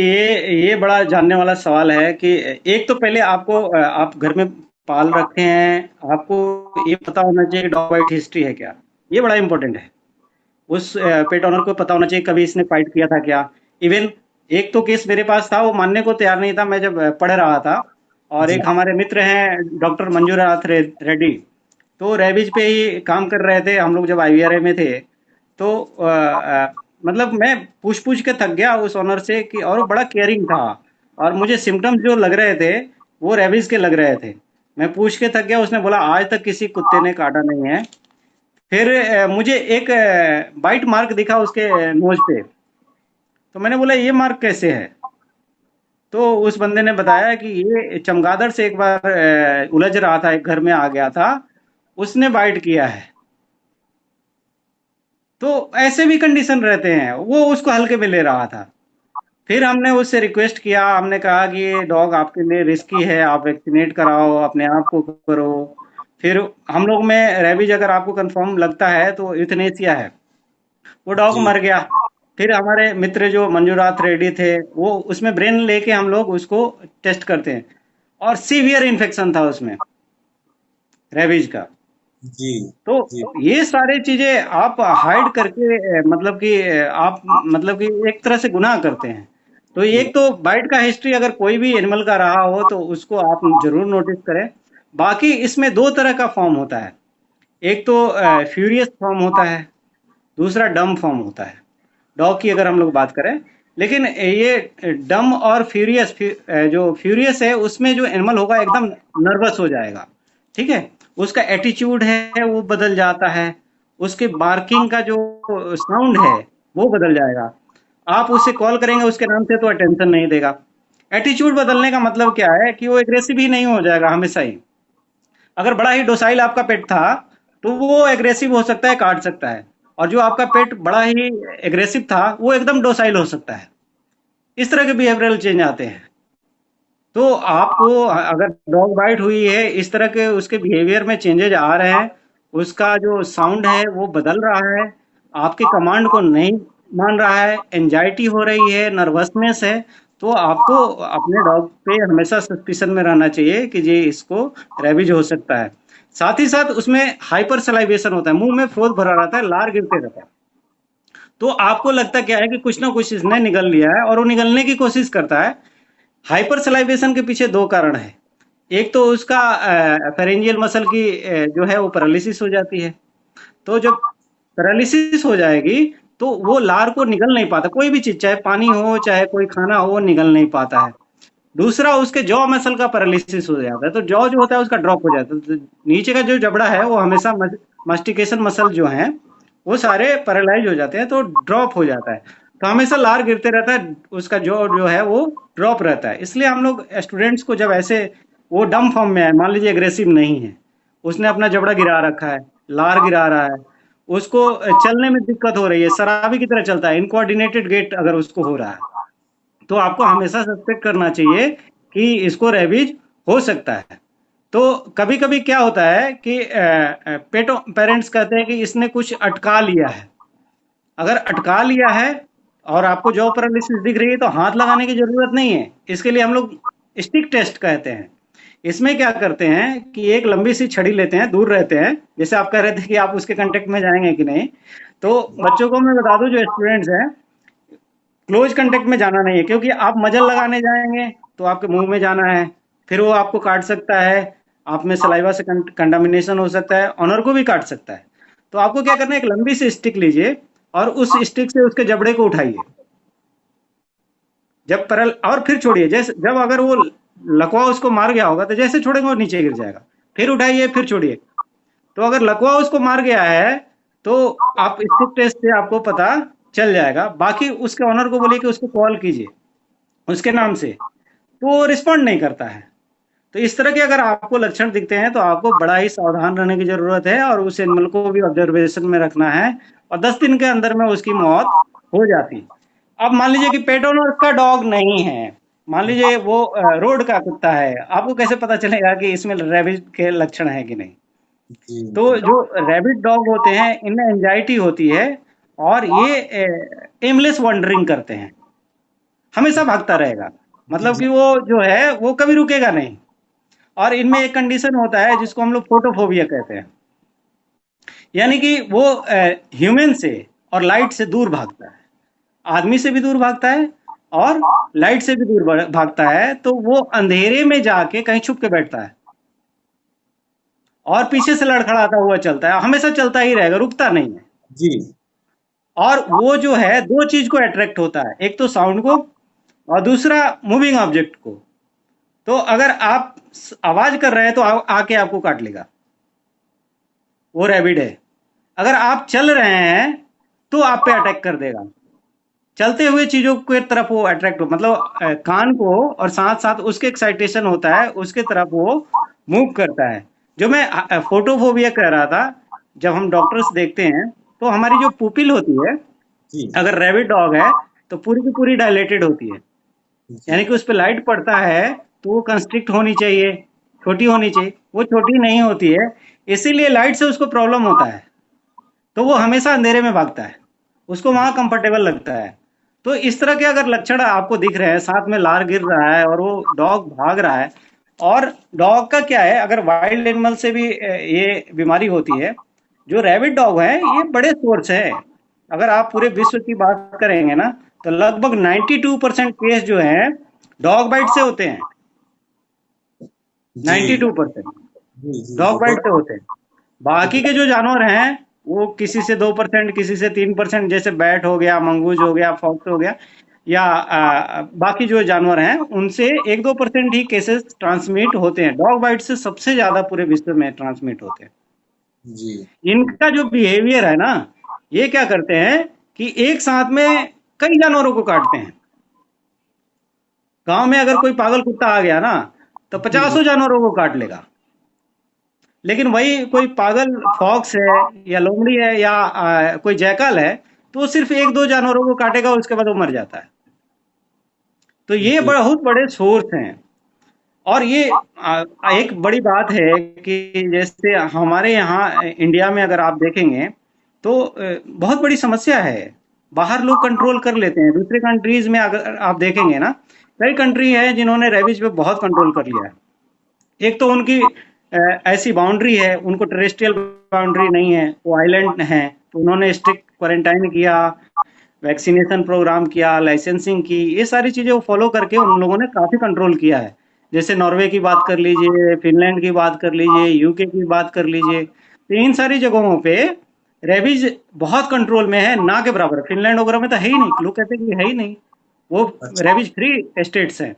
ये बड़ा जानने वाला सवाल है कि एक तो पहले आपको आप घर में पाल रखे हैं, आपको ये पता होना चाहिए कि डॉग बाइट हिस्ट्री है क्या। ये बड़ा इंपॉर्टेंट है। उस पेट ओनर को पता होना चाहिए कभी इसने फाइट किया था क्या। इवन एक तो केस मेरे पास था, वो मानने को तैयार नहीं था, मैं जब पढ़ रहा था, और जी एक हमारे मित्र हैं डॉक्टर मंजूनाथ रेड्डी, तो रेबीज पे ही काम कर रहे थे हम लोग जब आईवीआरए में थे। तो मतलब मैं पूछ पूछ के थक गया उस ऑनर से कि, और वो बड़ा केयरिंग था, और मुझे सिम्टम्स जो लग रहे थे वो रेबीज के लग रहे थे। मैं पूछ के थक गया, उसने बोला आज तक किसी कुत्ते ने काटा नहीं है। फिर मुझे एक बाइट मार्क दिखा उसके नोज पे, तो मैंने बोला ये मार्क कैसे है। तो उस बंदे ने बताया कि ये चमगादड़ से एक बार उलझ रहा था, एक घर में आ गया था, उसने बाइट किया है। तो ऐसे भी कंडीशन रहते हैं, वो उसको हल्के में ले रहा था। फिर हमने उससे रिक्वेस्ट किया, हमने कहा कि ये डॉग आपके लिए रिस्की है, आप वैक्सीनेट कराओ, अपने आप को करो। फिर हम लोग में रेबीज अगर आपको कंफर्म लगता है तो यूथनेसिया है। वो डॉग जी मर गया। फिर हमारे मित्र जो मंजूनाथ रेड्डी थे, वो उसमें ब्रेन लेके हम लोग उसको टेस्ट करते हैं, और सीवियर इन्फेक्शन था उसमें, रेबीज का। जी तो जी ये सारी चीजें आप हाइड करके मतलब कि आप मतलब कि एक तरह से गुनाह करते हैं। तो जी एक तो बाइट का हिस्ट्री अगर कोई भी एनिमल का रहा हो तो उसको आप जरूर नोटिस करें। बाकी इसमें दो तरह का फॉर्म होता है, एक तो फ्यूरियस फॉर्म होता है, दूसरा डम फॉर्म होता है, डॉग की अगर हम लोग बात करें। लेकिन ये डम और फ्यूरियस, जो फ्यूरियस है उसमें जो एनिमल होगा एकदम नर्वस हो जाएगा, ठीक है, उसका एटीट्यूड है वो बदल जाता है, उसके बार्किंग का जो साउंड है वो बदल जाएगा। आप उससे कॉल करेंगे उसके नाम से तो अटेंशन नहीं देगा। एटीट्यूड बदलने का मतलब क्या है कि वो एग्रेसिव ही नहीं हो जाएगा हमेशा ही। अगर बड़ा ही डोसाइल आपका पेट था तो वो एग्रेसिव हो सकता है, काट सकता है, और जो आपका पेट बड़ा ही एग्रेसिव था वो एकदम डोसाइल हो सकता है। इस तरह के बिहेवियरल चेंज आते हैं। तो आपको अगर डॉग बाइट हुई है, इस तरह के उसके बिहेवियर में चेंजेज आ रहे हैं, उसका जो साउंड है वो बदल रहा है, आपके कमांड को नहीं मान रहा है, एंजाइटी हो रही है, नर्वसनेस है, तो आपको अपने डॉग पे हमेशा सस्पिशन में रहना चाहिए कि ये इसको रेबीज हो सकता है। साथ ही साथ उसमें हाइपर सलाइवेशन होता है, मुंह में फ्लोज भरा रहता है, लार गिरते रहता है। तो आपको लगता क्या है कि कुछ ना कुछ इसने निगल लिया है और वो निगलने की कोशिश करता है। हाइपर सलाइवेशन के पीछे दो कारण है। एक तो उसका फेरेंजियल मसल की जो है वो पैरालिसिस हो जाती है। तो जब पैरालिसिस हो जाएगी तो वो लार को निगल नहीं पाता, कोई भी चीज, चाहे पानी हो चाहे कोई खाना हो, वो निगल नहीं पाता है। दूसरा, उसके जॉ मसल का पैरालिसिस हो जाता है, तो जॉ जो होता है उसका ड्रॉप हो जाता है, तो नीचे का जो जबड़ा है वो हमेशा मास्टिकेशन मसल जो है वो सारे पैरालाइज हो जाते हैं, तो ड्रॉप हो जाता है। तो हमेशा लार गिरते रहता है, उसका जॉ जो है वो ड्रॉप रहता है। इसलिए हम लोग स्टूडेंट्स को जब ऐसे, वो डम फॉर्म में है, मान लीजिए एग्रेसिव नहीं है, उसने अपना जबड़ा गिरा रखा है, लार गिरा रहा है, उसको चलने में दिक्कत हो रही है, शराबी की तरह चलता है, इनकोऑर्डिनेटेड गेट अगर उसको हो रहा है, तो आपको हमेशा सस्पेक्ट करना चाहिए कि इसको रेबीज हो सकता है। तो कभी कभी क्या होता है कि पेटो पेरेंट्स कहते हैं कि इसने कुछ अटका लिया है। अगर अटका लिया है और आपको जॉ पैरालिसिस दिख रही है तो हाथ लगाने की जरूरत नहीं है, इसके लिए हम लोग स्टिक टेस्ट कहते हैं। इसमें क्या करते हैं कि एक लंबी सी छड़ी लेते हैं, दूर रहते हैं, जैसे आप कह रहे थे कि आप उसके कांटेक्ट में जाएंगे कि नहीं, तो बच्चों को मैं बता दूं, जो स्टूडेंट्स हैं, क्लोज कांटेक्ट में जाना नहीं है, क्योंकि आप मजल लगाने जाएंगे तो आपके मुंह में जाना है, फिर वो आपको काट सकता है, आप में सलाइवा से कंटामिनेशन हो सकता है, ऑनर को भी काट सकता है। तो आपको क्या करना है, एक लंबी सी स्टिक लीजिए और उस स्टिक से उसके जबड़े को उठाइए, जब परल, और फिर छोड़िए, जैसे जब अगर वो लकवा उसको मार गया होगा तो जैसे छोड़ेंगे वो नीचे गिर जाएगा, फिर उठाइए फिर छोड़िए। तो अगर लकवा उसको मार गया है तो आप स्टिक टेस्ट से आपको पता चल जाएगा। बाकी उसके ऑनर को बोलिए कि उसको कॉल कीजिए उसके नाम से, तो वो रिस्पॉन्ड नहीं करता है। तो इस तरह के अगर आपको लक्षण दिखते हैं तो आपको बड़ा ही सावधान रहने की जरूरत है और उस एनिमल को भी ऑब्जर्वेशन में रखना है, और 10 दिन के अंदर में उसकी मौत हो जाती। अब मान लीजिए कि पेट ओनर का डॉग नहीं है, मान लीजिए वो रोड का कुत्ता है, आपको कैसे पता चलेगा कि इसमें रेबिज के लक्षण है कि नहीं? जी तो जो रैबिट डॉग होते हैं इनमें एंजाइटी होती है और ये एमलेस वॉन्डरिंग करते हैं, हमेशा भागता रहेगा, मतलब जी कि वो जो है वो कभी रुकेगा नहीं। और इनमें एक कंडीशन होता है जिसको हम लोग फोटोफोबिया कहते हैं, यानी कि वो ह्यूमन से और लाइट से दूर भागता है, आदमी से भी दूर भागता है और लाइट से भी दूर भागता है, तो वो अंधेरे में जाके कहीं छुप के बैठता है और पीछे से लड़खड़ाता हुआ चलता है, हमेशा चलता ही रहेगा, रुकता नहीं है। जी और वो जो है दो चीज को अट्रैक्ट होता है, एक तो साउंड को और दूसरा मूविंग ऑब्जेक्ट को। तो अगर आप आवाज कर रहे हैं तो आके आपको काट लेगा, वो रैबिड है। अगर आप चल रहे हैं तो आप पे अटैक कर देगा, चलते हुए चीजों के तरफ वो अट्रैक्ट हो, मतलब कान को और साथ साथ उसके एक्साइटेशन होता है उसके तरफ वो मूव करता है। जो मैं फोटोफोबिया कह रहा था, जब हम डॉक्टर्स देखते हैं तो हमारी जो पुपिल होती है, जी अगर रैबिट डॉग है तो पूरी की पूरी डायलेटेड होती है, जी यानी कि उस पर लाइट पड़ता है तो वो कंस्ट्रिक्ट होनी चाहिए, छोटी होनी चाहिए, वो छोटी नहीं होती है, इसीलिए लाइट से उसको प्रॉब्लम होता है, तो वो हमेशा अंधेरे में भागता है, उसको वहां कंफर्टेबल लगता है। तो इस तरह के अगर लक्षण आपको दिख रहे हैं, साथ में लार गिर रहा है और वो डॉग भाग रहा है, और डॉग का क्या है, अगर वाइल्ड एनिमल से भी ये बीमारी होती है, जो रैबिट डॉग है ये बड़े सोर्स है। अगर आप पूरे विश्व की बात करेंगे ना तो लगभग 92% केस जो है डॉग बाइट से होते हैं, जी 92% जी जी डॉग बाइट बहुत से होते हैं। बाकी बहुत के जो जानवर हैं वो किसी से 2%, किसी से 3%, जैसे बैट हो गया, मंगूज हो गया, फॉक्स हो गया, या बाकी जो जानवर हैं उनसे 1-2% ही केसेस ट्रांसमिट होते हैं, डॉग बाइट से सबसे ज्यादा पूरे विश्व में ट्रांसमिट होते हैं। जी इनका जो बिहेवियर है ना, ये क्या करते हैं कि एक साथ में कई जानवरों को काटते हैं। गांव में अगर कोई पागल कुत्ता आ गया ना तो जी 50 जानवरों को काट लेगा, लेकिन वही कोई पागल फॉक्स है या लोमड़ी है या कोई जैकल है तो वो सिर्फ 1-2 जानवरों को काटेगा, उसके बाद वो मर जाता है। तो ये जी बहुत बड़े सोर्स हैं। और ये एक बड़ी बात है कि जैसे हमारे यहाँ इंडिया में अगर आप देखेंगे तो बहुत बड़ी समस्या है, बाहर लोग कंट्रोल कर लेते हैं, दूसरे कंट्रीज में अगर आप देखेंगे ना कई कंट्री है जिन्होंने रेबीज पे बहुत कंट्रोल कर लिया है। एक तो उनकी ऐसी बाउंड्री है, उनको टेरेस्ट्रियल बाउंड्री नहीं है, वो आइलैंड है, तो उन्होंने स्ट्रिक्ट क्वारंटाइन किया, वैक्सीनेशन प्रोग्राम किया, लाइसेंसिंग की, ये सारी चीजें वो फॉलो करके उन लोगों ने काफी कंट्रोल किया है। जैसे नॉर्वे की बात कर लीजिए, फिनलैंड की बात कर लीजिए, यूके की बात कर लीजिए, तो इन सारी जगहों पे रेबीज बहुत कंट्रोल में है, ना के बराबर। फिनलैंड वगैरह में तो है ही नहीं, लोग कहते हैं कि है ही नहीं, वो अच्छा। रेबीज फ्री स्टेट्स हैं,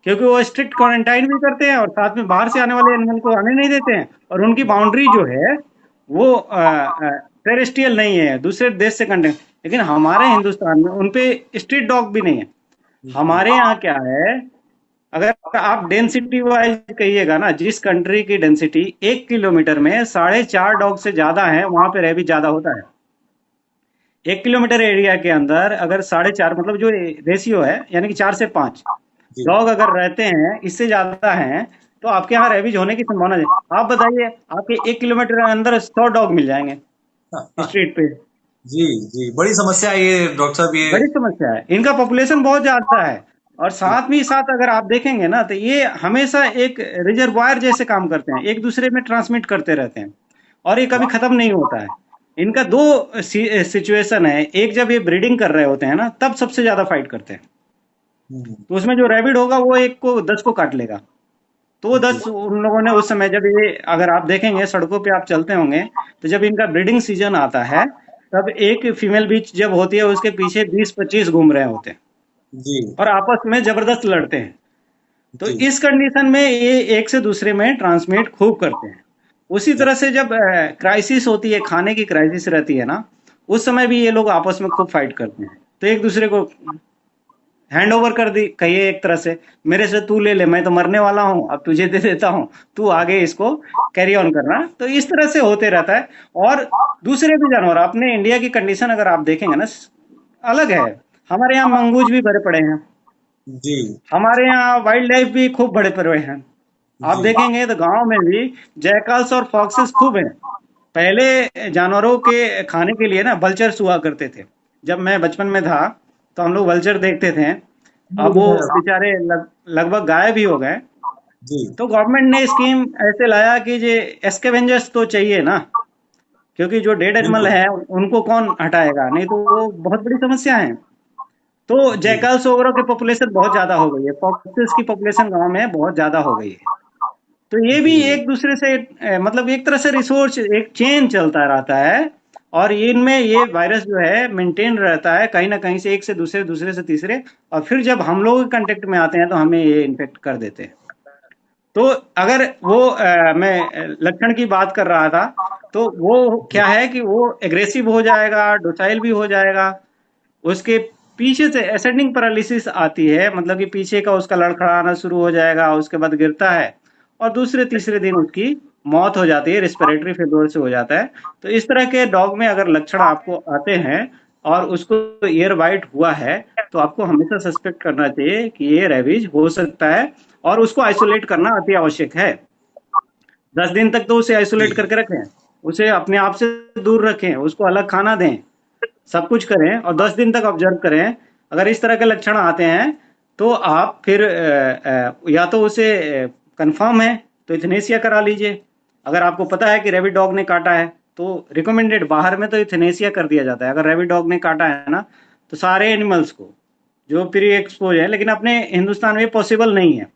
क्योंकि वो स्ट्रिक्ट क्वारंटाइन भी करते हैं और साथ में बाहर से आने वाले एनिमल को आने नहीं देते हैं, और उनकी बाउंड्री जो है वो टेरेस्ट्रियल नहीं है, दूसरे देश से कंटेंट। लेकिन हमारे हिंदुस्तान में उनपे स्ट्रीट डॉग भी नहीं है। जी। हमारे यहाँ क्या है, अगर आप डेंसिटी वाइज कहिएगा ना, जिस कंट्री की डेंसिटी 1 किलोमीटर में 4.5 डॉग से ज्यादा है, वहां पे रेबीज ज्यादा होता है। 1 किलोमीटर एरिया के अंदर अगर 4.5, मतलब जो रेशियो है, यानी कि 4 से 5 जी। डॉग अगर रहते हैं, इससे ज्यादा हैं, तो आपके यहाँ रेबीज होने की संभावना है। आप बताइए, आपके 1 किलोमीटर के अंदर 100 डॉग मिल जाएंगे स्ट्रीट पे। जी। जी, बड़ी समस्या है ये डॉक्टर साहब, ये। बड़ी समस्या है, इनका पॉपुलेशन बहुत ज्यादा है, और साथ में ही साथ अगर आप देखेंगे ना, तो ये हमेशा एक रिजर्वायर जैसे काम करते हैं, एक दूसरे में ट्रांसमिट करते रहते हैं, और ये कभी खत्म नहीं होता है। इनका दो सिचुएशन है, एक जब ये ब्रीडिंग कर रहे होते हैं ना, तब सबसे ज्यादा फाइट करते हैं। हम्म। तो उसमें जो रैबिड होगा वो एक को 10 को काट लेगा। तो वो जी। 10 उन लोगों ने उस समय, जब ये, अगर आप देखेंगे सड़कों पे आप चलते होंगे, तो जब इनका ब्रीडिंग सीजन आता है, तब एक फीमेल बीच जब होती है, उसके पीछे 20-25 घूम रहे होते हैं जी। और आपस में जबरदस्त लड़ते हैं। तो जी। इस कंडीशन में ये एक से दूसरे में ट्रांसमिट खूब करते हैं। उसी तरह से जब क्राइसिस होती है, खाने की क्राइसिस रहती है ना, उस समय भी ये लोग आपस में खूब फाइट करते हैं, तो एक दूसरे को हैंड ओवर कर दी, कहिए एक तरह से, मेरे से तू ले ले, मैं तो मरने वाला हूं, अब तुझे दे देता हूं, तू आगे इसको कैरी ऑन करना। तो इस तरह से होते रहता है। और दूसरे भी जानवर, अपने इंडिया की कंडीशन अगर आप देखेंगे ना, अलग है। हमारे यहाँ मंगूज भी भरे पड़े हैं, जी। हमारे यहाँ वाइल्ड लाइफ भी खूब बड़े पड़े हैं। आप जी। देखेंगे तो गांव में भी जैकल्स और फॉक्सेस खूब हैं। पहले जानवरों के खाने के लिए ना वल्चर्स हुआ करते थे। जब मैं बचपन में था, तो हम लोग वल्चर देखते थे। अब वो बेचारे लगभग गायब ही हो गए। जी। तो गवर्नमेंट ने स्कीम ऐसे लाया कि जे एस्केवेंजर्स तो चाहिए ना, क्योंकि जो डेड एनिमल बिल्कुल। है उनको कौन हटाएगा, नहीं तो वो बहुत बड़ी समस्या है। तो जी। जैकल्स वगैरह की पॉपुलेशन बहुत ज्यादा हो गई है, फॉक्सेस की पॉपुलेशन गांव में बहुत ज्यादा हो गई है। तो ये भी जी। एक दूसरे से मतलब एक तरह से रिसोर्स, एक चेन चलता रहता है, और इनमें ये वायरस जो है मेंटेन रहता है कहीं ना कहीं से, एक से दूसरे, दूसरे से तीसरे, और फिर जब हम लोग कांटेक्ट में आते हैं तो हमें ये इन्फेक्ट कर देते हैं। तो अगर वो मैं लक्षण की बात कर रहा था, तो वो क्या है कि वो एग्रेसिव हो जाएगा, डोसाइल भी हो जाएगा। उसके पीछे से एसेंडिंग पैरालिसिस आती है, मतलब कि पीछे का उसका लड़खड़ाना शुरू हो जाएगा, उसके बाद गिरता है, और दूसरे तीसरे दिन उसकी मौत हो जाती है, रिस्पिरेटरी फेलियर से हो जाता है। तो इस तरह के डॉग में अगर लक्षण आपको आते हैं और उसको ईयर बाइट हुआ है, तो आपको हमेशा सस्पेक्ट करना चाहिए कि ये रेबीज हो सकता है, और उसको आइसोलेट करना अति आवश्यक है। 10 दिन तक तो उसे आइसोलेट जी। करके रखें, उसे अपने आप से दूर रखें, उसको अलग खाना दें, सब कुछ करें, और 10 दिन तक ऑब्जर्व करें। अगर इस तरह के लक्षण आते हैं, तो आप फिर या तो उसे कंफर्म है तो इथनेसिया करा लीजिए। अगर आपको पता है कि रेबिड डॉग ने काटा है, तो रिकमेंडेड, बाहर में तो इथनेसिया कर दिया जाता है। अगर रेबिड डॉग ने काटा है ना, तो सारे एनिमल्स को जो प्री एक्सपोज है, लेकिन अपने हिंदुस्तान में पॉसिबल नहीं है।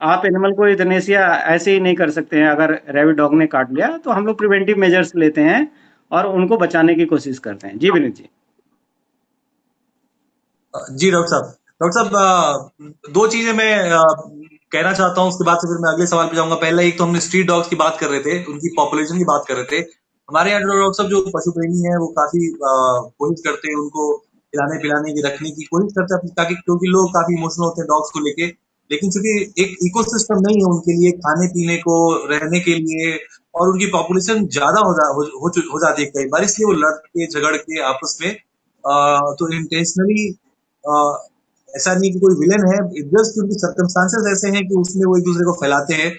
आप एनिमल को इथनेसिया ऐसे ही नहीं कर सकते हैं। अगर रेबिड डॉग ने काट लिया, तो हम लोग प्रिवेंटिव मेजर्स लेते हैं और उनको बचाने की कोशिश करते हैं। जी विनीत जी। जी डॉक्टर साहब, दो चीजें मैं कहना चाहता हूँ, उसके बाद से फिर मैं अगले सवाल पे जाऊंगा। पहला, एक तो हमने स्ट्रीट डॉग्स की बात कर रहे थे, उनकी पॉपुलेशन की बात कर रहे थे। हमारे यहाँ जो डॉक्टर साहब जो पशु प्रेमी है वो काफी कोशिश करते हैं उनको खिलाने पिलाने की, रखने की कोशिश करते हैं ताकि, क्योंकि लोग काफी इमोशनल होते हैं डॉग्स को लेके। लेकिन चूंकि एक इकोसिस्टम नहीं है उनके लिए, खाने पीने को, रहने के लिए, और उनकी पॉपुलेशन ज्यादा हो जाती है कई बार, इसलिए वो लड़के झगड़ के आपस में तो इंटेंशनली, ऐसा नहीं कि कोई विलेन है, जस्ट उनकी सर्कमस्टांसेस ऐसे हैं कि उसमें वो एक दूसरे को फैलाते हैं।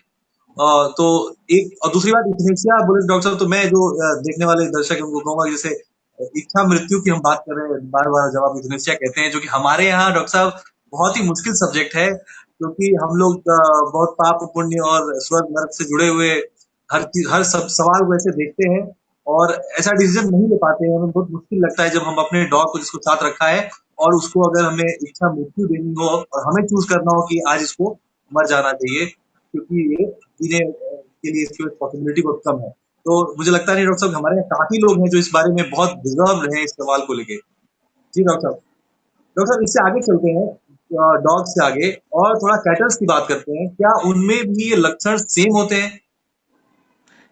तो एक, और दूसरी बात इथनेसिया बोले डॉक्टर साहब, तो मैं जो देखने वाले दर्शक हैं उनको कहूंगा, जैसे इच्छा मृत्यु की हम बात कर रहे हैं, बार बार जब आप इथनेसिया कहते हैं, जो कि हमारे यहाँ डॉक्टर साहब बहुत ही मुश्किल सब्जेक्ट है, क्योंकि हम लोग बहुत पाप पुण्य और स्वर्ग नरक से जुड़े हुए हर चीज, हर सब सवाल को ऐसे देखते हैं और ऐसा डिसीजन नहीं ले पाते हैं। हमें बहुत मुश्किल लगता है जब हम अपने डॉग को जिसको साथ रखा है और उसको अगर हमें इच्छा मृत्यु देनी हो और हमें चूज करना हो कि आज इसको मर जाना चाहिए, क्योंकि ये जीने के लिए इसकी पॉसिबिलिटी बहुत कम है। तो मुझे लगता नहीं डॉक्टर साहब, हमारे यहाँ काफी लोग हैं जो इस बारे में बहुत डिजर्व रहे हैं इस सवाल को लेके। जी डॉक्टर साहब। डॉक्टर साहब, इससे आगे चलते हैं, डॉग से आगे और थोड़ा कैटल्स की बात करते हैं। क्या उनमें भी ये लक्षण सेम होते हैं?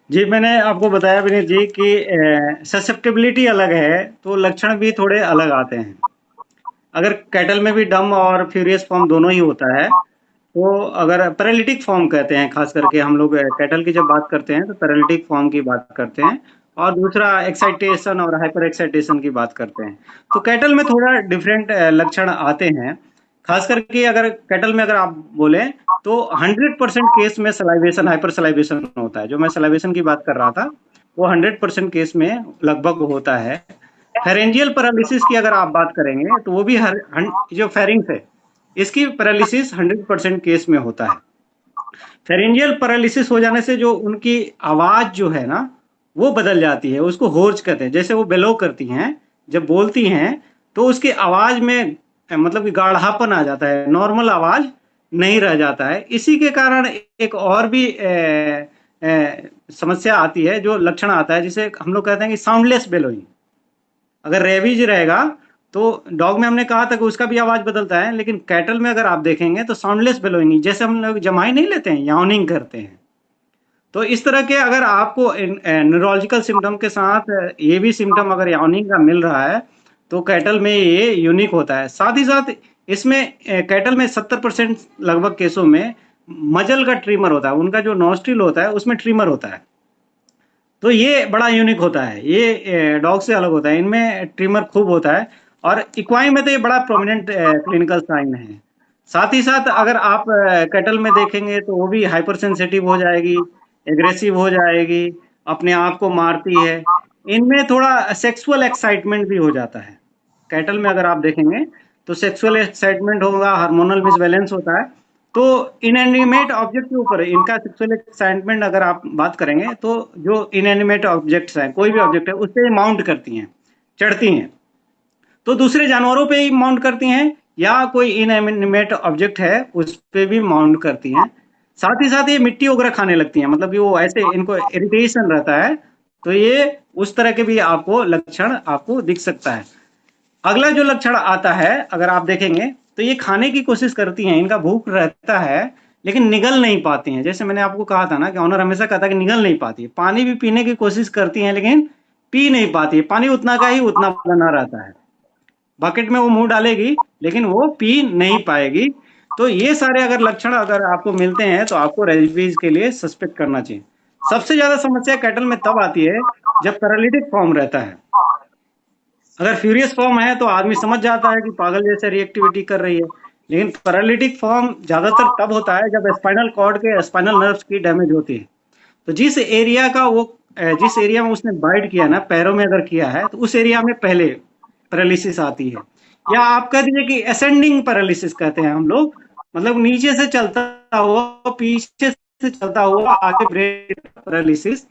जी, मैंने आपको बताया विनीत जी कि ससेप्टेबिलिटी अलग है, तो लक्षण भी थोड़े अलग आते हैं। अगर कैटल में भी डम और फ्यूरियस फॉर्म दोनों ही होता है, तो अगर पैरालिटिक फॉर्म कहते हैं, खास करके हम लोग कैटल की जब बात करते हैं तो पैरालिटिक फॉर्म की बात करते हैं, और दूसरा एक्साइटेशन और हाइपर एक्साइटेशन की बात करते हैं। तो कैटल में थोड़ा डिफरेंट लक्षण आते हैं। खास करके अगर कैटल में अगर आप बोले तो 100% केस में सलाइवेशन, हाइपर सलाइवेशन होता है। जो मैं सलाइवेशन की बात कर रहा था वो 100% केस में लगभग होता है। फेरेंजियल पैरालिसिस की अगर आप बात करेंगे तो वो भी जो फेरिंग्स है इसकी पैरालिसिस 100% केस में होता है। फेरेंजियल पैरालिसिस हो जाने से जो उनकी आवाज जो है ना वो बदल जाती है, उसको होर्च कहते हैं। जैसे वो बेलो करती हैं जब बोलती हैं तो उसकी आवाज में मतलब कि गाढ़ापन आ जाता है, नॉर्मल आवाज नहीं रह जाता है। इसी के कारण एक और भी समस्या आती है, जो लक्षण आता है जिसे हम लोग कहते हैं कि साउंडलेस बेलोइंग। अगर रेबीज रहेगा तो डॉग में हमने कहा था कि उसका भी आवाज बदलता है, लेकिन कैटल में अगर आप देखेंगे तो साउंडलेस बेलोइंग, जैसे हम लोग जमाई नहीं लेते हैं, याउनिंग करते हैं। तो इस तरह के अगर आपको न्यूरोलॉजिकल सिम्टम के साथ ये भी सिम्टम अगर याउनिंग का मिल रहा है तो कैटल में ये यूनिक होता है। साथ ही साथ इसमें कैटल में 70% लगभग केसों में मजल का ट्रीमर होता है, उनका जो नॉस्ट्रिल होता है उसमें ट्रीमर होता है। तो ये बड़ा यूनिक होता है, ये डॉग से अलग होता है, इनमें ट्रिमर खूब होता है। और इक्वाइन में तो ये बड़ा प्रोमिनेंट क्लिनिकल साइन है। साथ ही साथ अगर आप कैटल में देखेंगे तो वो भी हाइपर सेंसिटिव हो जाएगी, एग्रेसिव हो जाएगी, अपने आप को मारती है। इनमें थोड़ा सेक्सुअल एक्साइटमेंट भी हो जाता है। कैटल में अगर आप देखेंगे तो सेक्सुअल एक्साइटमेंट होगा, हार्मोनल मिसबैलेंस होता है। तो इनएनिमेट ऑब्जेक्ट के ऊपर इनका सेक्सुअल एक्साइटमेंट अगर आप बात करेंगे तो जो इनएनिमेट ऑब्जेक्ट्स हैं, कोई भी ऑब्जेक्ट है, उस पे माउंट करती हैं, चढ़ती हैं। तो दूसरे जानवरों पे ही माउंट करती हैं या कोई इनएनिमेट ऑब्जेक्ट है उस पे भी माउंट करती हैं। साथ ही साथ ये मिट्टी वगैरह खाने लगती हैं, मतलब कि वो ऐसे इनको इरिटेशन रहता है। तो ये उस तरह के भी आपको लक्षण आपको दिख सकता है। अगला जो लक्षण आता है अगर आप देखेंगे तो ये खाने की कोशिश करती हैं, इनका भूख रहता है लेकिन निगल नहीं पाती हैं। जैसे मैंने आपको कहा था ना कि ऑनर हमेशा कहता है कि निगल नहीं पाती है। पानी भी पीने की कोशिश करती हैं लेकिन पी नहीं पाती है, पानी उतना का ही उतना बना रहता है। बकेट में वो मुंह डालेगी लेकिन वो पी नहीं पाएगी। तो ये सारे अगर लक्षण अगर आपको मिलते हैं तो आपको रेबीज के लिए सस्पेक्ट करना चाहिए। सबसे ज्यादा समस्या कैटल में तब आती है जब पैरालिटिक फॉर्म रहता है। अगर फ्यूरियस फॉर्म है तो आदमी समझ जाता है कि पागल जैसे रिएक्टिविटी कर रही है, लेकिन पैरालिटिक फॉर्म ज्यादातर तब होता है जब स्पाइनल कॉर्ड के स्पाइनल नर्व्स की डैमेज होती है। तो जिस एरिया में उसने बाइट किया ना, पैरों में अगर किया है तो उस एरिया में पहले पैरालिसिस आती है। या आप कह दीजिए कि असेंडिंग पैरालिसिस कहते हैं हम लोग, मतलब नीचे से चलता हुआ, पीछे से चलता हुआ आगे ब्रेन पैरालिसिस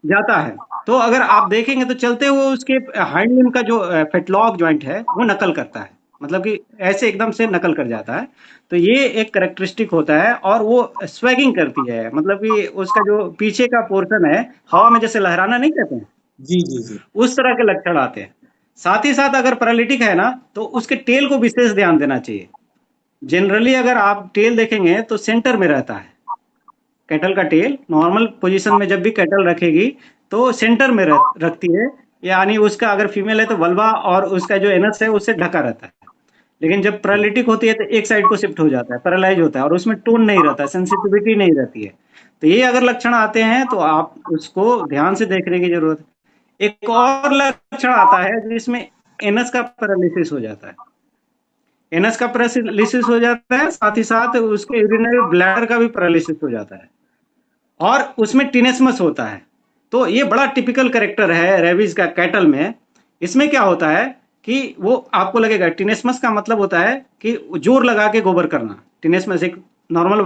जाता है। तो अगर आप देखेंगे तो चलते हुए उसके हाइंड लिम्ब का जो फेटलॉग जॉइंट है वो नकल करता है, मतलब कि ऐसे एकदम से नकल कर जाता है। तो ये एक करेक्टरिस्टिक होता है। और वो स्वैगिंग करती है, मतलब कि उसका जो पीछे का पोर्शन है हवा में जैसे लहराना नहीं कहते हैं, जी जी जी। उस तरह के लक्षण आते हैं। साथ ही साथ अगर पैरालिटिक है ना तो उसके टेल को विशेष ध्यान देना चाहिए। जनरली अगर आप टेल देखेंगे तो सेंटर में रहता है। कैटल का टेल नॉर्मल पोजीशन में जब भी कैटल रखेगी तो सेंटर में रखती है, यानी उसका अगर फीमेल है तो वल्वा और उसका जो एनस है उससे ढका रहता है। लेकिन जब पैरालिटिक होती है तो एक साइड को शिफ्ट हो जाता है, पैरालाइज होता है, और उसमें टोन नहीं रहता, सेंसिटिविटी नहीं रहती है। तो ये अगर लक्षण आते हैं तो आप उसको ध्यान से देखने की जरूरत है। एक और लक्षण आता है जिसमें एनस का पैरालिसिस हो जाता है। एनस का पैरालिसिस हो जाता है, साथ ही साथ उसके यूरिनरी ब्लैडर का भी पैरालिसिस हो जाता है, और उसमें टिनेस्मस होता है। तो ये बड़ा टिपिकल कैरेक्टर है रेबीज का कैटल में। इसमें क्या होता है कि वो आपको लगेगा, टिनेस्मस का मतलब होता है कि जोर लगा के गोबर करना। टिनेस्मस एक नॉर्मल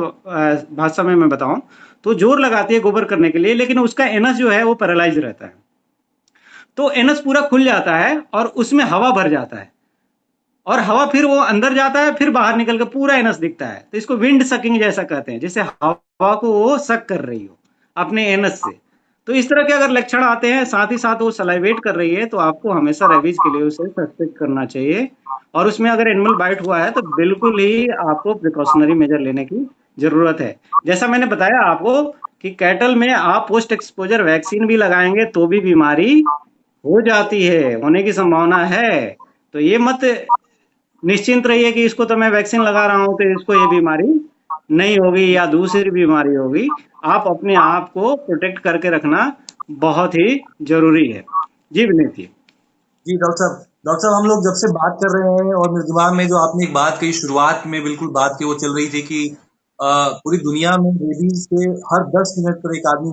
भाषा में मैं बताऊं तो जोर लगाती है गोबर करने के लिए, लेकिन उसका एनस जो है वो पैरालाइज रहता है। तो एनस पूरा खुल जाता है और उसमें हवा भर जाता है, और हवा फिर वो अंदर जाता है, फिर बाहर निकल के पूरा एनस दिखता है। तो इसको विंड सकिंग जैसा कहते हैं, जैसे हवा को वो सक कर रही हो अपने एनस से। तो इस तरह के अगर लक्षण आते हैं, साथ ही साथ वो सलाइवेट कर रही है, तो आपको हमेशा रेबीज के लिए उसे सस्पेक्ट करना चाहिए। और उसमें अगर एनिमल बाइट हुआ है तो बिल्कुल ही आपको प्रिकॉशनरी मेजर लेने की जरूरत है। जैसा मैंने बताया आपको कि कैटल में आप पोस्ट एक्सपोजर वैक्सीन भी लगाएंगे तो भी बीमारी हो जाती है, होने की संभावना है। तो ये मत निश्चिंत रहिए कि इसको तो मैं वैक्सीन लगा रहा हूं तो इसको ये बीमारी नहीं होगी या दूसरी बीमारी होगी। आप अपने आप को प्रोटेक्ट करके रखना बहुत ही जरूरी है। जी विनीत जी। जी डॉक्टर साहब हम लोग जब से बात कर रहे हैं और मेरे दिमाग में जो आपने एक बात कही शुरुआत में बिल्कुल बात की वो चल रही थी कि पूरी दुनिया में रेबीज से हर 10 मिनट पर एक आदमी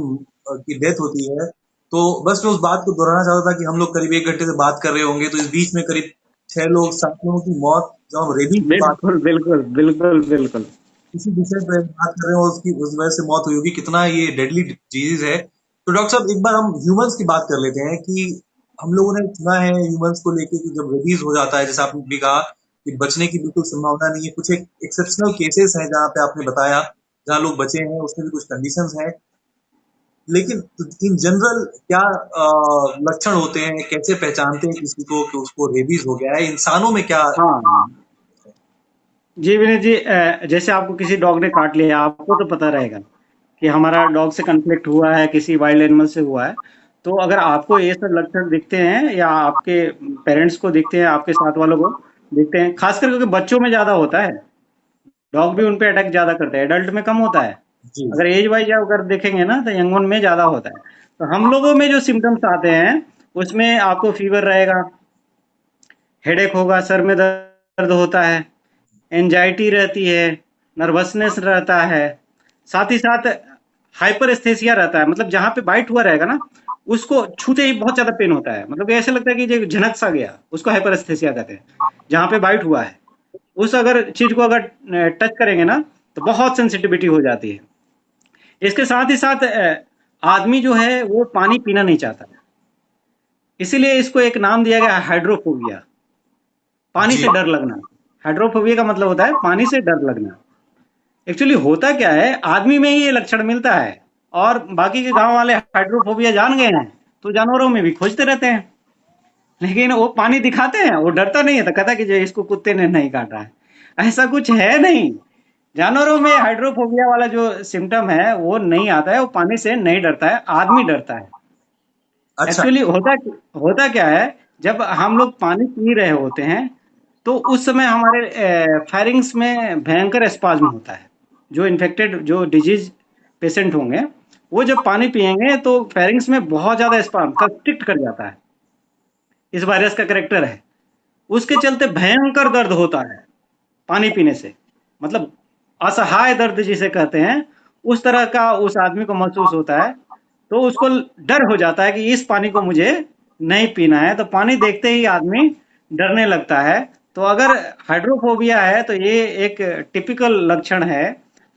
की डेथ होती है। तो बस मैं उस बात को दोहराना चाहता था कि हम लोग करीब 1 घंटे से बात कर रहे होंगे तो इस बीच में करीब 6 लोग 7 लोगों की मौत जब हम रेबीज की बात बिल्कुल बिल्कुल बिल्कुल बिल्कुल। किसी दूसरे पे बात कर रहे हो उसकी उस वजह से मौत हुई होगी, कितना ये डेडली डिजीज है। तो डॉक्टर साहब एक बार हम ह्यूमंस की बात कर लेते हैं कि हम लोगों ने सुना है ह्यूमंस को लेके कि जब रेबीज हो जाता है जैसे आपने भी कहा कि बचने की बिल्कुल संभावना नहीं है, कुछ एक एक्सेप्शनल केसेस हैं जहाँ पे आपने बताया जहाँ लोग बचे हैं उसमें भी कुछ कंडीशंस हैं, लेकिन इन जनरल क्या लक्षण होते हैं, कैसे पहचानते हैं किसी को कि उसको रेबीज हो गया है, इंसानों में क्या? हाँ जी विनीत जी, जैसे आपको किसी डॉग ने काट लिया, आपको तो पता रहेगा कि हमारा डॉग से कन्फ्लिक्ट हुआ है, किसी वाइल्ड एनिमल से हुआ है। तो अगर आपको ये सब लक्षण दिखते हैं या आपके पेरेंट्स को दिखते हैं, आपके साथ वालों को दिखते हैं, खास करके बच्चों में ज्यादा होता है। डॉग भी उन पे अटैक ज्यादा करते हैं, एडल्ट में कम होता है। जी अगर एज वाइज अगर देखेंगे ना तो यंग वन में ज्यादा होता है। तो हम लोगों में जो सिम्टम्स आते हैं उसमें आपको फीवर रहेगा, हेडेक होगा, सर में दर्द होता है, एंजाइटी रहती है, नर्वसनेस रहता है, साथ ही साथ हाइपर एस्थेसिया रहता है। मतलब जहां पे बाइट हुआ रहेगा ना, उसको छूते ही बहुत ज्यादा पेन होता है, मतलब ऐसे लगता है कि जो झनक सा गया, उसको हाइपर एस्थेसिया कहते हैं। जहां पे बाइट हुआ है उस अगर चीज को अगर टच करेंगे ना तो बहुत सेंसिटिविटी हो जाती है। इसके साथ ही साथ आदमी जो है वो पानी पीना नहीं चाहता, इसीलिए इसको एक नाम दिया गया हाइड्रोफोबिया, पानी जी से डर लगना। हाइड्रोफोबिया का मतलब होता है पानी से डर लगना। एक्चुअली होता क्या है, आदमी में ही ये लक्षण मिलता है और बाकी के गांव वाले हाइड्रोफोबिया जान गए हैं, तो जानवरों में भी खोजते रहते हैं। लेकिन वो पानी दिखाते हैं, वो डरता नहीं है, तो कहता है कि जो इसको कुत्ते ने नहीं काटा है। ऐसा कुछ है नहीं। जानवरों में हाइड्रोफोबिया वाला जो सिम्टम है वो नहीं आता है, वो पानी से नहीं डरता है, आदमी डरता है। अच्छा। एक्चुअली होता क्या है, जब हम लोग पानी पी रहे होते हैं तो उस समय हमारे फायरिंग्स में भयंकर स्पाज्म होता है। जो इन्फेक्टेड जो डिजीज पेशेंट होंगे वो जब पानी पिएंगे तो फेरिंग्स में बहुत ज्यादा स्पाज्म कंस्ट्रिक्ट कर जाता है। इस वायरस का करेक्टर है, उसके चलते भयंकर दर्द होता है पानी पीने से। मतलब असहाय दर्द जिसे कहते हैं, उस तरह का उस आदमी को महसूस होता है। तो उसको डर हो जाता है कि इस पानी को मुझे नहीं पीना है, तो पानी देखते ही आदमी डरने लगता है। तो अगर हाइड्रोफोबिया है तो ये एक टिपिकल लक्षण है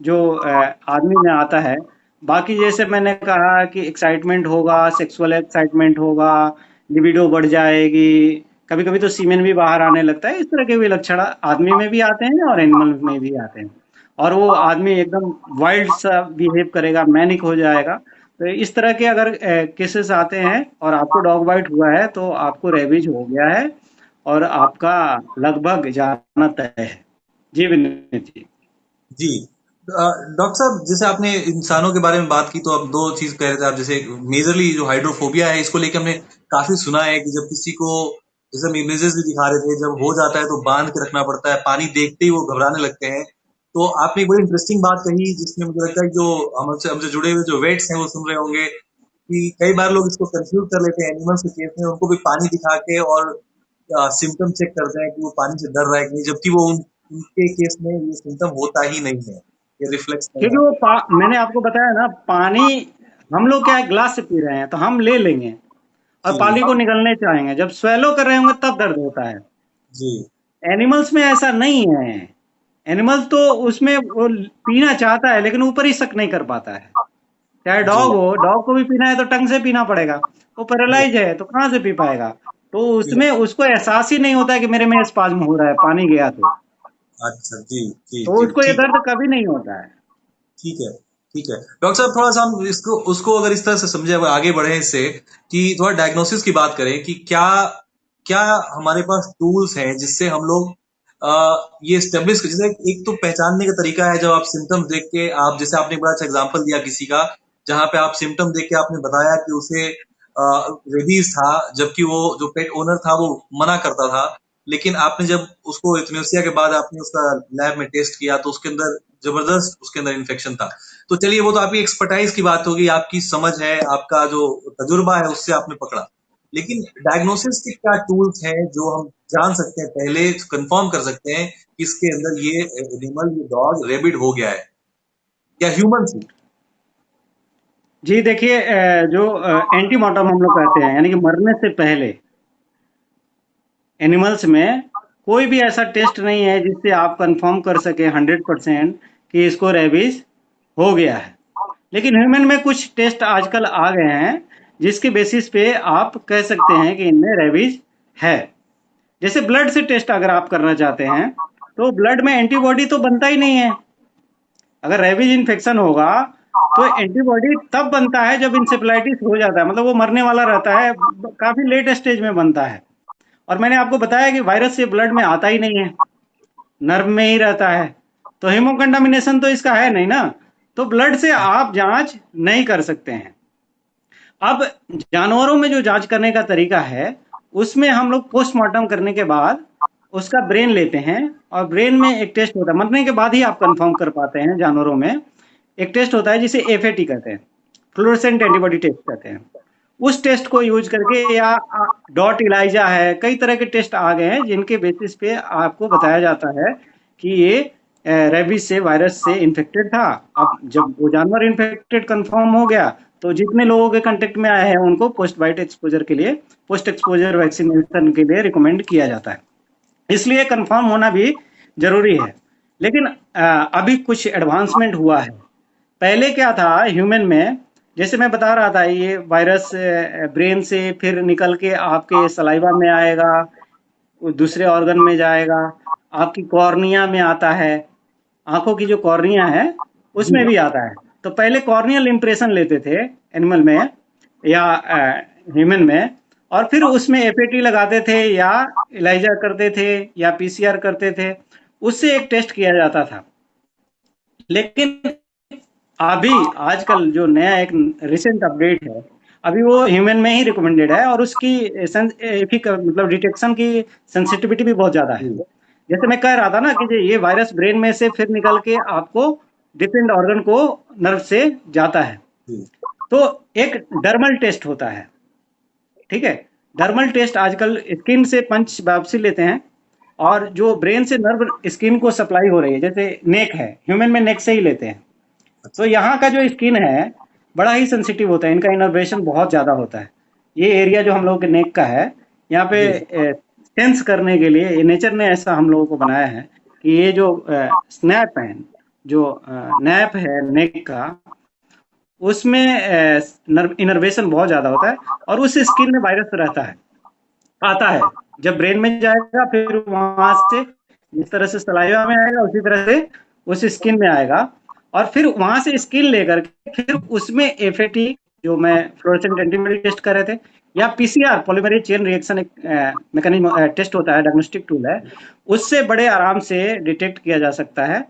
जो आदमी में आता है। बाकी जैसे मैंने कहा कि एक्साइटमेंट होगा, सेक्सुअल एक्साइटमेंट होगा, लिबिडो बढ़ जाएगी, कभी कभी तो सीमेन भी बाहर आने लगता है। इस तरह के भी लक्षण आदमी में भी आते हैं और एनिमल में भी आते हैं। और वो आदमी एकदम वाइल्ड सा बिहेव करेगा, मैनिक हो जाएगा। तो इस तरह के अगर केसेस आते हैं और आपको डॉग बाइट हुआ है तो आपको रेबीज हो गया है और आपका लगभग जाना तय है। जी विनीत जी। जी डॉक्टर साहब जैसे आपने इंसानों के बारे में बात की तो अब दो चीज कह रहे थे आप, जैसे मेजरली जो हाइड्रोफोबिया है इसको लेकर हमने काफी सुना है कि जब किसी को, जैसे हम इमेजेस भी दिखा रहे थे, जब हो जाता है तो बांध के रखना पड़ता है, पानी देखते ही वो घबराने लगते हैं। तो आपने एक बड़ी इंटरेस्टिंग बात कही जिसमें मुझे लगता है कि जो हमसे हमसे जुड़े हुए जो वेट्स हैं वो सुन रहे होंगे कि कई बार लोग इसको कंफ्यूज कर लेते हैं एनिमल्स के केस में, उनको भी पानी दिखा के और सिम्टम चेक करते हैं कि वो पानी से डर रहा है कि नहीं, जबकि वो उनके केस में ये सिम्टम होता ही नहीं है, ये रिफ्लेक्स नहीं क्योंकि आता। मैंने आपको बताया ना, पानी हम लोग क्या है, ग्लास से पी रहे हैं तो हम ले लेंगे, और जी पाली को निगलने चाहेंगे, जब स्वेलो कर रहे होंगे तब दर्द होता है। जी एनिमल्स में ऐसा नहीं है। एनिमल तो उसमें वो पीना चाहता है लेकिन ऊपर ही सक नहीं कर पाता है। चाहे जी डॉग हो, डॉग को भी पीना है तो टंग से पीना पड़ेगा। वो जी पैरालाइज है तो कहाँ से पी पाएगा। तो जी। उसमें उसको एहसास ही नहीं होता है कि मेरे में स्पाज्म हो रहा है पानी गया अच्छा जी जी तो जी उसको ये ठीक है। दर्द कभी नहीं होता है। ठीक है ठीक है डॉक्टर साहब, थोड़ा सा हम इसको उसको अगर इस तरह से समझे, अगर आगे बढ़े इससे, कि थोड़ा डायग्नोसिस की बात करें कि क्या क्या हमारे पास टूल्स हैं जिससे हम लोग ये स्टेब्लिश, जैसे एक तो पहचानने का तरीका है जब आप सिम्टम्स देख के, आप जैसे आपने एक बड़ा अच्छा एग्जांपल दिया किसी का, जहां पे आप सिम्टम देख के आपने बताया कि उसे रेबीज था, जबकि वो जो पेट ओनर था वो मना करता था, लेकिन आपने जब उसको इथ्योसिया के बाद आपने उसका लैब में टेस्ट किया तो उसके अंदर जबरदस्त उसके अंदर इन्फेक्शन था। तो चलिए वो तो आपकी एक्सपर्टाइज की बात होगी, आपकी समझ है, आपका जो तजुर्बा है उससे आपने पकड़ा। लेकिन डायग्नोसिस के क्या टूल्स हैं जो हम जान सकते हैं, पहले कंफर्म कर सकते हैं कि इसके अंदर ये एनिमल, ये डॉग रेबिड हो गया है या ह्यूमन से? जी देखिए, जो एंटीमार्टम हम लोग कहते हैं, यानी कि मरने से पहले एनिमल्स में कोई भी ऐसा टेस्ट नहीं है जिससे आप कंफर्म कर सके 100% कि इसको रेबीज हो गया है। लेकिन ह्यूमन में कुछ टेस्ट आजकल आ गए हैं जिसके बेसिस पे आप कह सकते हैं कि इनमें रेबीज है। जैसे ब्लड से टेस्ट अगर आप करना चाहते हैं तो ब्लड में एंटीबॉडी तो बनता ही नहीं है। अगर रेबीज इन्फेक्शन होगा तो एंटीबॉडी तब बनता है जब इंसेफ्लाइटिस हो जाता है, मतलब वो मरने वाला रहता है, काफी लेट स्टेज में बनता है। और मैंने आपको बताया कि वायरस से ब्लड में आता ही नहीं है, नर्व में ही रहता है। तो हेमोकंटामिनेशन तो इसका है नहीं ना, तो ब्लड से आप जांच नहीं कर सकते हैं। अब जानवरों में जो जांच करने का तरीका है उसमें हम लोग पोस्टमार्टम करने के बाद उसका ब्रेन लेते हैं, और ब्रेन में एक टेस्ट होता है, मरने के बाद ही आप कंफर्म कर पाते हैं जानवरों में। एक टेस्ट होता है जिसे एफएटी कहते हैं, फ्लोरोसेंट एंटीबॉडी टेस्ट कहते हैं। उस टेस्ट को यूज करके, या डॉट इलाइजा है, कई तरह के टेस्ट आ गए हैं जिनके बेसिस पे आपको बताया जाता है कि ये रेबीज से, वायरस से इन्फेक्टेड था। अब जब वो जानवर इन्फेक्टेड कंफर्म हो गया तो जितने लोगों के कांटेक्ट में आए हैं उनको पोस्ट बाइट एक्सपोजर के लिए, पोस्ट एक्सपोजर वैक्सीनेशन के लिए रिकमेंड किया जाता है। इसलिए कंफर्म होना भी जरूरी है। लेकिन अभी कुछ एडवांसमेंट हुआ है। पहले क्या था ह्यूमन में, जैसे मैं बता रहा था, ये वायरस ब्रेन से फिर निकल के आपके सलाइवा में आएगा, वो दूसरे ऑर्गन में जाएगा, आपकी कॉर्निया में आता है, आंखों की जो कॉर्निया है जी उसमें भी आता है। तो पहले कॉर्नियल इंप्रेशन लेते थे एनिमल में या ह्यूमन में, और फिर उसमें एफएटी लगाते थे या इलाइजा करते थे या पीसीआर करते थे, उससे एक टेस्ट किया जाता था। लेकिन अभी आजकल जो नया एक रिसेंट अपडेट है, अभी वो ह्यूमन में ही रिकमेंडेड है, और उसकी मतलब डिटेक्शन की सेंसिटिविटी भी बहुत ज्यादा है। जी जैसे मैं कह रहा था ना कि ये वायरस ब्रेन में से फिर निकल के आपको डिफरेंट ऑर्गन को, नर्व से जाता है। जी तो एक डर्मल टेस्ट होता है, ठीक है। डर्मल टेस्ट आजकल स्किन से पंच बायोप्सी लेते हैं, और जो ब्रेन से नर्व स्किन को सप्लाई हो रही है, जैसे नेक है, ह्यूमन में नेक से ही लेते हैं। तो अच्छा यहाँ का जो स्किन है बड़ा ही सेंसिटिव होता है, इनका इनर्वेशन बहुत ज्यादा होता है। ये एरिया जो हम लोगों के नेक का है, यहाँ पे जी सेंस करने के लिए नेचर ने ऐसा हम लोगों को बनाया है कि ये जो स्नैप है, जो नैप है नेक का, उसमें इनर्वेशन बहुत ज्यादा होता है, और उस स्किन में वायरस रहता है, आता है। जब ब्रेन में जाएगा फिर वहां से जिस तरह से सलाइवा में आएगा उसी तरह से उस स्किन में आएगा, और फिर वहां से स्किन लेकर के फिर उसमें एफएटी, जो मैं फ्लोरेसेंट एंटीबॉडी टेस्ट कर रहे थे, या पीसीआर पॉलीमरेज चेन रिएक्शन, एक मैकेनिज्म टेस्ट होता है, डायग्नोस्टिक टूल है, उससे बड़े आराम से डिटेक्ट किया जा सकता है।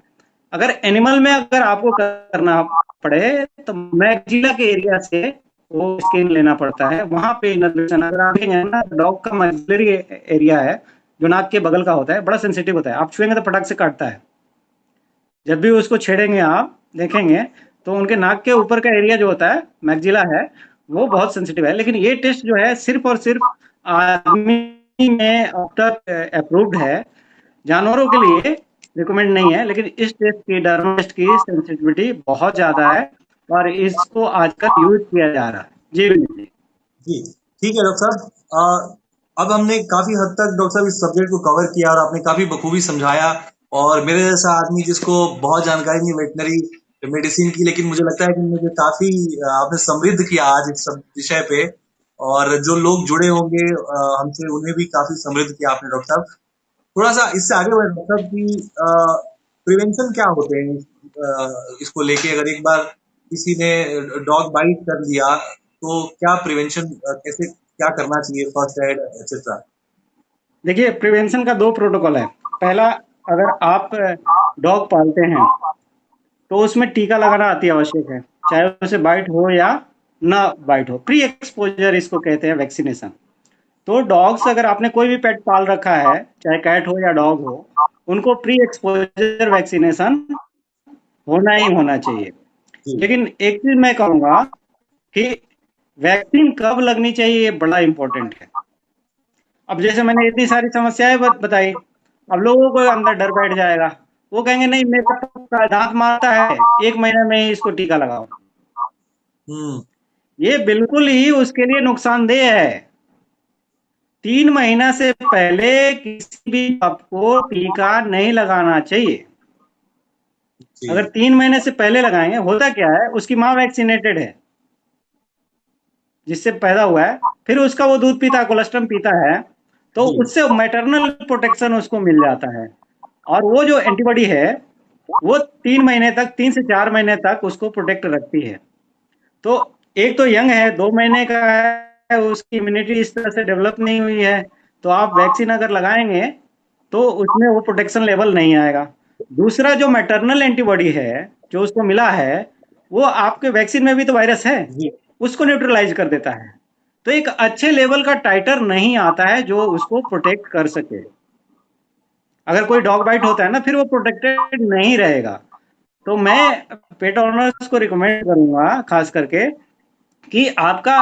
अगर एनिमल में अगर आपको करना पड़े तो मैक्सिला के एरिया से वो स्किन लेना पड़ता है, वहां पे इनर्वेशन, अगर आप देखेंगे ना, डॉग का मैक्सिलरी एरिया है जो नाक के बगल का होता है, बड़ा सेंसिटिव होता है, आप छुएंगे तो फटक से काटता है। जब भी उसको छेड़ेंगे आप देखेंगे तो उनके नाक के ऊपर का एरिया जो होता है, मैक्सिला है, वो बहुत सेंसिटिव है। लेकिन ये टेस्ट जो है सिर्फ और सिर्फ आदमी में अब तक अप्रूव्ड है, जानवरों के लिए रिकमेंड नहीं है। लेकिन इस टेस्ट की, डर्मा टेस्ट की सेंसिटिविटी बहुत ज्यादा है, और इसको आजकल यूज किया जा रहा है। जी विनीत जी। जी ठीक है डॉक्टर साहब। अब हमने काफी हद तक डॉक्टर साहब इस सब्जेक्ट को कवर किया और आपने काफी बखूबी समझाया। और मेरे जैसा आदमी जिसको बहुत जानकारी नहीं वेटनरी मेडिसिन की, लेकिन मुझे लगता है कि मुझे काफी आपने समृद्ध किया आज इस सब विषय पे। और जो लोग जुड़े होंगे हमसे, उन्हें भी काफी समृद्ध किया आपने डॉक्टर साहब। थोड़ा सा इससे आगे बढ़े डॉक्टर साहब कि प्रिवेंशन क्या होते हैं इसको लेके, अगर एक बार किसी ने डॉग बाइट कर लिया तो क्या प्रिवेंशन, कैसे क्या करना चाहिए, फर्स्ट एड एक्सेट्रा। देखिए, प्रिवेंशन का दो प्रोटोकॉल है। पहला, अगर आप डॉग पालते हैं तो उसमें टीका लगाना अति आवश्यक है, चाहे उसे बाइट हो या ना बाइट हो। प्री एक्सपोजर इसको कहते हैं, वैक्सीनेशन। तो डॉग्स, अगर आपने कोई भी पेट पाल रखा है, चाहे कैट हो या डॉग हो, उनको प्री एक्सपोजर वैक्सीनेशन होना ही होना चाहिए। जी लेकिन एक चीज मैं कहूंगा कि वैक्सीन कब लगनी चाहिए, ये बड़ा इंपॉर्टेंट है। अब जैसे मैंने इतनी सारी समस्याएं बताई, अब लोगों को अंदर डर बैठ जाएगा। वो कहेंगे नहीं, मेरा तो दांत मारता है, 1 महीने में ही इसको टीका लगाओ। हम्म। ये बिल्कुल ही उसके लिए नुकसानदेह है। 3 महीना से पहले किसी भी आपको टीका नहीं लगाना चाहिए। जी अगर 3 महीने से पहले लगाएंगे, होता क्या है, उसकी माँ वैक्सीनेटेड है जिससे पैदा हुआ है, फिर उसका वो दूध पीता है, कोलेस्ट्रम पीता है, तो जी उससे मैटरनल प्रोटेक्शन उसको मिल जाता है। और वो जो एंटीबॉडी है, वो 3 महीने तक, 3 से 4 महीने तक उसको प्रोटेक्ट रखती है। तो एक तो यंग है, 2 महीने का है, उसकी इम्यूनिटी इस तरह से डेवलप नहीं हुई है, तो आप वैक्सीन अगर लगाएंगे तो उसमें वो प्रोटेक्शन लेवल नहीं आएगा। दूसरा, जो मैटरनल एंटीबॉडी है जो उसको मिला है, वो आपके वैक्सीन में भी तो वायरस है, जी। उसको न्यूट्रलाइज कर देता है। तो एक अच्छे लेवल का टाइटर नहीं आता है जो उसको प्रोटेक्ट कर सके। अगर कोई डॉग बाइट होता है ना, फिर वो प्रोटेक्टेड नहीं रहेगा। तो मैं पेट ओनर्स को रिकमेंड करूंगा, खास करके, कि आपका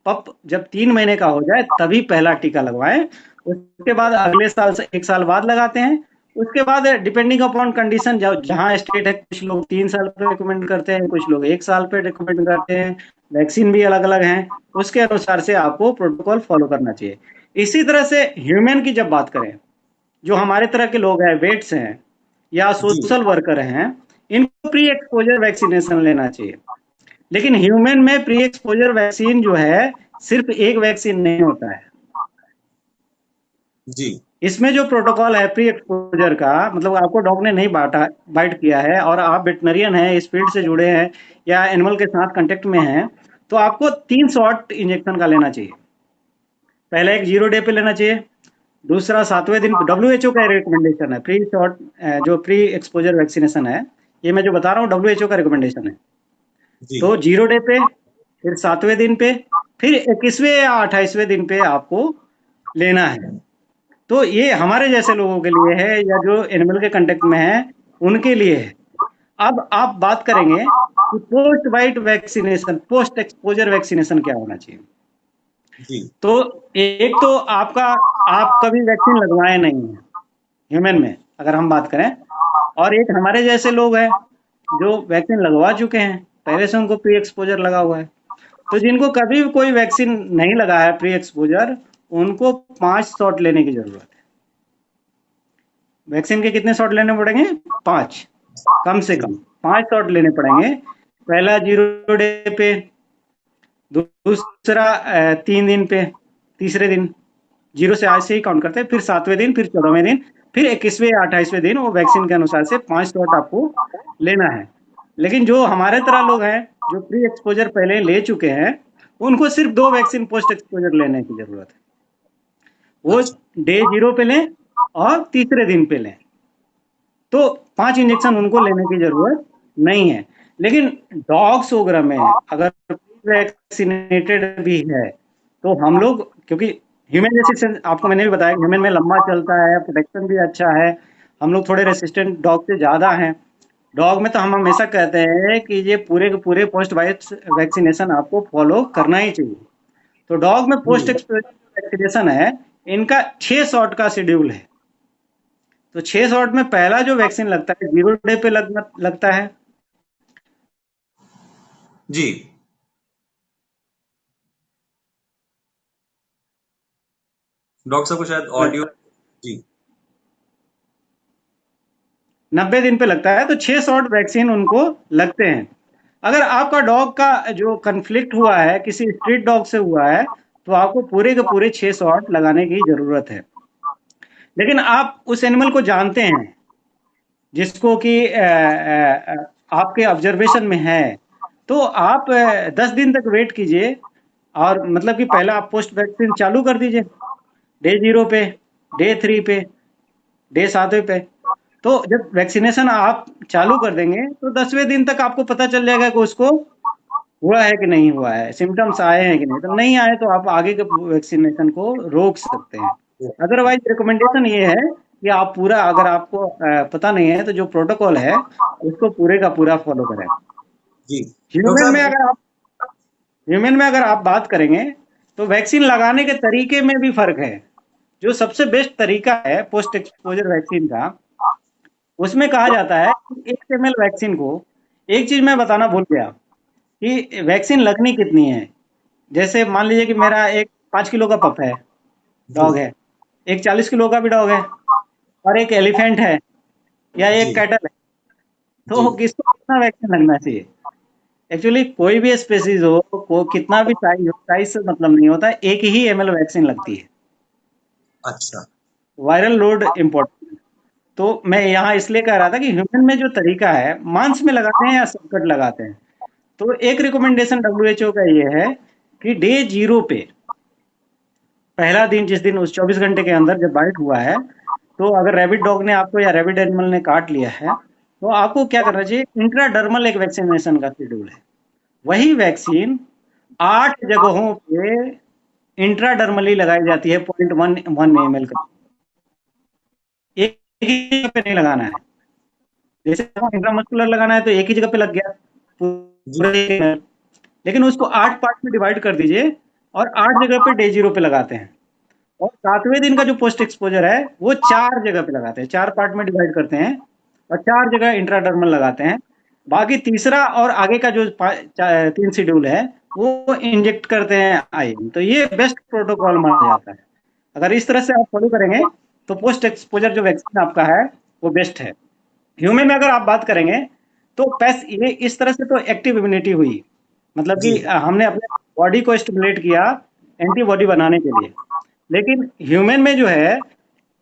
पप जब 3 महीने का हो जाए तभी पहला टीका लगवाएं। उसके बाद अगले साल से 1 साल बाद लगाते हैं। उसके बाद डिपेंडिंग अपॉन कंडीशन, जहाँ स्टेट है, कुछ लोग 3 साल पे रिकमेंड करते हैं, कुछ लोग 1 साल पे रिकमेंड करते हैं। वैक्सीन भी अलग अलग हैं, उसके अनुसार से आपको प्रोटोकॉल फॉलो करना चाहिए। इसी तरह से ह्यूमन की जब बात करें, जो हमारे तरह के लोग हैं, वेट्स हैं या जी सोशल वर्कर हैं, इनको प्री एक्सपोजर वैक्सीनेशन लेना चाहिए। लेकिन ह्यूमन में प्री एक्सपोजर वैक्सीन जो है, सिर्फ एक वैक्सीन नहीं होता है। जी इसमें जो प्रोटोकॉल है प्री एक्सपोजर का, मतलब आपको डॉग ने नहीं बांटा, बाइट किया है, और आप वेटनरियन हैं, इस फील्ड से जुड़े हैं या एनिमल के साथ कांटेक्ट में हैं, तो आपको 3 शॉट इंजेक्शन का लेना चाहिए। पहला एक 0 डे पे लेना चाहिए, दूसरा 7वें दिन। डब्ल्यू एच ओ का रिकमेंडेशन है प्री शॉट, जो प्री एक्सपोजर वैक्सीनेशन है, ये मैं जो बता रहा हूँ डब्ल्यू एच ओ का रिकमेंडेशन है। जी। तो 0 डे पे, फिर 7वें दिन पे, फिर 21वें या 28वें दिन पे आपको लेना है। तो ये हमारे जैसे लोगों के लिए है, या जो एनिमल के कांटेक्ट में है उनके लिए है। अब आप बात करेंगे कि post bite vaccination, post exposure vaccination क्या होना चाहिए। जी तो एक तो आपका, आप कभी वैक्सीन लगवाए नहीं है ह्यूमन में, अगर हम बात करें, और एक हमारे जैसे लोग हैं जो वैक्सीन लगवा चुके हैं, पहले से उनको प्री एक्सपोजर लगा हुआ है। तो जिनको कभी भी कोई वैक्सीन नहीं लगा है प्री एक्सपोजर, उनको 5 शॉट लेने की जरूरत है। वैक्सीन के कितने शॉट लेने पड़ेंगे? 5, कम से कम जी 5 शॉट लेने पड़ेंगे। पहला 0 डे पे, दूसरा 3 दिन पे, तीसरे दिन, 0 से आज से ही काउंट करते हैं, फिर 7वें दिन, फिर 14वें दिन, फिर 21वें या 28वें दिन, वो वैक्सीन के अनुसार से 5 शॉट आपको लेना है। लेकिन जो हमारे तरह लोग हैं, जो प्री एक्सपोजर पहले ले चुके हैं, उनको सिर्फ 2 वैक्सीन पोस्ट एक्सपोजर लेने की जरूरत है। वो अच्छा। डे 0 पे लें और तीसरे दिन पे लें। तो 5 इंजेक्शन उनको लेने की जरूरत नहीं है। लेकिन डॉग्स वगैरह में अगर वैक्सीनेटेड भी है, तो हम लोग, क्योंकि ह्यूमन रेसिस्टेंस, आपको मैंने भी बताया, ह्यूमन में लंबा चलता है, प्रोटेक्शन भी अच्छा है, हम लोग थोड़े रेसिस्टेंट डॉग से ज्यादा हैं। डॉग में तो हम हमेशा कहते हैं कि ये पूरे के पूरे पोस्ट वैक्सीनेशन आपको फॉलो करना ही चाहिए। तो डॉग में पोस्ट जी एक्सपोजर वैक्सीनेशन है, इनका 6 शॉट का शेड्यूल है। तो 6 शॉट में पहला जो वैक्सीन लगता है 0 डे पे लगता है। जी। डॉक्टर साहब को शायद ऑडियो। जी 90 दिन पे लगता है, तो 6 शॉट वैक्सीन उनको लगते हैं। अगर आपका डॉग का जो कन्फ्लिक्ट हुआ है किसी स्ट्रीट डॉग से हुआ है, तो आपको पूरे के पूरे 6 शॉट लगाने की जरूरत है। लेकिन आप उस एनिमल को जानते हैं जिसको कि आपके ऑब्जर्वेशन में है, तो आप 10 दिन तक वेट कीजिए, और मतलब कि पहला आप पोस्ट वैक्सीन चालू कर दीजिए डे 0 पे, डे 3 पे, डे 7वें पे। तो जब वैक्सीनेशन आप चालू कर देंगे तो 10वें दिन तक आपको पता चल जाएगा कि उसको हुआ है कि नहीं हुआ है, सिम्टम्स आए हैं कि नहीं। तो नहीं आए तो आप आगे के वैक्सीनेशन को रोक सकते हैं। अदरवाइज रिकमेंडेशन ये है कि आप पूरा, अगर आपको पता नहीं है तो जो प्रोटोकॉल है उसको पूरे का पूरा फॉलो करें। जी डॉक्टर ह्यूमन में साहब। अगर आप ह्यूमन में अगर आप बात करेंगे तो वैक्सीन लगाने के तरीके में भी फर्क है। जो सबसे बेस्ट तरीका है पोस्ट एक्सपोजर वैक्सीन का, उसमें कहा जाता है कि 1 ml वैक्सीन को, एक चीज मैं बताना भूल गया कि वैक्सीन लगनी कितनी है। जैसे मान लीजिए कि मेरा एक 5 किलो का पप है, जी डॉग है, एक 40 किलो का भी डॉग है, और एक एलिफेंट है, या जी एक कैटल है, जी तो किसको कितना वैक्सीन लगना चाहिए? एक्चुअली कोई भी स्पेसीज हो, कितना भी साइज हो, साइज से मतलब नहीं होता, एक ही ml वैक्सीन लगती है। अच्छा। वायरल लोड इम्पोर्टेंट है। तो मैं यहाँ इसलिए कह रहा था कि ह्यूमन में जो तरीका है, मांस में लगाते हैं या सबकट लगाते हैं। तो एक रिकमेंडेशन डब्ल्यूएचओ का ये है कि डे 0 पे, पहला दिन जिस दिन उस 24 घंटे के अंदर जब बाइट हुआ है, तो अगर रैबिट डॉग ने आपको या रैबिट एनिमल ने काट लिया है, तो आपको क्या करना चाहिए, इंट्राडर्मल एक वैक्सीनेशन का शेड्यूल है। वही वैक्सीन 8 जगहों पे इंट्राडर्मली लगाई जाती है, 0.1 का। एक ही जगह पे नहीं लगाना है। जैसे इंट्रामस्कुलर लगाना है तो एक ही जगह पे लग गया जी पूरे। लेकिन उसको 8 पार्ट में डिवाइड कर दीजिए, और 8 जगह पे डे 0 पे लगाते हैं। और 7वें दिन का जो पोस्ट एक्सपोजर है वो 4 जगह पे लगाते हैं, 4 पार्ट में डिवाइड करते हैं, और 4 जगह इंट्राडर्मल लगाते हैं। बाकी तीसरा और आगे का जो 3 शेड्यूल है वो इंजेक्ट करते हैं आई। तो ये बेस्ट प्रोटोकॉल माना जाता है। अगर इस तरह से आप फॉलो करेंगे तो पोस्ट एक्सपोजर जो वैक्सीन आपका है वो बेस्ट है। ह्यूमन में अगर आप बात करेंगे तो पैस ये इस तरह से तो एक्टिव इम्यूनिटी हुई, मतलब जी कि हमने अपने बॉडी को स्टिमुलेट किया एंटीबॉडी बनाने के लिए। लेकिन ह्यूमन में जो है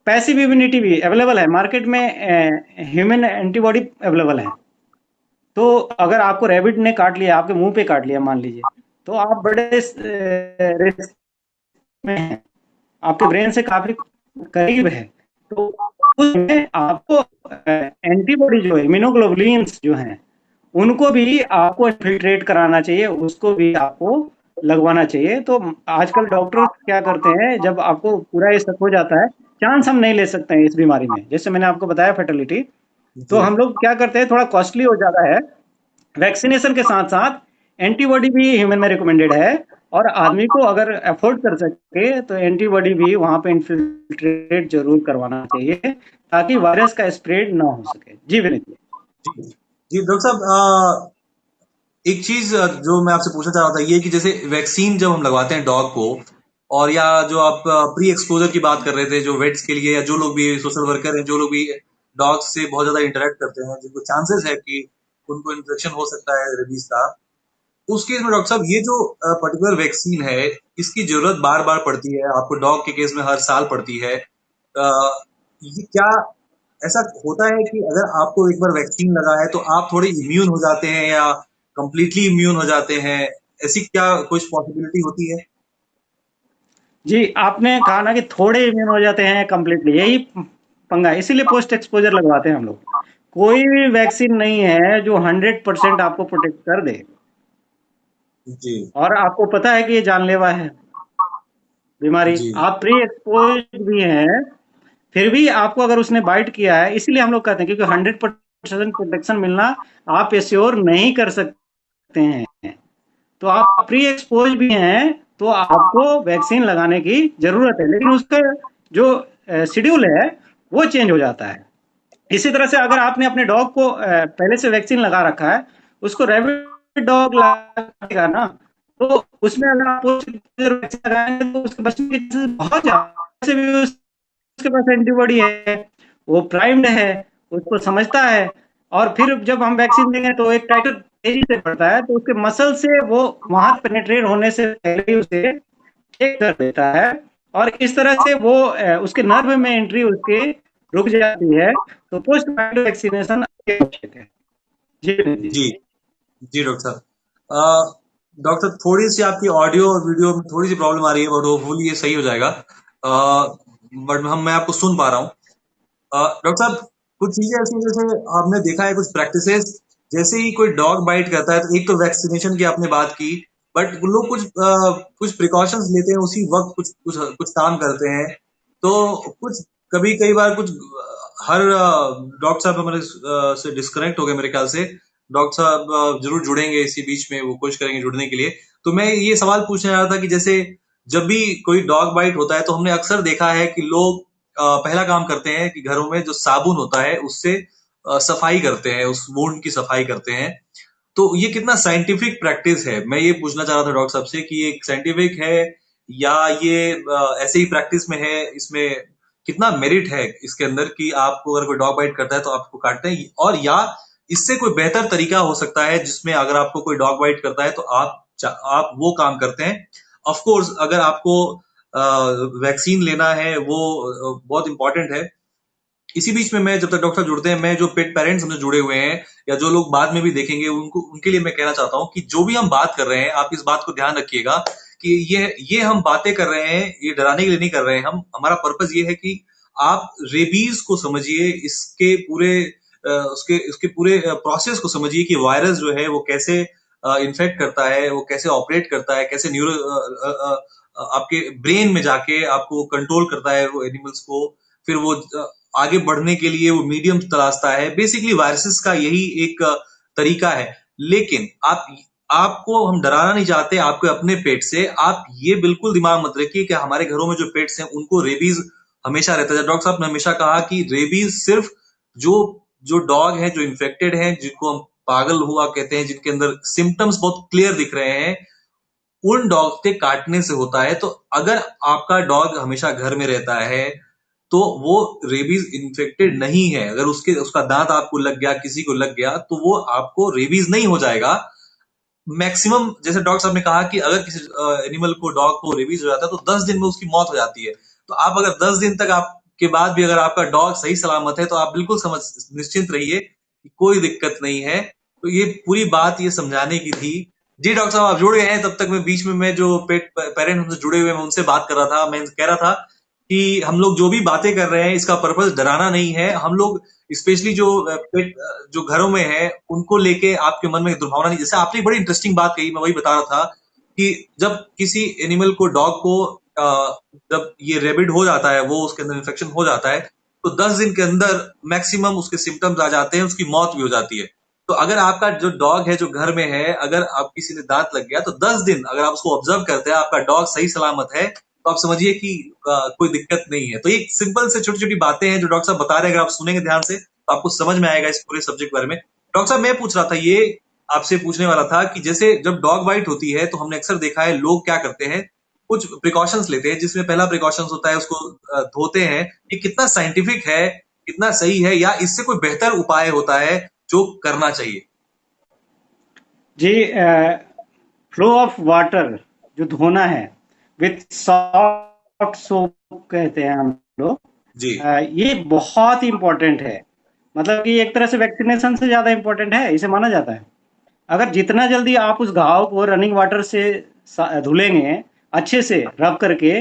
पैसिव इम्यूनिटी भी अवेलेबल है मार्केट में, ह्यूमन एंटीबॉडी अवेलेबल है। तो अगर आपको रैबिट ने काट लिया, आपके मुंह पे काट लिया मान लीजिए, तो आप बड़े रिस्क में हैं, आपके ब्रेन से काफी करीब है। तो उसमें आपको एंटीबॉडी जो है, इम्यूनोग्लोबुलिन्स जो हैं, उनको भी आपको इन्फिल्ट्रेट कराना चाहिए, उसको भी आपको लगवाना चाहिए। तो आजकल डॉक्टर क्या करते हैं, जब आपको पूरा ये शक हो जाता है, चांस हम नहीं ले सकते हैं इस बीमारी में, जैसे मैंने आपको बताया फर्टिलिटी, तो जी हम लोग क्या करते हैं, थोड़ा कॉस्टली हो जाता है। वैक्सीनेशन के साथ साथ एंटीबॉडी भी ह्यूमन में रिकमेंडेड है, और आदमी को अगर अफोर्ड कर सके तो एंटीबॉडी भी वहां पे इन्फिल्ट्रेट जरूर करवाना चाहिए, ताकि वायरस का स्प्रेड ना हो सके। जी विनीत जी। जी जी डॉक्टर साहब, एक चीज जो मैं आपसे पूछना चाह रहा था ये कि जैसे वैक्सीन जब हम लगवाते हैं डॉग को, और या जो आप प्री एक्सपोजर की बात कर रहे थे जो वेट्स के लिए, या जो लोग भी सोशल वर्कर हैं जो लोग भी डॉग्स से बहुत ज्यादा इंटरेक्ट करते हैं जिनको चांसेस है कि उनको इन्फेक्शन हो सकता है रेबीज का, उस केस में डॉक्टर साहब ये जो पर्टिकुलर वैक्सीन है इसकी जरूरत बार बार पड़ती है, आपको डॉग के केस में हर साल पड़ती है। ये क्या ऐसा होता है कि अगर आपको एक बार वैक्सीन लगा है तो आप थोड़े इम्यून हो जाते हैं या कंप्लीटली इम्यून हो जाते हैं, ऐसी क्या कुछ पॉसिबिलिटी होती है? जी, आपने कहा ना कि थोड़े इम्यून हो जाते हैं कंप्लीटली, यही पंगा है, इसीलिए पोस्ट एक्सपोजर लगवाते हैं हम लोग। कोई भी वैक्सीन नहीं है जो 100% आपको प्रोटेक्ट कर दे, जी और आपको पता है कि ये जानलेवा है बीमारी। जी आप प्री एक्सपोज भी हैं, फिर भी आपको अगर उसने बाइट किया है, इसीलिए हम लोग कहते हैं, क्योंकि 100% प्रोटेक्शन मिलना आप एश्योर नहीं कर सकते हैं। तो आप प्री एक्सपोज भी हैं तो आपको वैक्सीन लगाने की जरूरत है, लेकिन उसका जो शेड्यूल है वो चेंज हो जाता है। इसी तरह से अगर आपने अपने डॉग को पहले से वैक्सीन लगा रखा है, उसको रैबिट डॉग लगेगा ना, तो उसमें अगर आप वैक्सीन लगाएंगे तो उसके बचने के चांसेस बहुत ज्यादा से भी उसके पास एंटीबॉडी है, वो प्राइम्ड है, उसको समझता है। और फिर जब हम वैक्सीन देंगे तो एक टाइटर तेजी से बढ़ता है, तो उसके मसल से वो वहां पेनिट्रेट होने से पहले ही उसे टेक कर देता है, और इस तरह से वो उसके नर्व में एंट्री उसके रुक जाती है। तो पोस्ट वैक्सीनेशन आवश्यक है। जी जी। जी जी डॉक्टर साहब। डॉक्टर, थोड़ी सी आपकी ऑडियो और वीडियो में थोड़ी सी प्रॉब्लम आ रही है, बट होपफुली ये सही हो जाएगा। बट मैं आपको सुन पा रहा हूँ। डॉक्टर साहब, कुछ चीजें ऐसी जैसे आपने देखा है कुछ प्रैक्टिसेस, जैसे ही कोई डॉग बाइट करता है तो एक तो वैक्सीनेशन की आपने बात की, बट वो लोग कुछ प्रिकॉशंस लेते हैं, उसी वक्त कुछ कुछ कुछ काम करते हैं। तो कुछ कभी कई बार कुछ हर डॉक्टर साहब हमारे से डिस्कनेक्ट हो गए मेरे ख्याल से। डॉक्टर साहब जरूर जुड़ेंगे इसी बीच में, वो कोशिश करेंगे जुड़ने के लिए। तो मैं ये सवाल पूछने आ रहा था कि जैसे जब भी कोई डॉग बाइट होता है तो हमने अक्सर देखा है कि लोग पहला काम करते हैं कि घरों में जो साबुन होता है उससे सफाई करते हैं, उस वुंड की सफाई करते हैं। तो ये कितना साइंटिफिक प्रैक्टिस है, मैं ये पूछना चाह रहा था डॉक्टर साहब से कि ये साइंटिफिक है या ये ऐसे ही प्रैक्टिस में है, इसमें कितना मेरिट है इसके अंदर कि आपको अगर कोई डॉग बाइट करता है तो आपको काटते हैं, और या इससे कोई बेहतर तरीका हो सकता है जिसमें अगर आपको कोई डॉग बाइट करता है तो आप वो काम करते हैं। ऑफ कोर्स अगर आपको वैक्सीन लेना है वो बहुत इंपॉर्टेंट है। इसी बीच में मैं, जब तक डॉक्टर जुड़ते हैं, मैं जो पेट पेरेंट्स हमसे जुड़े हुए हैं या जो लोग बाद में भी देखेंगे उनको, उनके लिए मैं कहना चाहता हूँ कि जो भी हम बात कर रहे हैं आप इस बात को ध्यान रखिएगा कि ये हम बातें कर रहे हैं ये डराने के लिए नहीं कर रहे हैं। हम, हमारा पर्पस ये है कि आप रेबीज को समझिए, इसके पूरे उसके उसके पूरे प्रोसेस को समझिए कि वायरस जो है वो कैसे इन्फेक्ट करता है, वो कैसे ऑपरेट करता है, कैसे आपके ब्रेन में जाके आपको कंट्रोल करता है वो एनिमल्स को। फिर वो आगे बढ़ने के लिए वो मीडियम तलाशता है। बेसिकली वायरसेस का यही एक तरीका है। लेकिन आपको हम डराना नहीं चाहते आपके अपने पेट से। आप ये बिल्कुल दिमाग मत रखिए कि हमारे घरों में जो पेट्स हैं उनको रेबीज हमेशा रहता है। डॉक्टर साहब ने हमेशा कहा कि रेबीज सिर्फ जो जो डॉग है जो इन्फेक्टेड है, जिनको हम पागल हुआ कहते हैं, जिनके अंदर सिम्टम्स बहुत क्लियर दिख रहे हैं, उन डॉग के काटने से होता है। तो अगर आपका डॉग हमेशा घर में रहता है तो वो रेबीज इन्फेक्टेड नहीं है। अगर उसका दांत आपको लग गया, किसी को लग गया, तो वो आपको रेबीज नहीं हो जाएगा। मैक्सिमम, जैसे डॉक्टर साहब ने कहा कि अगर किसी एनिमल को, डॉग को रेबीज हो जाता है तो 10 दिन में उसकी मौत हो जाती है। तो आप अगर 10 दिन तक आपके बाद भी अगर आपका डॉग सही सलामत है तो आप बिल्कुल निश्चिंत रहिए कि कोई दिक्कत नहीं है। तो ये पूरी बात ये समझाने की थी। जी डॉक्टर साहब, आप जुड़ गए हैं, तब तक मैं बीच में, मैं जो पेरेंट हमसे जुड़े हुए हैं मैं उनसे बात कर रहा था। मैं कह रहा था कि हम लोग जो भी बातें कर रहे हैं इसका पर्पस डराना नहीं है। हम लोग स्पेशली जो पेट जो घरों में है उनको लेके आपके मन में दुर्भावना नहीं। जैसे आपने बड़ी इंटरेस्टिंग बात कही, मैं वही बता रहा था कि जब किसी एनिमल को, डॉग को जब ये रेबिड हो जाता है, वो उसके अंदर इन्फेक्शन हो जाता है, तो 10 दिन के अंदर मैक्सिमम उसके सिम्टम्स आ जाते हैं, उसकी मौत भी हो जाती है। तो अगर आपका जो डॉग है जो घर में है, अगर आप किसी ने दांत लग गया तो 10 दिन अगर आप उसको ऑब्जर्व करते हैं, आपका डॉग सही सलामत है, तो आप समझिए कि कोई दिक्कत नहीं है। तो ये सिंपल से छोटी छोटी बातें हैं जो डॉक्टर साहब बता रहे हैं, अगर आप सुनेंगे ध्यान से तो आपको समझ में आएगा इस पूरे सब्जेक्ट के बारे में। डॉक्टर साहब, मैं पूछ रहा था, ये आपसे पूछने वाला था कि जैसे जब डॉग बाइट होती है तो हमने अक्सर देखा है लोग क्या करते हैं, कुछ प्रिकॉशंस लेते हैं, जिसमें पहला प्रिकॉशंस होता है उसको धोते हैं। ये कितना साइंटिफिक है, कितना सही है, या इससे कोई बेहतर उपाय होता है जो करना चाहिए? जी, फ्लो ऑफ वाटर जो धोना है विथ सॉफ्ट सोप कहते हैं हम लोग, जी ये बहुत इंपॉर्टेंट है। मतलब कि एक तरह से वैक्सीनेशन से ज्यादा इंपॉर्टेंट है, इसे माना जाता है। अगर जितना जल्दी आप उस घाव को रनिंग वाटर से धुलेंगे अच्छे से रब करके,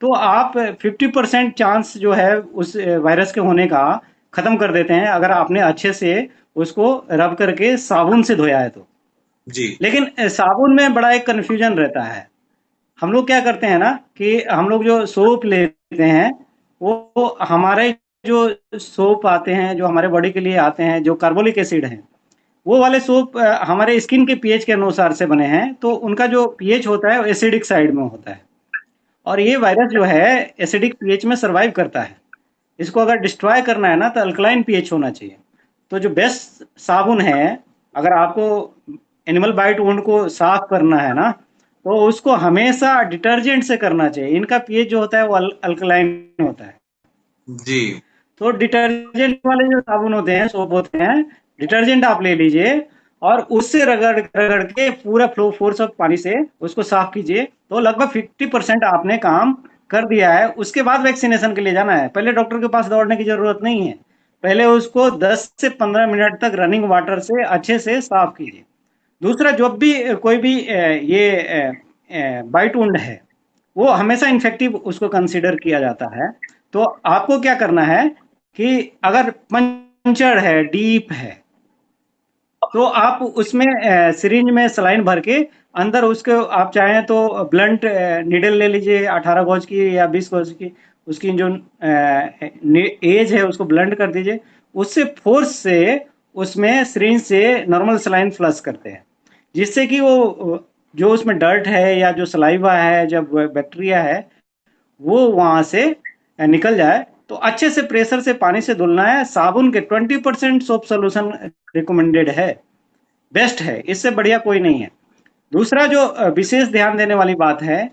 तो आप 50% चांस जो है उस वायरस के होने का खत्म कर देते हैं, अगर आपने अच्छे से उसको रब करके साबुन से धोया है तो। जी लेकिन साबुन में बड़ा एक कन्फ्यूजन रहता है। हम लोग क्या करते हैं ना कि हम लोग जो सोप लेते हैं, वो हमारे जो सोप आते हैं, जो हमारे बॉडी के लिए आते हैं, जो कार्बोलिक एसिड हैं, वो वाले सोप हमारे स्किन के पीएच के अनुसार से बने हैं, तो उनका जो पीएच होता है वो एसिडिक साइड में होता है। और ये वायरस जो है एसिडिक पीएच में सरवाइव करता है। इसको अगर डिस्ट्रॉय करना है ना तो अल्कलाइन पीएच होना चाहिए। तो जो बेस्ट साबुन है, अगर आपको एनिमल बाइट वुंड को साफ करना है ना, तो उसको हमेशा डिटर्जेंट से करना चाहिए। इनका पीएच जो होता है वो अल्कलाइन होता है। जी। तो डिटर्जेंट वाले जो साबुन होते हैं, सोप होते हैं, डिटर्जेंट आप ले लीजिए और उससे रगड़ रगड़ के पूरा फ्लो फोर्स ऑफ पानी से उसको साफ कीजिए, तो लगभग 50% आपने काम कर दिया है। उसके बाद वैक्सीनेशन के लिए जाना है, पहले डॉक्टर के पास दौड़ने की जरूरत नहीं है। पहले उसको 10 से 15 मिनट तक रनिंग वाटर से अच्छे से साफ कीजिए। दूसरा, जब भी कोई भी ये बाइट वुंड है, वो हमेशा इन्फेक्टिव उसको कंसीडर किया जाता है। तो आपको क्या करना है कि अगर पंचर है, डीप है, तो आप उसमें सिरिंज में सलाइन भर के अंदर उसको, आप चाहें तो ब्लंट निडल ले लीजिए 18 गॉज की या 20 गॉज की। उसकी जो एज है उसको ब्लंट कर दीजिए, उससे फोर्स से उसमें सिरिंज से नॉर्मल सलाइन फ्लश करते हैं, जिससे कि वो जो उसमें डर्ट है या जो सलाइवा है, जब बैक्टीरिया है, वो वहां से निकल जाए। तो अच्छे से प्रेशर से पानी से धुलना है। साबुन के 20% सोप सोल्यूशन रिकमेंडेड है, बेस्ट है, इससे बढ़िया कोई नहीं है। दूसरा जो विशेष ध्यान देने वाली बात है,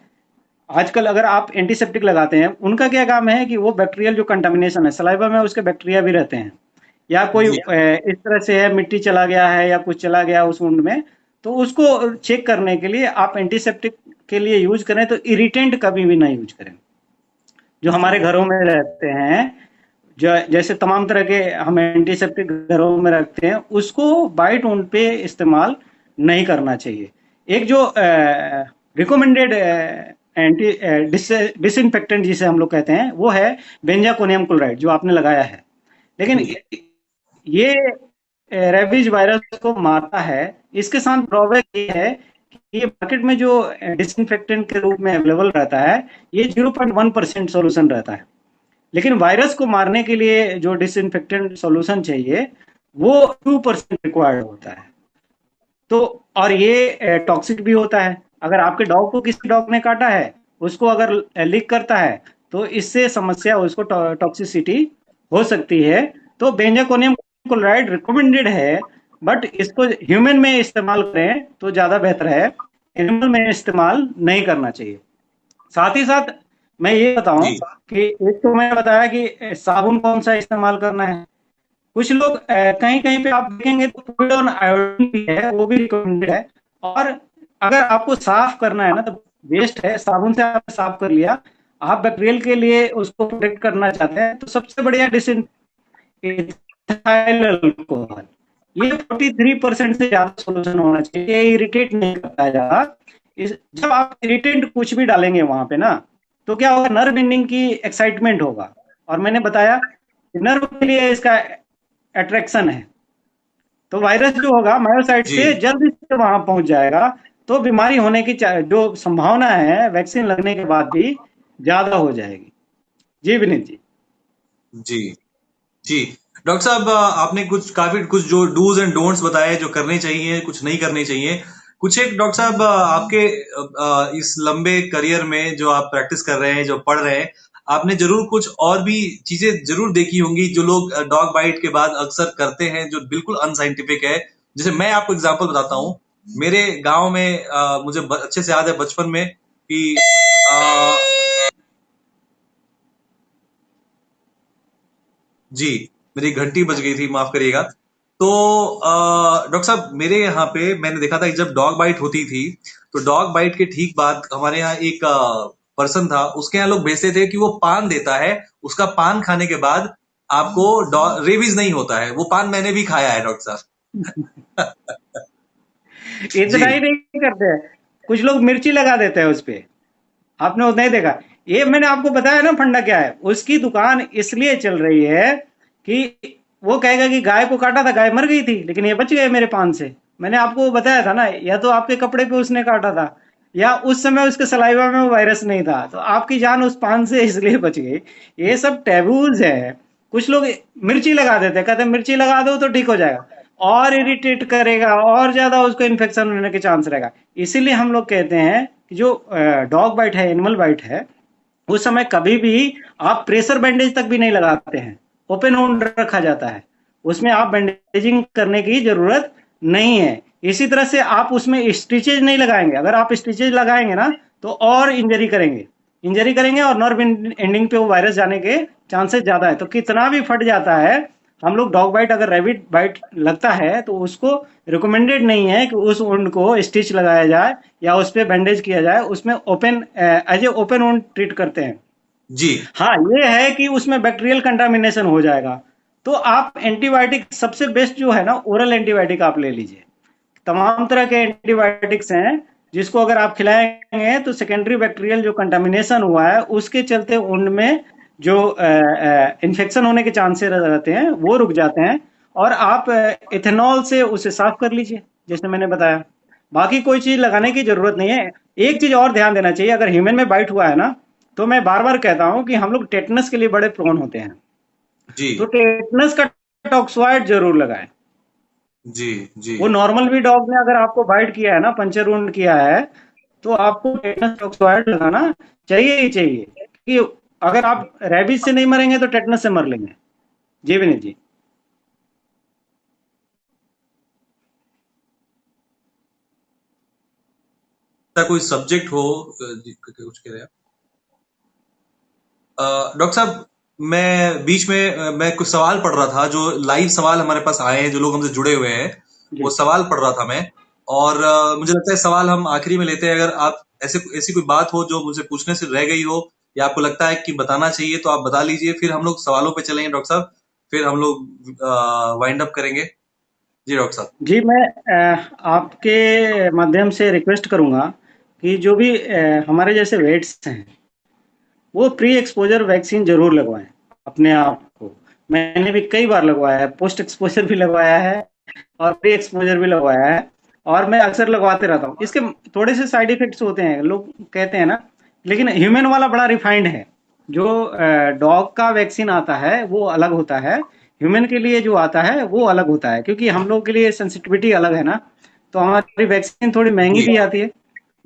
आजकल अगर आप एंटीसेप्टिक लगाते हैं, उनका क्या काम है कि वो बैक्टीरियल जो कंटामिनेशन है, सलाइवा में उसके बैक्टीरिया भी रहते हैं, या कोई जी। इस तरह से है, मिट्टी चला गया है या कुछ चला गया उस वुंड में, तो उसको चेक करने के लिए आप एंटीसेप्टिक के लिए यूज करें, तो इरिटेंट कभी भी ना यूज करें। जो हमारे घरों में रहते हैं, जो जैसे तमाम तरह के हम एंटीसेप्टिक घरों में रखते हैं, उसको बाइट वुंड पे इस्तेमाल नहीं करना चाहिए। एक जो रिकमेंडेड एंटी डिसइंफेक्टेंट जिसे हम लोग कहते हैं, वो है बेंजाकोनियम क्लोराइड, जो आपने लगाया है। लेकिन जी। ये रेबीज वायरस को मारता है। इसके साथ ड्रॉबैक ये है कि ये मार्केट में जो डिसइंफेक्टेंट के रूप में अवेलेबल रहता है, ये 0.1% सॉल्यूशन रहता है। लेकिन वायरस को मारने के लिए जो डिसइंफेक्टेंट सॉल्यूशन चाहिए, वो 2% रिक्वायर्ड होता है। तो और ये टॉक्सिक भी होता है। अगर आपके डॉग को किसी डॉग ने काटा है, उसको अगर लीक करता है, तो इससे समस्या, उसको टॉक्सिसिटी हो सकती है। तो बेंजाकोनियम क्लोराइड रिकमेंडेड है, बट इसको ह्यूमन में इस्तेमाल करें तो ज्यादा बेहतर है, एनिमल में इस्तेमाल नहीं करना चाहिए। साथ ही साथ मैं ये बताऊं जी। कि एक तो मैंने बताया कि साबुन कौन सा इस्तेमाल करना है। कुछ लोग कहीं कहीं पे आप देखेंगे तो पोविडोन आयोडीन भी है, वो भी रिकमेंडेड है। और अगर आपको साफ करना है ना, तो वेस्ट है, साबुन से आप साफ कर लिया। आप बैक्टीरियल के लिए उसको प्रोटेक्ट करना चाहते हैं, तो सबसे बढ़िया इथाइल अल्कोहल, ये 43% से ज्यादा सोल्यूशन होना चाहिए। ये इरिटेट नहीं करता है ज्यादा। जब आप इरिटेंट कुछ भी डालेंगे वहां पे ना, तो क्या होगा, नर्व एंडिंग की एक्साइटमेंट होगा। और मैंने बताया नर्व के लिए इसका अट्रैक्शन है, तो वायरस जो होगा मायोसाइट जी। से जल्दी से वहां पहुंच जाएगा। तो बीमारी होने की जो संभावना है वैक्सीन लगने के बाद भी ज्यादा हो जाएगी। जी विनीत जी। जी। जी। डॉक्टर साहब, आपने कुछ काफी कुछ जो डूज एंड डोंट्स बताए, जो करने चाहिए कुछ नहीं करने चाहिए। कुछ एक डॉक्टर साहब, आपके इस लंबे करियर में जो आप प्रैक्टिस कर रहे हैं, जो पढ़ रहे हैं, आपने जरूर कुछ और भी चीजें जरूर देखी होंगी जो लोग डॉग बाइट के बाद अक्सर करते हैं, जो बिल्कुल अनसाइंटिफिक है। जैसे मैं आपको एग्जांपल बताता हूँ। मेरे गांव में मुझे अच्छे से याद है बचपन में कि जी, मेरी घंटी बज गई थी, माफ करिएगा। तो डॉक्टर साहब, मेरे यहाँ पे मैंने देखा था कि जब डॉग बाइट होती थी, तो डॉग बाइट के ठीक बाद हमारे यहाँ एक पर्सन था, उसके यहाँ लोग भेजते थे कि वो पान देता है, उसका पान खाने के बाद आपको रेबीज नहीं होता है। वो पान मैंने भी खाया है डॉक्टर साहब। इतना ही जी। नहीं करते हैं, कुछ लोग मिर्ची लगा देते हैं उस पे। आपने उतना ही देखा। ये मैंने आपको बताया ना, फंडा क्या है। उसकी दुकान इसलिए चल रही है कि वो कहेगा कि गाय को काटा था, गाय मर गई थी, लेकिन ये बच गए मेरे पान से। मैंने आपको बताया था ना, या तो आपके कपड़े पे उसने काटा था, या उस समय उसके सलाइवा में वो वायरस नहीं था, तो आपकी जान उस पान से इसलिए बच गई। ये सब टैबूज है। कुछ लोग मिर्ची लगा देते हैं, कहते हैं मिर्ची लगा दो तो ठीक हो जाएगा, और इरिटेट करेगा, और ज्यादा उसको इन्फेक्शन होने के चांस रहेगा। इसीलिए हम लोग कहते हैं कि जो डॉग बाइट है, एनिमल बाइट है, उस समय कभी भी आप प्रेशर बैंडेज तक भी नहीं लगाते हैं, ओपन वुंड रखा जाता है। उसमें आप बैंडेजिंग करने की जरूरत नहीं है। इसी तरह से आप उसमें स्टिचेज नहीं लगाएंगे। अगर आप स्टिचेज लगाएंगे ना तो और इंजरी करेंगे और नर्व एंडिंग पे वो वायरस जाने के चांसेस ज्यादा है। तो कितना भी फट जाता है, हम लोग डॉग बाइट अगर रैबिट बाइट लगता है तो उसको रिकमेंडेड नहीं है कि उस वुंड को स्टिच लगाया जाए या उस पर बैंडेज किया जाए। उसमें open as a open wound treat करते हैं। जी। हाँ, ये है कि उसमें बैक्टीरियल कंटामिनेशन हो जाएगा। तो आप एंटीबायोटिक सबसे बेस्ट जो है ना, ओरल एंटीबायोटिक आप ले लीजिए। तमाम तरह के एंटीबायोटिक्स हैं जिसको अगर आप खिलाएंगे तो सेकेंडरी बैक्टीरियल जो कंटामिनेशन हुआ है उसके चलते उनमें जो इन्फेक्शन होने के चांसेस रहते हैं वो रुक जाते हैं। और आप इथेनॉल से उसे साफ कर लीजिए जैसे मैंने बताया। बाकी कोई चीज लगाने की जरूरत नहीं है। एक चीज और ध्यान देना चाहिए, अगर ह्यूमन में बाइट हुआ है ना, तो मैं बार बार कहता हूं कि हम लोग टेटनस के लिए बड़े प्रोन होते हैं। जी। तो टेटनस का टॉक्सोइड जरूर लगाएं। जी। जी। वो नॉर्मल भी डॉग ने अगर आपको बाइट किया है ना, पंचर वुंड किया है, तो आपको टेटनस टॉक्सोइड लगाना चाहिए ही चाहिए। कि अगर आप रेबीज से नहीं मरेंगे तो टेटनस से मर लेंगे। जी विनीत जी। ऐसा कोई सब्जेक्ट हो कुछ कह रहे हैं डॉक्टर साहब? मैं बीच में मैं कुछ सवाल पढ़ रहा था, जो लाइव सवाल हमारे पास आए हैं, जो लोग हमसे जुड़े हुए हैं, वो जी सवाल पढ़ रहा था मैं। और मुझे लगता है सवाल हम आखिरी में लेते हैं। अगर आप ऐसे ऐसी कोई बात हो जो मुझे पूछने से रह गई हो या आपको लगता है कि बताना चाहिए, तो आप बता लीजिए, फिर हम लोग सवालों पे चलेंगे डॉक्टर साहब। फिर हम लोग वाइंड अप करेंगे। जी डॉक्टर साहब। जी। मैं आपके माध्यम से रिक्वेस्ट करूंगा कि जो भी हमारे जैसे वेट्स हैं वो प्री एक्सपोजर वैक्सीन जरूर लगवाएं अपने आप को। मैंने भी कई बार लगवाया है, पोस्ट एक्सपोजर भी लगवाया है और प्री एक्सपोजर भी लगवाया है। और मैं अक्सर लगवाते रहता हूँ। इसके थोड़े से साइड इफेक्ट्स होते हैं, लोग कहते हैं ना, लेकिन ह्यूमन वाला बड़ा रिफाइंड है। जो डॉग का वैक्सीन आता है वो अलग होता है, ह्यूमन के लिए जो आता है वो अलग होता है, क्योंकि हम लोग के लिए सेंसिटिविटी अलग है ना। तो हमारी वैक्सीन थोड़ी महंगी जी। भी आती है।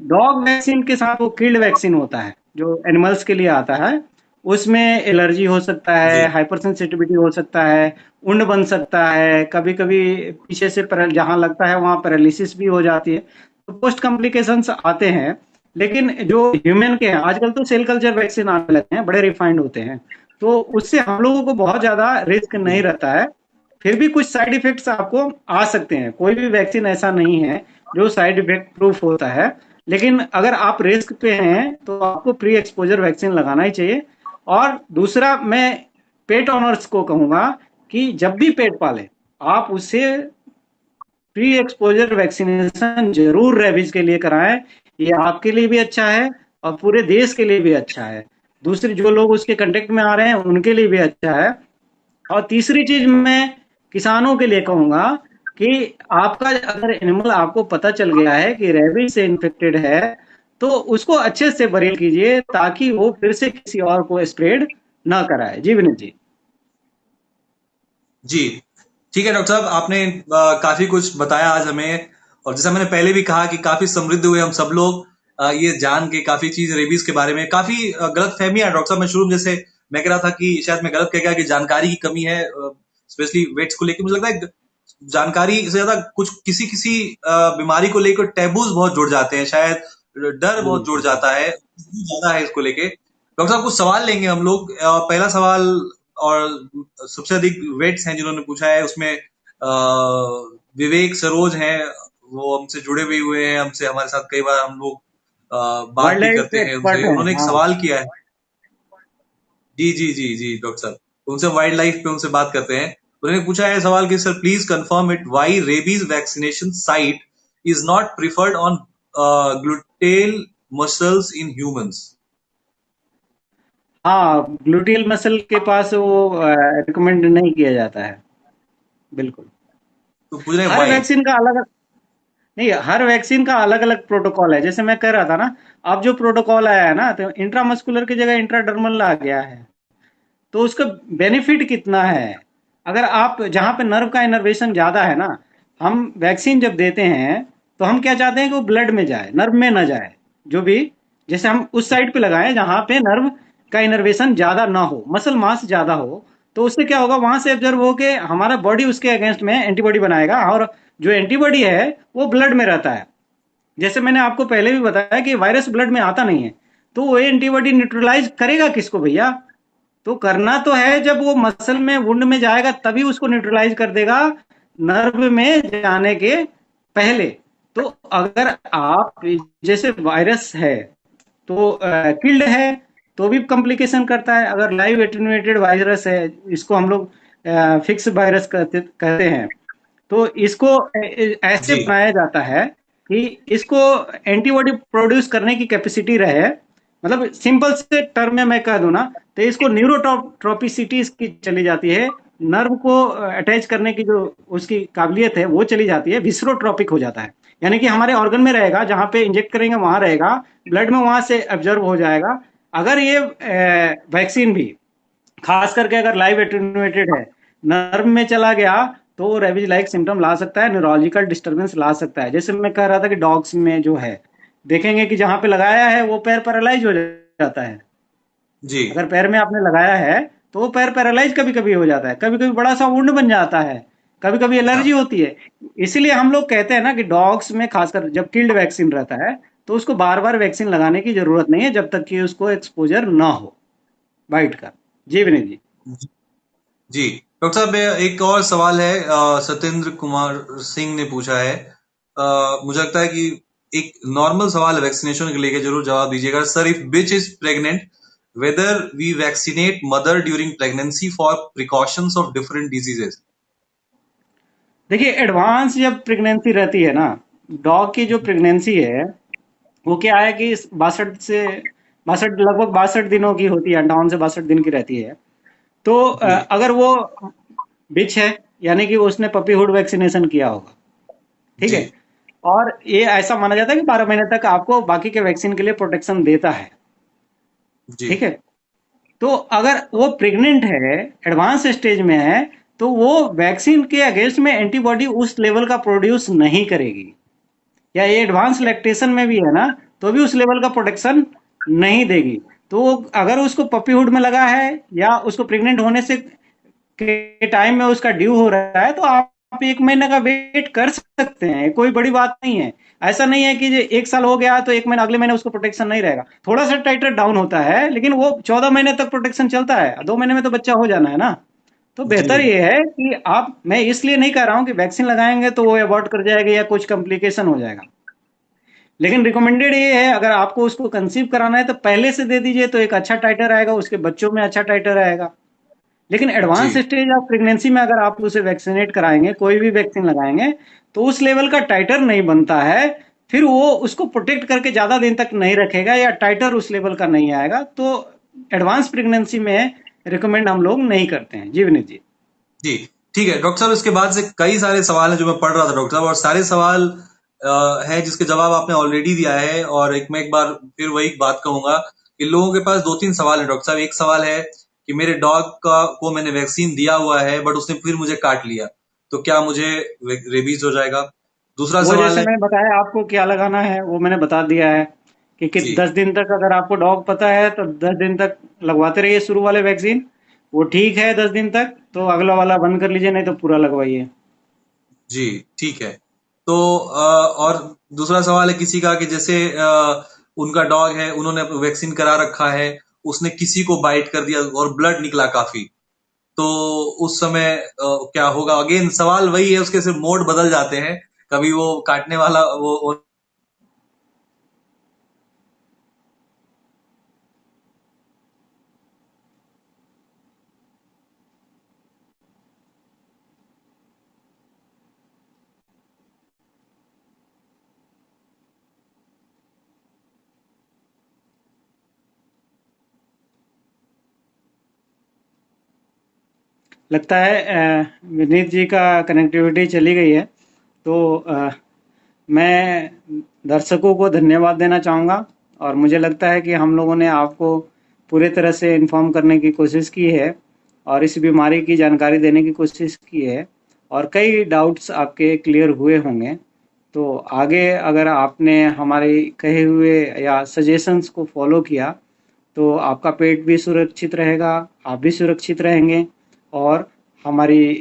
डॉग वैक्सीन के साथ वो किल्ड वैक्सीन होता है जो एनिमल्स के लिए आता है। उसमें एलर्जी हो सकता है, जी। हाइपर सेंसिटिविटी हो सकता है, उंड बन सकता है, कभी कभी पीछे से जहां लगता है वहां पैरालिसिस भी हो जाती है। तो पोस्ट कॉम्प्लिकेशंस आते हैं। लेकिन जो ह्यूमन के हैं, आजकल तो सेल कल्चर वैक्सीन आने लगे हैं, बड़े रिफाइंड होते हैं। तो उससे हम लोगों को बहुत ज्यादा रिस्क नहीं रहता है। फिर भी कुछ साइड इफेक्ट्स आपको आ सकते हैं। कोई भी वैक्सीन ऐसा नहीं है जो साइड इफेक्ट प्रूफ होता है। लेकिन अगर आप रिस्क पे हैं तो आपको प्री एक्सपोजर वैक्सीन लगाना ही चाहिए। और दूसरा, मैं पेट ऑनर्स को कहूंगा कि जब भी पेट पाले आप उससे प्री एक्सपोजर वैक्सीनेशन जरूर रेबीज के लिए कराएं। ये आपके लिए भी अच्छा है और पूरे देश के लिए भी अच्छा है। दूसरे जो लोग उसके कांटेक्ट में आ रहे हैं उनके लिए भी अच्छा है। और तीसरी चीज मैं किसानों के लिए कहूंगा कि आपका अगर एनिमल आपको पता चल गया है कि रेबीज से इन्फेक्टेड है तो उसको अच्छे से बरील कीजिए ताकि वो फिर से किसी और को स्प्रेड ना कराए। जी विनीत जी। जी। ठीक है डॉक्टर साहब, आपने काफी कुछ बताया आज हमें। और जैसा मैंने पहले भी कहा कि काफी समृद्ध हुए हम सब लोग ये जान के, काफी चीज रेबीज के बारे में। काफी गलत फहमियां डॉक्टर साहब, मैं शुरू में जैसे मैं कह रहा था कि शायद मैं गलत कह गया कि जानकारी की कमी है, स्पेशली वेट्स को लेकर। मुझे लगता है जानकारी से ज्यादा कुछ किसी किसी बीमारी को लेकर टैबूज बहुत जुड़ जाते हैं, शायद डर बहुत जुड़ बिल्कुल। जाता है ज्यादा है इसको लेके। डॉक्टर साहब कुछ सवाल लेंगे हम लोग। पहला सवाल, और सबसे अधिक वेट्स हैं जिन्होंने पूछा है उसमें विवेक सरोज हैं। वो हमसे जुड़े भी हुए हैं, हमसे हमारे साथ कई बार हम लोग बात वाइल्ड भी लाइफ करते हैं एक्सपर्ट उनसे। हैं। उन्होंने एक हाँ। सवाल किया है। जी जी जी जी डॉक्टर साहब, उनसे वाइल्ड लाइफ पे उनसे बात करते हैं। उन्होंने पूछा है सवाल कि sir please confirm it why rabies vaccination site is not preferred on gluteal muscles in humans. हाँ, ग्लूटियल मसल के पास वो रिकमेंड नहीं किया जाता है। बिल्कुल। तो पूछ रहे हैं हर व्हाई। वैक्सीन का अलग नहीं, हर वैक्सीन का अलग अलग प्रोटोकॉल है। जैसे मैं कह रहा था ना, अब जो प्रोटोकॉल आया है ना, तो इंट्रामस्कुलर की जगह इंट्राडर्मल आ गया है। तो उसका बेनिफिट कितना है? अगर आप जहां पे नर्व का इनर्वेशन ज्यादा है ना, हम वैक्सीन जब देते हैं तो हम क्या चाहते हैं कि वो ब्लड में जाए, नर्व में ना जाए। जो भी, जैसे हम उस साइड पे लगाएं जहां पे नर्व का इनर्वेशन ज्यादा ना हो, मसल मास ज्यादा हो, तो उससे क्या होगा, वहां से ऑब्जर्व होके हमारा बॉडी उसके अगेंस्ट में एंटीबॉडी बनाएगा, और जो एंटीबॉडी है वो ब्लड में रहता है। जैसे मैंने आपको पहले भी बताया कि वायरस ब्लड में आता नहीं है, तो वो एंटीबॉडी न्यूट्रलाइज करेगा किसको भैया? तो करना तो है जब वो मसल में वुंड में जाएगा तभी उसको न्यूट्रलाइज कर देगा, नर्व में जाने के पहले। तो अगर आप, जैसे वायरस है तो किल्ड है तो भी कॉम्प्लिकेशन करता है। अगर लाइव एटेन्यूएटेड वायरस है, इसको हम लोग फिक्स वायरस कहते हैं, तो इसको ऐसे जी बनाया जाता है कि इसको एंटीबॉडी प्रोड्यूस करने की कैपेसिटी रहे। मतलब सिंपल से टर्म में मैं कह दूं ना, तो इसको न्यूरोट्रोपिसिटी इसकी चली जाती है, नर्व को अटैच करने की जो उसकी काबिलियत है वो चली जाती है, विसरोट्रोपिक हो जाता है। यानी कि हमारे ऑर्गन में रहेगा, जहां पे इंजेक्ट करेंगे वहां रहेगा, ब्लड में वहां से ऑब्जर्व हो जाएगा। अगर ये वैक्सीन भी खास करके अगर लाइव एटेन्यूएटेड है, नर्व में चला गया, तो वो रेबीज लाइक सिम्टम ला सकता है, न्यूरोलॉजिकल डिस्टर्बेंस ला सकता है। जैसे मैं कह रहा था कि डॉग्स में जो है, देखेंगे कि जहां पे लगाया है वो पैर पैरालाइज हो जाता है। जी अगर पैर में आपने लगाया है तो वो पैर पैरालाइज कभी कभी हो जाता है, कभी कभी बड़ा सा वुंड बन जाता है, कभी कभी हाँ एलर्जी होती है। इसीलिए हम लोग कहते हैं ना कि डॉग्स में खासकर जब किल्ड वैक्सीन रहता है, तो उसको बार बार वैक्सीन लगाने की जरूरत नहीं है जब तक कि उसको एक्सपोजर ना हो बाइट का। जी विनीत जी। जी डॉक्टर साहब, एक और सवाल है, सत्येंद्र कुमार सिंह ने पूछा है। मुझे लगता है कि एक नॉर्मल सवाल है, वैक्सीनेशन के लेके जरूर जवाब दीजिएगा। Sir, if bitch is pregnant, whether we vaccinate mother during pregnancy for precautions of different diseases? देखिए, एडवांस जब प्रेगनेंसी रहती है ना, डॉग की जो प्रेगनेंसी है वो क्या है कि 62 लगभग 62 दिनों की होती है, 58 से 62 दिन की रहती है। तो जी अगर वो बिच है, यानी कि उसने पपीहुड वैक्सीनेशन किया होगा, ठीक जी है, और ये ऐसा माना जाता है कि 12 महीने तक आपको बाकी के वैक्सीन के लिए प्रोटेक्शन देता है, जी ठीक है। तो अगर वो प्रेग्नेंट है, एडवांस स्टेज में है, तो वो वैक्सीन के अगेंस्ट में एंटीबॉडी उस लेवल का प्रोड्यूस नहीं करेगी। या ये एडवांस लैक्टेशन में भी है ना, तो भी उस लेवल का प्रोटेक्शन नहीं देगी। तो अगर उसको पपीहुड में लगा है या उसको प्रेग्नेंट होने से के टाइम में उसका ड्यू हो रहा है, तो आप 1 महीने का वेट कर सकते हैं, कोई बड़ी बात नहीं है। ऐसा नहीं है कि 1 साल हो गया तो 1 महीना अगले महीने उसको प्रोटेक्शन नहीं रहेगा, थोड़ा सा टाइटर डाउन होता है, लेकिन वो 14 महीने तक प्रोटेक्शन चलता है, 2 महीने में तो बच्चा हो जाना है ना। तो बेहतर जी ये है कि आप, मैं इसलिए नहीं कह रहा हूं कि वैक्सीन लगाएंगे तो वो अबॉर्ट कर जाएगा या कुछ कॉम्प्लिकेशन हो जाएगा, लेकिन रिकमेंडेड ये है, अगर आपको उसको कंसीव कराना है तो पहले से दे दीजिए, तो एक अच्छा टाइटर आएगा, उसके बच्चों में अच्छा टाइटर आएगा। लेकिन जी एडवांस स्टेज ऑफ प्रेगनेंसी में अगर आप उसे वैक्सीनेट कराएंगे, कोई भी वैक्सीन लगाएंगे, तो उस लेवल का टाइटर नहीं बनता है, फिर वो उसको प्रोटेक्ट करके ज्यादा दिन तक नहीं रखेगा, या टाइटर उस लेवल का नहीं आएगा। तो एडवांस प्रेगनेंसी में रिकमेंड हम लोग नहीं करते हैं। जी विनीत जी। जी ठीक है डॉक्टर साहब, इसके बाद से कई सारे सवाल हैं जो मैं पढ़ रहा था डॉक्टर साहब, और सारे सवाल हैं जिसके जवाब आपने ऑलरेडी दिया है। और एक बार फिर वही बात कहूंगा कि लोगों के पास दो तीन सवाल है डॉक्टर साहब। एक सवाल है कि मेरे डॉग का को मैंने वैक्सीन दिया हुआ है, बट उसने फिर मुझे काट लिया, तो क्या मुझे रेबीज हो जाएगा? दूसरा वो सवाल जैसे है। मैंने बताया आपको क्या लगाना है, वो मैंने बता दिया है कि जी 10 दिन तक अगर आपको डॉग पता है तो 10 दिन तक लगवाते रहिए शुरू वाले वैक्सीन। वो ठीक है 10 दिन तक, तो अगला वाला बंद कर लीजिए, नहीं तो पूरा लगवाइए। जी ठीक है। तो और दूसरा सवाल है किसी का कि जैसे उनका डॉग है, उन्होंने वैक्सीन करा रखा है, उसने किसी को बाइट कर दिया और ब्लड निकला काफी, तो उस समय क्या होगा? अगेन सवाल वही है, उसके सिर्फ मोड बदल जाते हैं। कभी वो काटने वाला वो लगता है विनीत जी का कनेक्टिविटी चली गई है। तो मैं दर्शकों को धन्यवाद देना चाहूँगा, और मुझे लगता है कि हम लोगों ने आपको पूरे तरह से इन्फॉर्म करने की कोशिश की है, और इस बीमारी की जानकारी देने की कोशिश की है, और कई डाउट्स आपके क्लियर हुए होंगे। तो आगे अगर आपने हमारे कहे हुए या सजेशंस को फॉलो किया, तो आपका पेट भी सुरक्षित रहेगा, आप भी सुरक्षित रहेंगे, और हमारी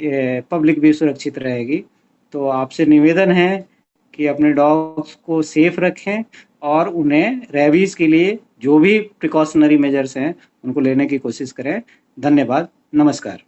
पब्लिक भी सुरक्षित रहेगी। तो आपसे निवेदन है कि अपने डॉग्स को सेफ रखें और उन्हें रेबीज़ के लिए जो भी प्रिकॉशनरी मेजर्स हैं उनको लेने की कोशिश करें। धन्यवाद, नमस्कार।